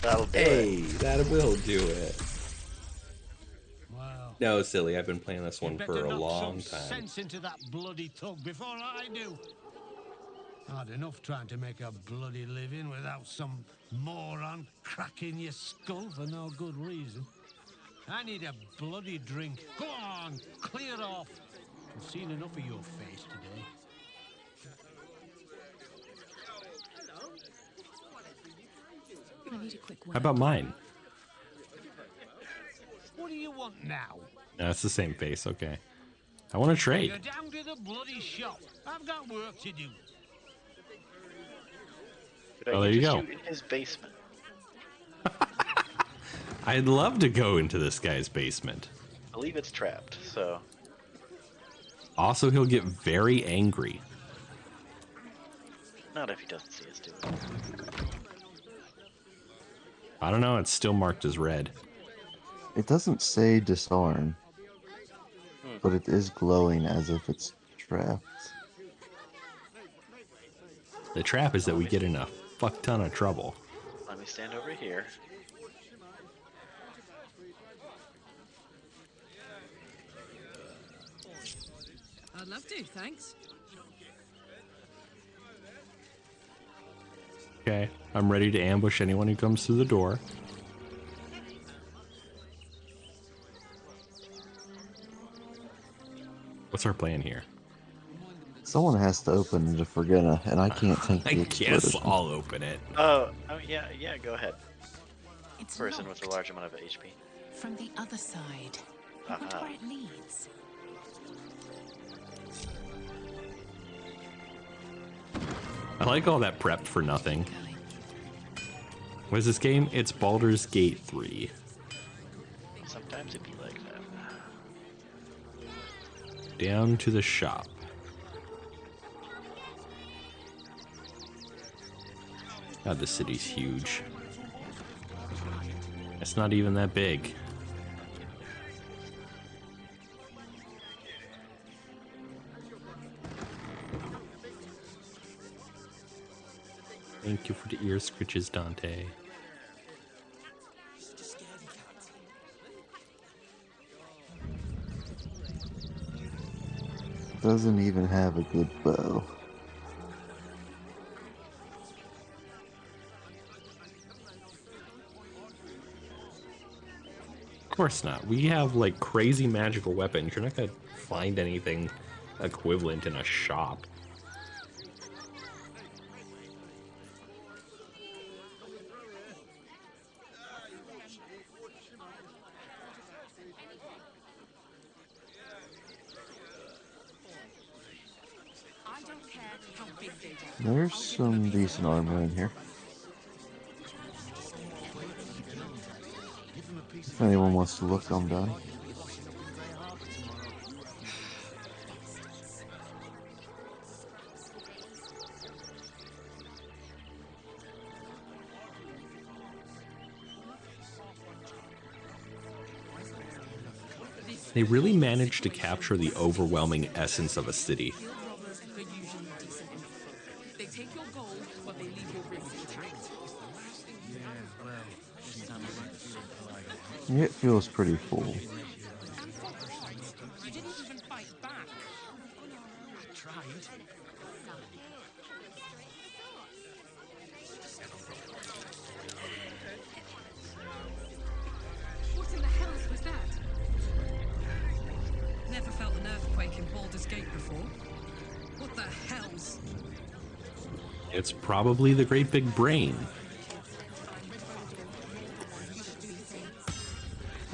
That'll do it. That will do it. Wow. No, silly. I've been playing this one You for better a knock long some time. sense into that bloody thug before I do. Hard enough trying to make a bloody living without some moron cracking your skull for no good reason. I need a bloody drink. Go on, clear off. I've seen enough of your face today. I need a quick word. How about mine? What do you want now? No, it's the same face. Okay. I want to trade. Go down to the bloody shop. I've got work to do. Did I Oh, there you just go. shoot in his basement? I'd love to go into this guy's basement. I believe it's trapped, so... Also, he'll get very angry. Not if he doesn't see us doing it. I don't know. It's still marked as red. It doesn't say disarm, but it is glowing as if it's trapped. The trap is that we get in a fuck ton of trouble. Let me stand over here. I'd love to, thanks. Okay, I'm ready to ambush anyone who comes through the door. What's our plan here? Someone has to open it if we're gonna, and I can't take the I guess explosion. I'll open it. Oh, yeah, go ahead. It's Person locked with a large amount of HP. from the other side. I wonder where it leads. I like all that prep for nothing. What is this game? It's Baldur's Gate 3. Sometimes it'd be like that. Down to the shop. God, the city's huge. It's not even that big. Thank you for the ear scritches, Dante. Doesn't even have a good bow. Of course not. We have like crazy magical weapons. You're not gonna find anything equivalent in a shop. There's some decent armor in here. If anyone wants to look, I'm done. They really managed to capture the overwhelming essence of a city. They take your gold, but they leave your rings intact. It feels pretty full. You didn't even fight back. I tried. What in the hells was that? Never felt an earthquake in Baldur's Gate before. What the hells? It's probably the great big brain.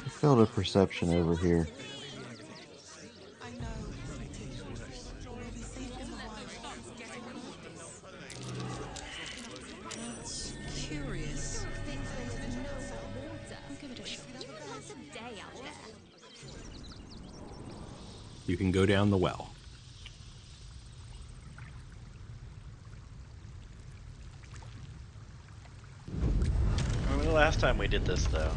I felt a perception over here. That's curious. I'll give it a shot. Lots of day out there. You can go down the well. Remember the last time we did this, though?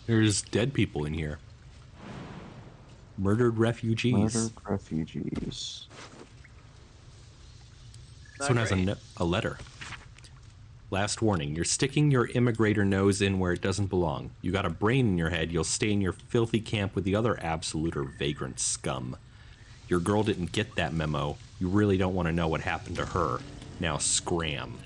There's dead people in here. Murdered refugees. Murdered refugees. This one has a letter. Last warning, you're sticking your immigrator nose in where it doesn't belong. You got a brain in your head, you'll stay in your filthy camp with the other absolute or vagrant scum. Your girl didn't get that memo. You really don't want to know what happened to her. Now scram.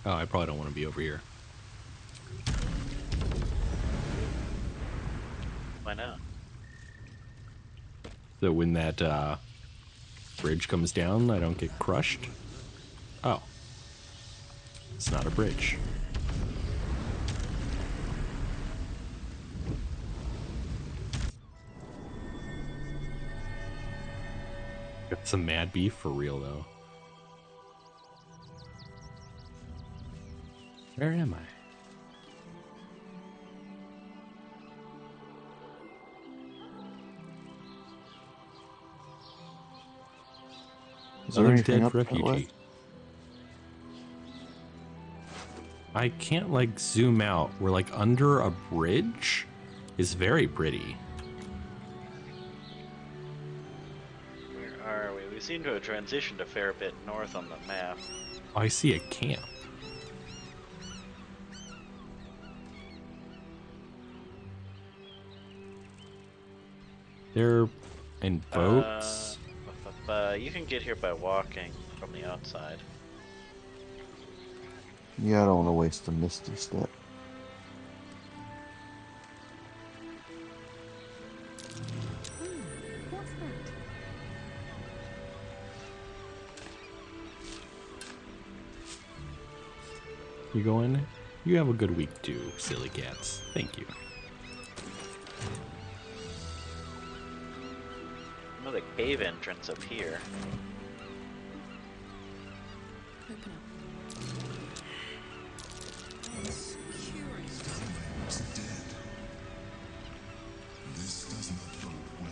Oh, I probably don't want to be over here. Why not? So when that bridge comes down, I don't get crushed? Oh. It's not a bridge. Got some mad beef for real, though. Where am I? Is there Another anything dead up that way? refugee. I can't like zoom out. We're like under a bridge. Is very pretty. Where are we? We seem to have transitioned a fair bit north on the map. Oh, I see a camp. They're in boats. You can get here by walking from the outside. Yeah, I don't want to waste a misty step. What's that? You going? You have a good week too, silly cats. Thank you. Another cave entrance up here. Open up. It's dead. This does not bode well.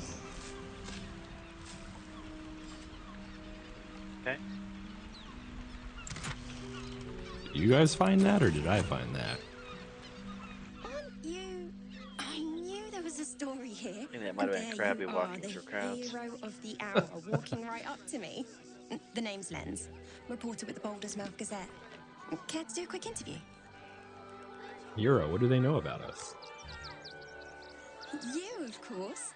Okay. Did you guys find that, or did I find that? I knew there was a story here. I think that might have been Krabbby walking through crowds. Hero of the hour, walking right up to me. The name's Lens, reporter with the Baldur's Mouth Gazette. Care to do a quick interview? Euro, what do they know about us? You, of course.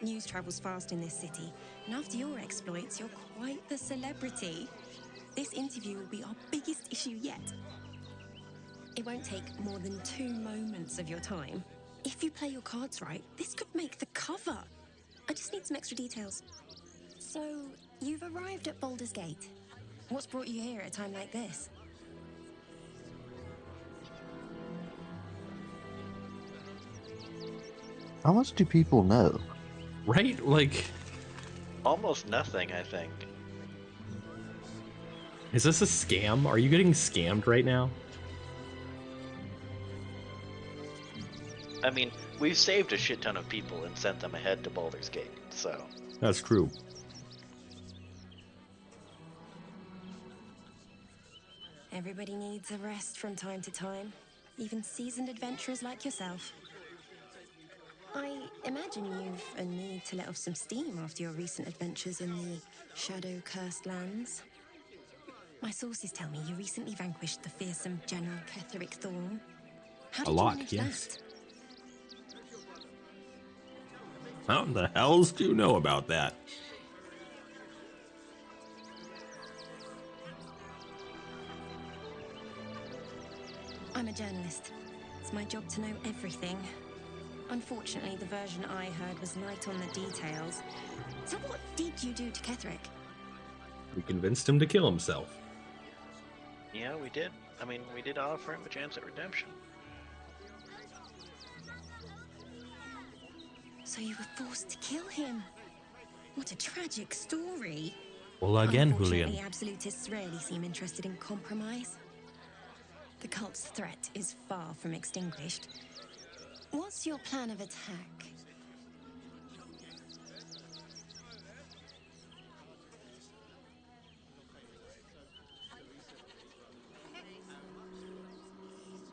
News travels fast in this city, and after your exploits, you're quite the celebrity. This interview will be our biggest issue yet. It won't take more than 2 moments of your time. If you play your cards right, this could make the cover. I just need some extra details. So, you've arrived at Baldur's Gate. What's brought you here at a time like this? How much do people know? Right? Like... Almost nothing, I think. Is this a scam? Are you getting scammed right now? I mean, we've saved a shit ton of people and sent them ahead to Baldur's Gate, so... That's true. Everybody needs a rest from time to time, even seasoned adventurers like yourself. I imagine you've a need to let off some steam after your recent adventures in the shadow-cursed lands. My sources tell me you recently vanquished the fearsome General Ketheric Thorn. How did you manage yes. that? How the hells do you know about that? I'm a journalist. It's my job to know everything. Unfortunately, the version I heard was light on the details. So what did you do to Ketheric? We convinced him to kill himself. Yeah, we did. I mean, we did offer him a chance at redemption. So you were forced to kill him. What a tragic story. Well, again, Unfortunately, Julian. absolutists rarely seem interested in compromise. The cult's threat is far from extinguished. What's your plan of attack?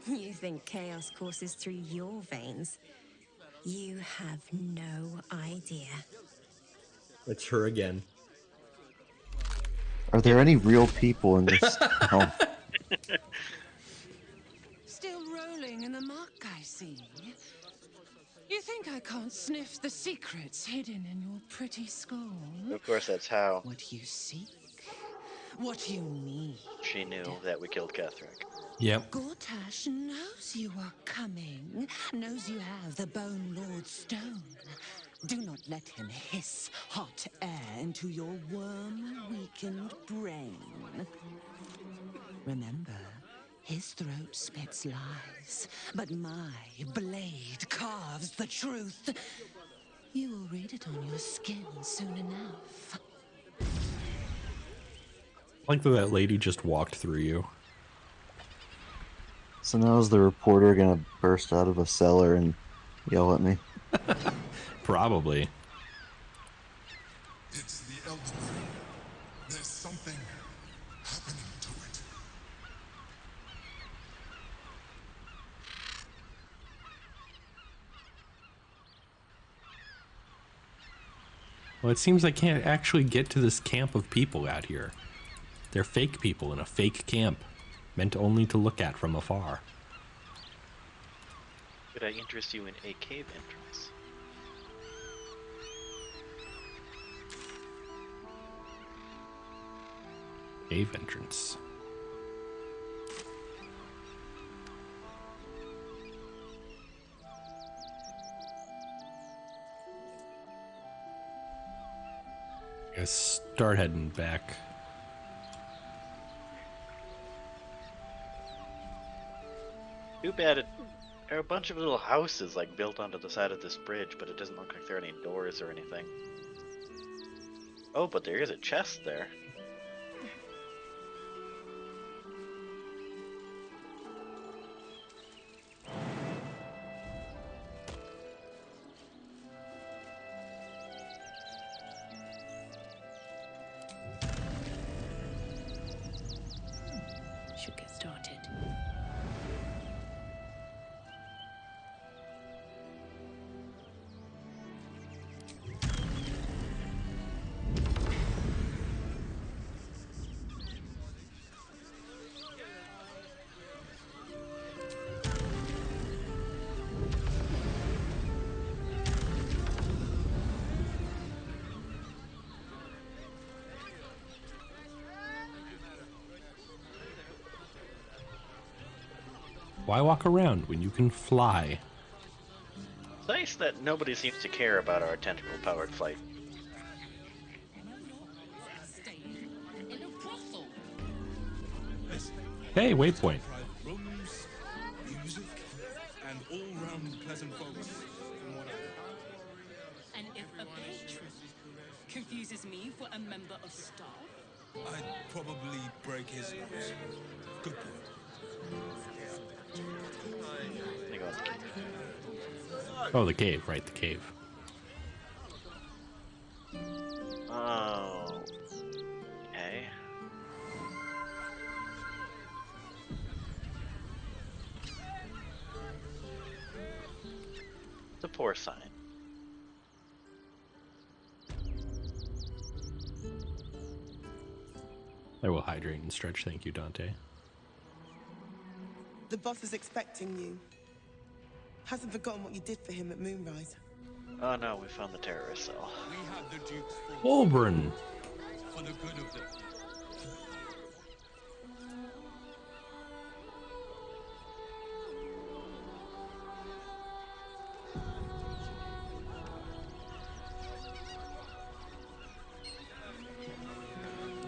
You think chaos courses through your veins? You have no idea. It's her again. Are there any real people in this town? Still rolling in the muck, I see. You think I can't sniff the secrets hidden in your pretty skull? Of course, that's how What you seek, what you need. she knew that we killed Ketheric. Yep. Gortash knows you are coming, knows you have the Bone Lord Stone. Do not let him hiss hot air into your worm-weakened brain. Remember, his throat spits lies, but my blade carves the truth. You will read it on your skin soon enough. Like that lady just walked through you. So now is the reporter gonna burst out of a cellar and yell at me? Probably. It's the Elder. There's something happening to it. Well, it seems I can't actually get to this camp of people out here. They're fake people in a fake camp, meant only to look at from afar. Could I interest you in a cave entrance? Cave entrance. Guess start heading back. Too bad there are a bunch of little houses like built onto the side of this bridge, but it doesn't look like there are any doors or anything. Oh, but there is a chest there. Should get started. Why walk around when you can fly? It's nice that nobody seems to care about our tentacle-powered flight. Hey, waypoint. Rooms, music, and all-round pleasant folks. From what I And if a patron confuses me for a member of staff? I'd probably break his nose. Good point. Oh, the cave, right, the cave. Oh. Okay. It's a poor sign. I will hydrate and stretch, thank you, Dante. The boss is expecting you. Hasn't forgotten what you did for him at Moonrise. Oh no, we found the terrorist cell. We have the Duke's Wolverine! for the good of the...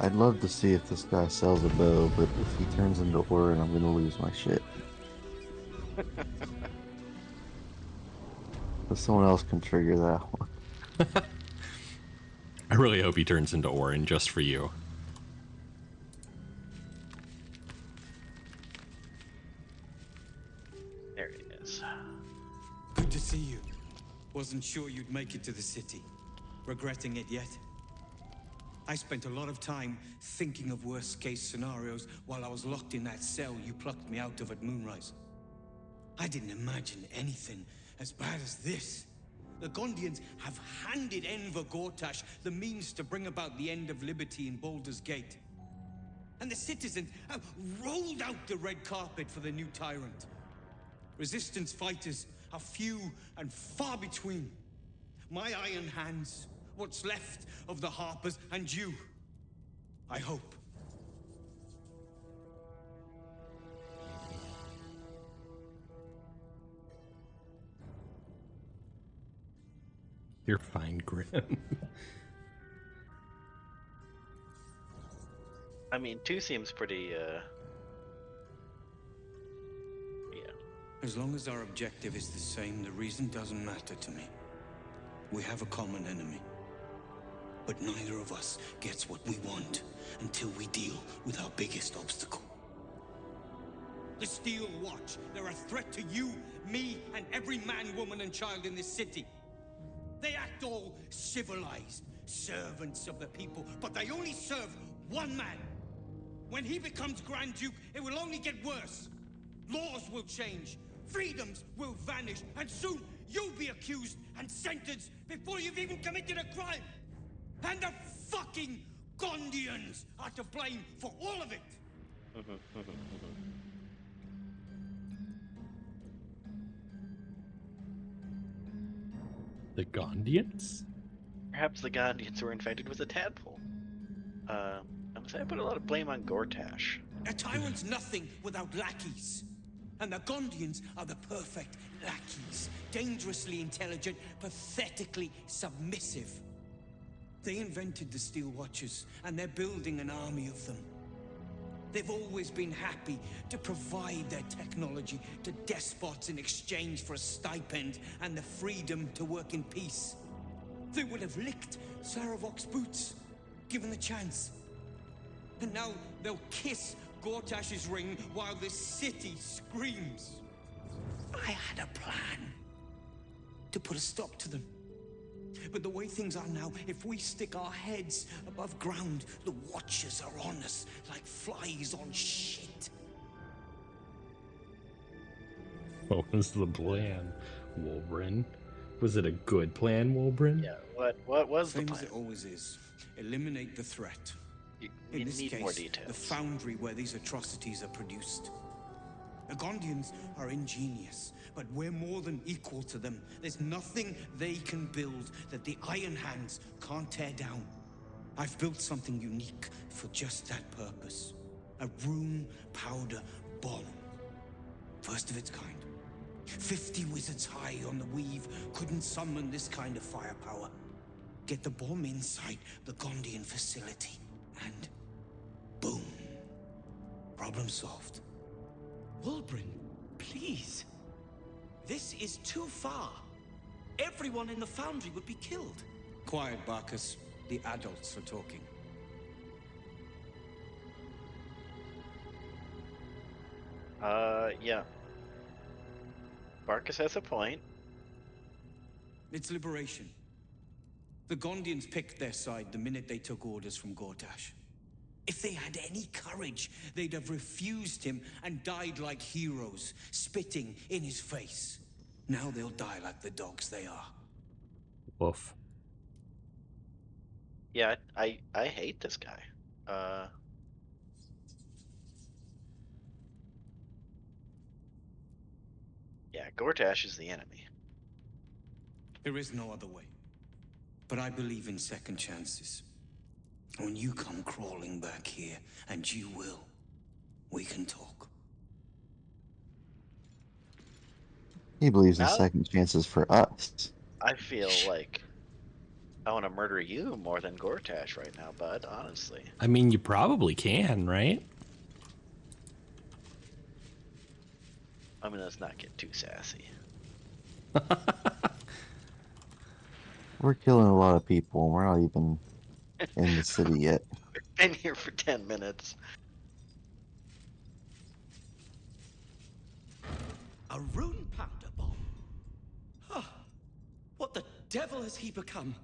I'd love to see if this guy sells a bow, but if he turns into Orin, I'm gonna lose my shit. But someone else can trigger that one. I really hope he turns into Orin just for you. There he is. Good to see you. Wasn't sure you'd make it to the city. Regretting it yet? I spent a lot of time thinking of worst-case scenarios while I was locked in that cell you plucked me out of at Moonrise. I didn't imagine anything as bad as this. The Gondians have handed Enver Gortash the means to bring about the end of liberty in Baldur's Gate. And the citizens have rolled out the red carpet for the new tyrant. Resistance fighters are few and far between. My iron hands, what's left of the Harpers, and you, I hope. You're fine, Grim. I mean, 2 seems pretty, yeah. As long as our objective is the same, the reason doesn't matter to me. We have a common enemy. But neither of us gets what we want until we deal with our biggest obstacle. The Steel Watch. They're a threat to you, me, and every man, woman, and child in this city. They act all civilized, servants of the people, but they only serve one man. When he becomes Grand Duke, it will only get worse. Laws will change, freedoms will vanish, and soon you'll be accused and sentenced before you've even committed a crime. And the fucking Gondians are to blame for all of it! The Gondians? Perhaps the Gondians were infected with a tadpole. I'm saying I put a lot of blame on Gortash. A tyrant's nothing without lackeys. And the Gondians are the perfect lackeys. Dangerously intelligent, pathetically submissive. They invented the Steel Watchers, and they're building an army of them. They've always been happy to provide their technology to despots in exchange for a stipend and the freedom to work in peace. They would have licked Saravok's boots, given the chance. And now they'll kiss Gortash's ring while the city screams. I had a plan to put a stop to them. But the way things are now, if we stick our heads above ground, the Watchers are on us like flies on shit. What was the plan, Wolverine? Was it a good plan, Wolverine? Yeah, what was the Same plan? as it always is. Eliminate the threat. You In this need case, more details. the foundry where these atrocities are produced. The Gondians are ingenious, but we're more than equal to them. There's nothing they can build that the Iron Hands can't tear down. I've built something unique for just that purpose. A rune powder bomb. First of its kind. 50 wizards high on the weave couldn't summon this kind of firepower. Get the bomb inside the Gondian facility, and boom. Problem solved. Wolverine, please. This is too far. Everyone in the foundry would be killed. Quiet, Barkus. The adults are talking. Yeah. Barkus has a point. It's liberation. The Gondians picked their side the minute they took orders from Gortash. If they had any courage, they'd have refused him and died like heroes, spitting in his face. Now they'll die like the dogs they are. Woof. Yeah, I hate this guy. Yeah, Gortash is the enemy. There is no other way. But I believe in second chances. When you come crawling back here, and you will, we can talk. He believes in Now- second chances for us. I feel like I want to murder you more than Gortash right now, bud, honestly. I mean, you probably can, right? I mean, let's not get too sassy. We're killing a lot of people, and we're not even in the city yet. We've been here for 10 minutes. A rune powder bomb. Huh. What the devil has he become?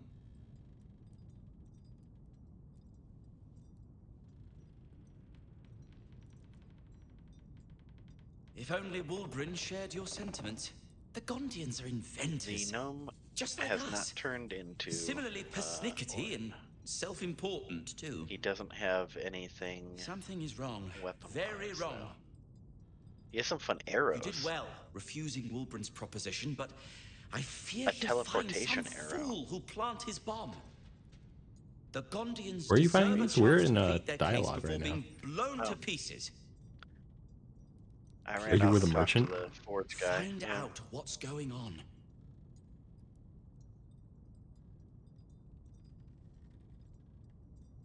If only Wolverine shared your sentiments. The Gondians are inventors. The gnome just like has us. not turned into... Similarly persnickety and self-important, too. He doesn't have anything... Something is wrong. Very weapon-wise, wrong. though. He has some fun arrows. You did well refusing Wolverine's proposition, but I fear A he'll teleportation find some arrow. fool who'll plant his bomb. The Gondians Where are you deserve finding a these? We're chance in to a plead their dialogue case before right now. being blown Oh. to pieces. I Are ran you off with to a talk merchant? to the forge guy. Find Yeah. out what's going on.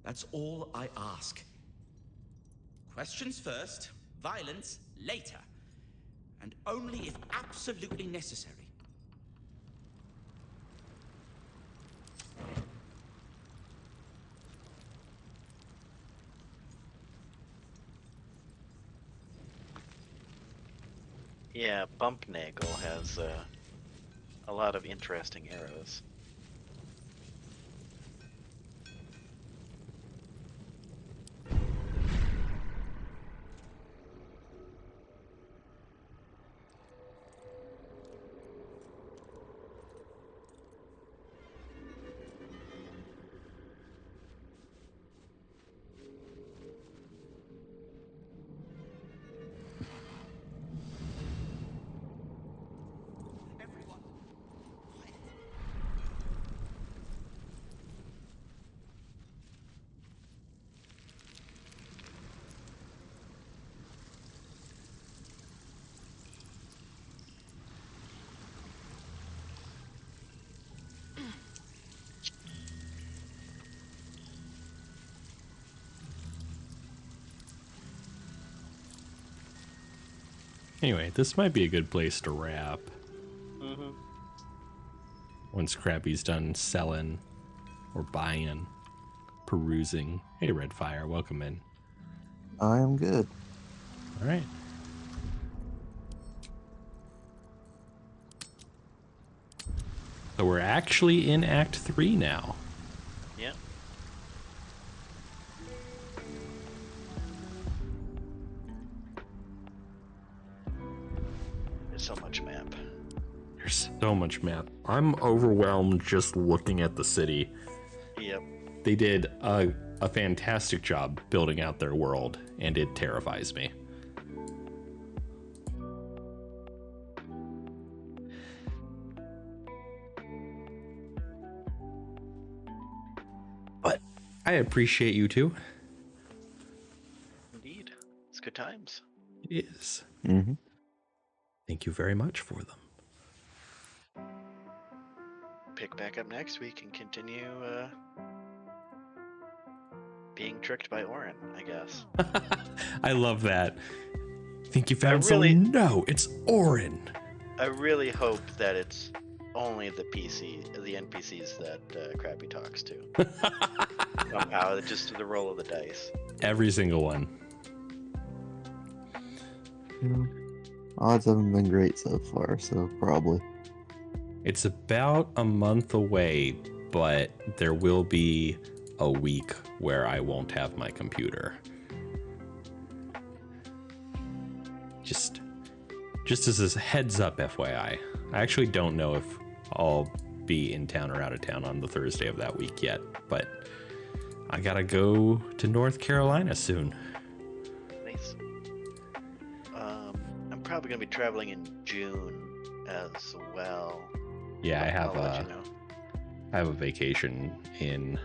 That's all I ask. Questions first, violence later. And only if absolutely necessary. Yeah, Bumpnagel has a lot of interesting arrows. Anyway, this might be a good place to wrap. Mm-hmm. Once Krabby's done selling or buying, perusing. Hey, Redfire, welcome in. I am good. All right. So we're actually in Act 3 now. Yeah. There's so much map. There's so much map. I'm overwhelmed just looking at the city. Yep. They did a fantastic job building out their world, and it terrifies me. But I appreciate you too. Indeed. It's good times. It is. Mm-hmm. Thank you very much for them. Pick back up next week and continue being tricked by Orin, I guess. I love that. Think you found really- someone? No, it's Orin. I really hope that it's only the NPCs that Krabbby talks to. Somehow, just the roll of the dice. Every single one. Yeah. Odds haven't been great so far, so probably. It's about a month away, but there will be a week where I won't have my computer. Just as a heads up, FYI. I actually don't know if I'll be in town or out of town on the Thursday of that week yet, but I gotta go to North Carolina soon. Nice. I'm probably gonna be traveling in June as well. Yeah, I I'll let you know. have a vacation in,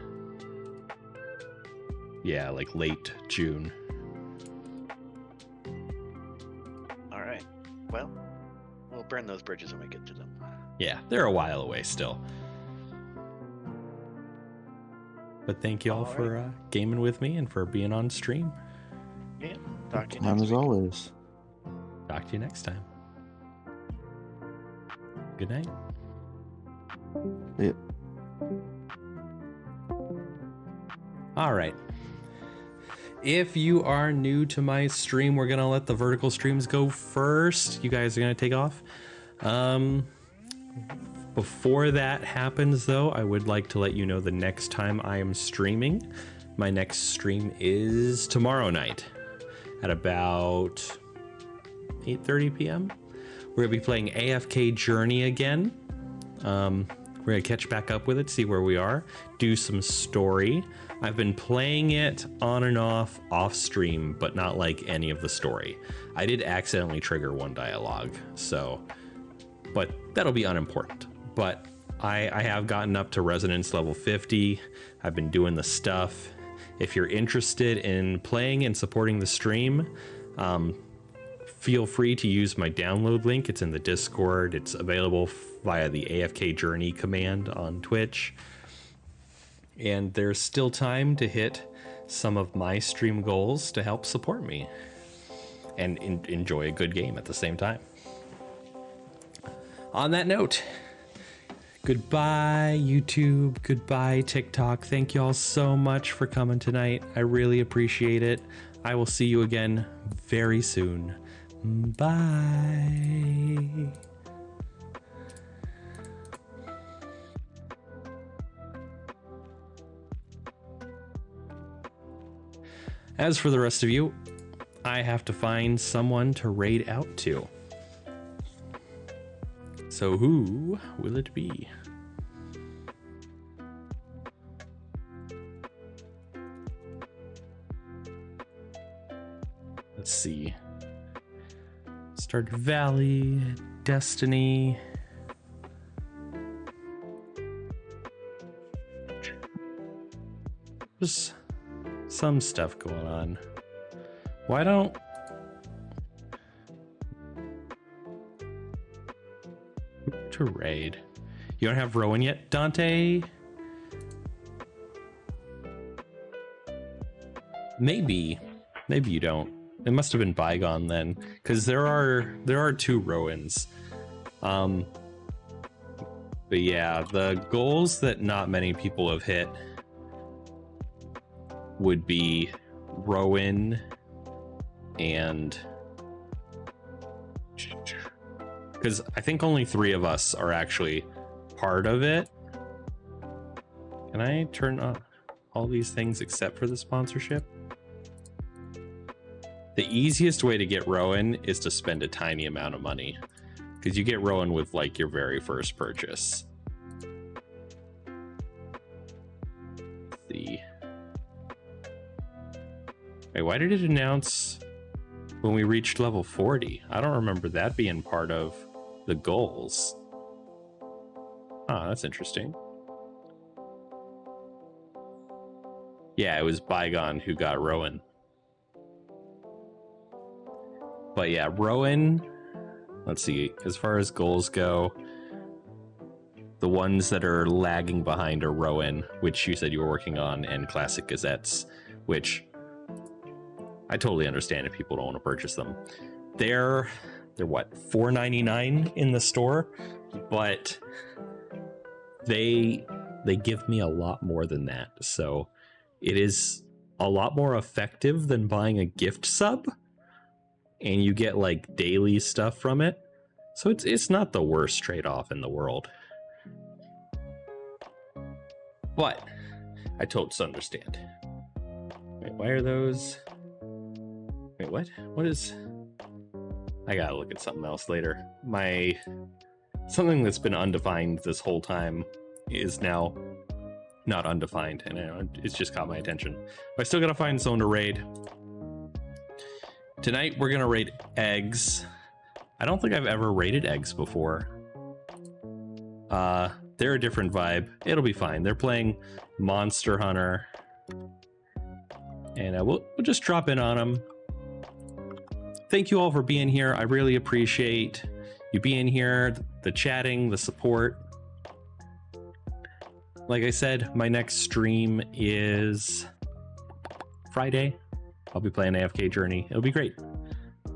like late June. All right. Well, we'll burn those bridges when we get to them. Yeah, they're a while away still. But thank you all for gaming with me and for being on stream. Yeah. Talk to you Time next as week. always. Talk to you next time. Good night. Yep. All right. If you are new to my stream, we're going to let the vertical streams go first. You guys are going to take off. Before that happens, though, I would like to let you know the next time I am streaming. My next stream is tomorrow night at about 8:30 p.m. We're going to be playing AFK Journey again. We're going to catch back up with it, see where we are, do some story. I've been playing it on and off stream, but not like any of the story. I did accidentally trigger one dialogue, but that'll be unimportant. But I have gotten up to resonance level 50. I've been doing the stuff. If you're interested in playing and supporting the stream, feel free to use my download link. It's in the Discord. It's available via the AFK Journey command on Twitch. And there's still time to hit some of my stream goals to help support me and enjoy a good game at the same time. On that note, goodbye YouTube, goodbye TikTok. Thank you all so much for coming tonight. I really appreciate it. I will see you again very soon. Bye. As for the rest of you, I have to find someone to raid out to. So who will it be? Let's see. Stardew Valley, Destiny. There's some stuff going on. Why don't... to raid. You don't have Rowan yet, Dante? Maybe. Maybe you don't. it must have been bygone then, because there are 2 Roans. But yeah, the goals that not many people have hit would be Rowan and, because I think only 3 of us are actually part of it. Can I turn on all these things except for the sponsorship? The easiest way to get Rowan is to spend a tiny amount of money, because you get Rowan with like your very first purchase. Let's see. Wait, why did it announce when we reached level 40? I don't remember that being part of the goals. Ah, that's interesting. Yeah, it was Bygone who got Rowan. But yeah, Rowan, let's see, as far as goals go, the ones that are lagging behind are Rowan, which you said you were working on, and Classic Gazettes, which I totally understand if people don't want to purchase them. They're what, $4.99 in the store, but they give me a lot more than that. So it is a lot more effective than buying a gift sub, and you get like daily stuff from it. So it's not the worst trade-off in the world. But I totally understand. Wait, why are those? Wait, what? What is? I gotta look at something else later. Something that's been undefined this whole time is now not undefined, and it's just caught my attention. But I still gotta find someone to raid. Tonight we're gonna raid eggs. I don't think I've ever raided eggs before. They're a different vibe. It'll be fine. They're playing Monster Hunter, and we'll just drop in on them. Thank you all for being here. I really appreciate you being here, the chatting, the support. Like I said, my next stream is Friday. I'll be playing AFK Journey. It'll be great.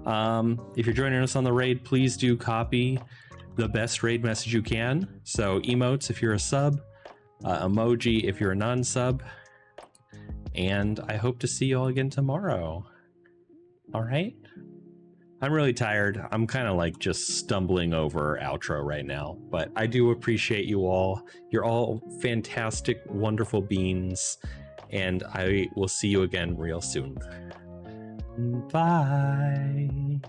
If you're joining us on the raid, please do copy the best raid message you can. So emotes if you're a sub, emoji if you're a non-sub, and I hope to see you all again tomorrow. All right? I'm really tired. I'm kind of like just stumbling over outro right now, but I do appreciate you all. You're all fantastic, wonderful beings, and I will see you again real soon. Bye.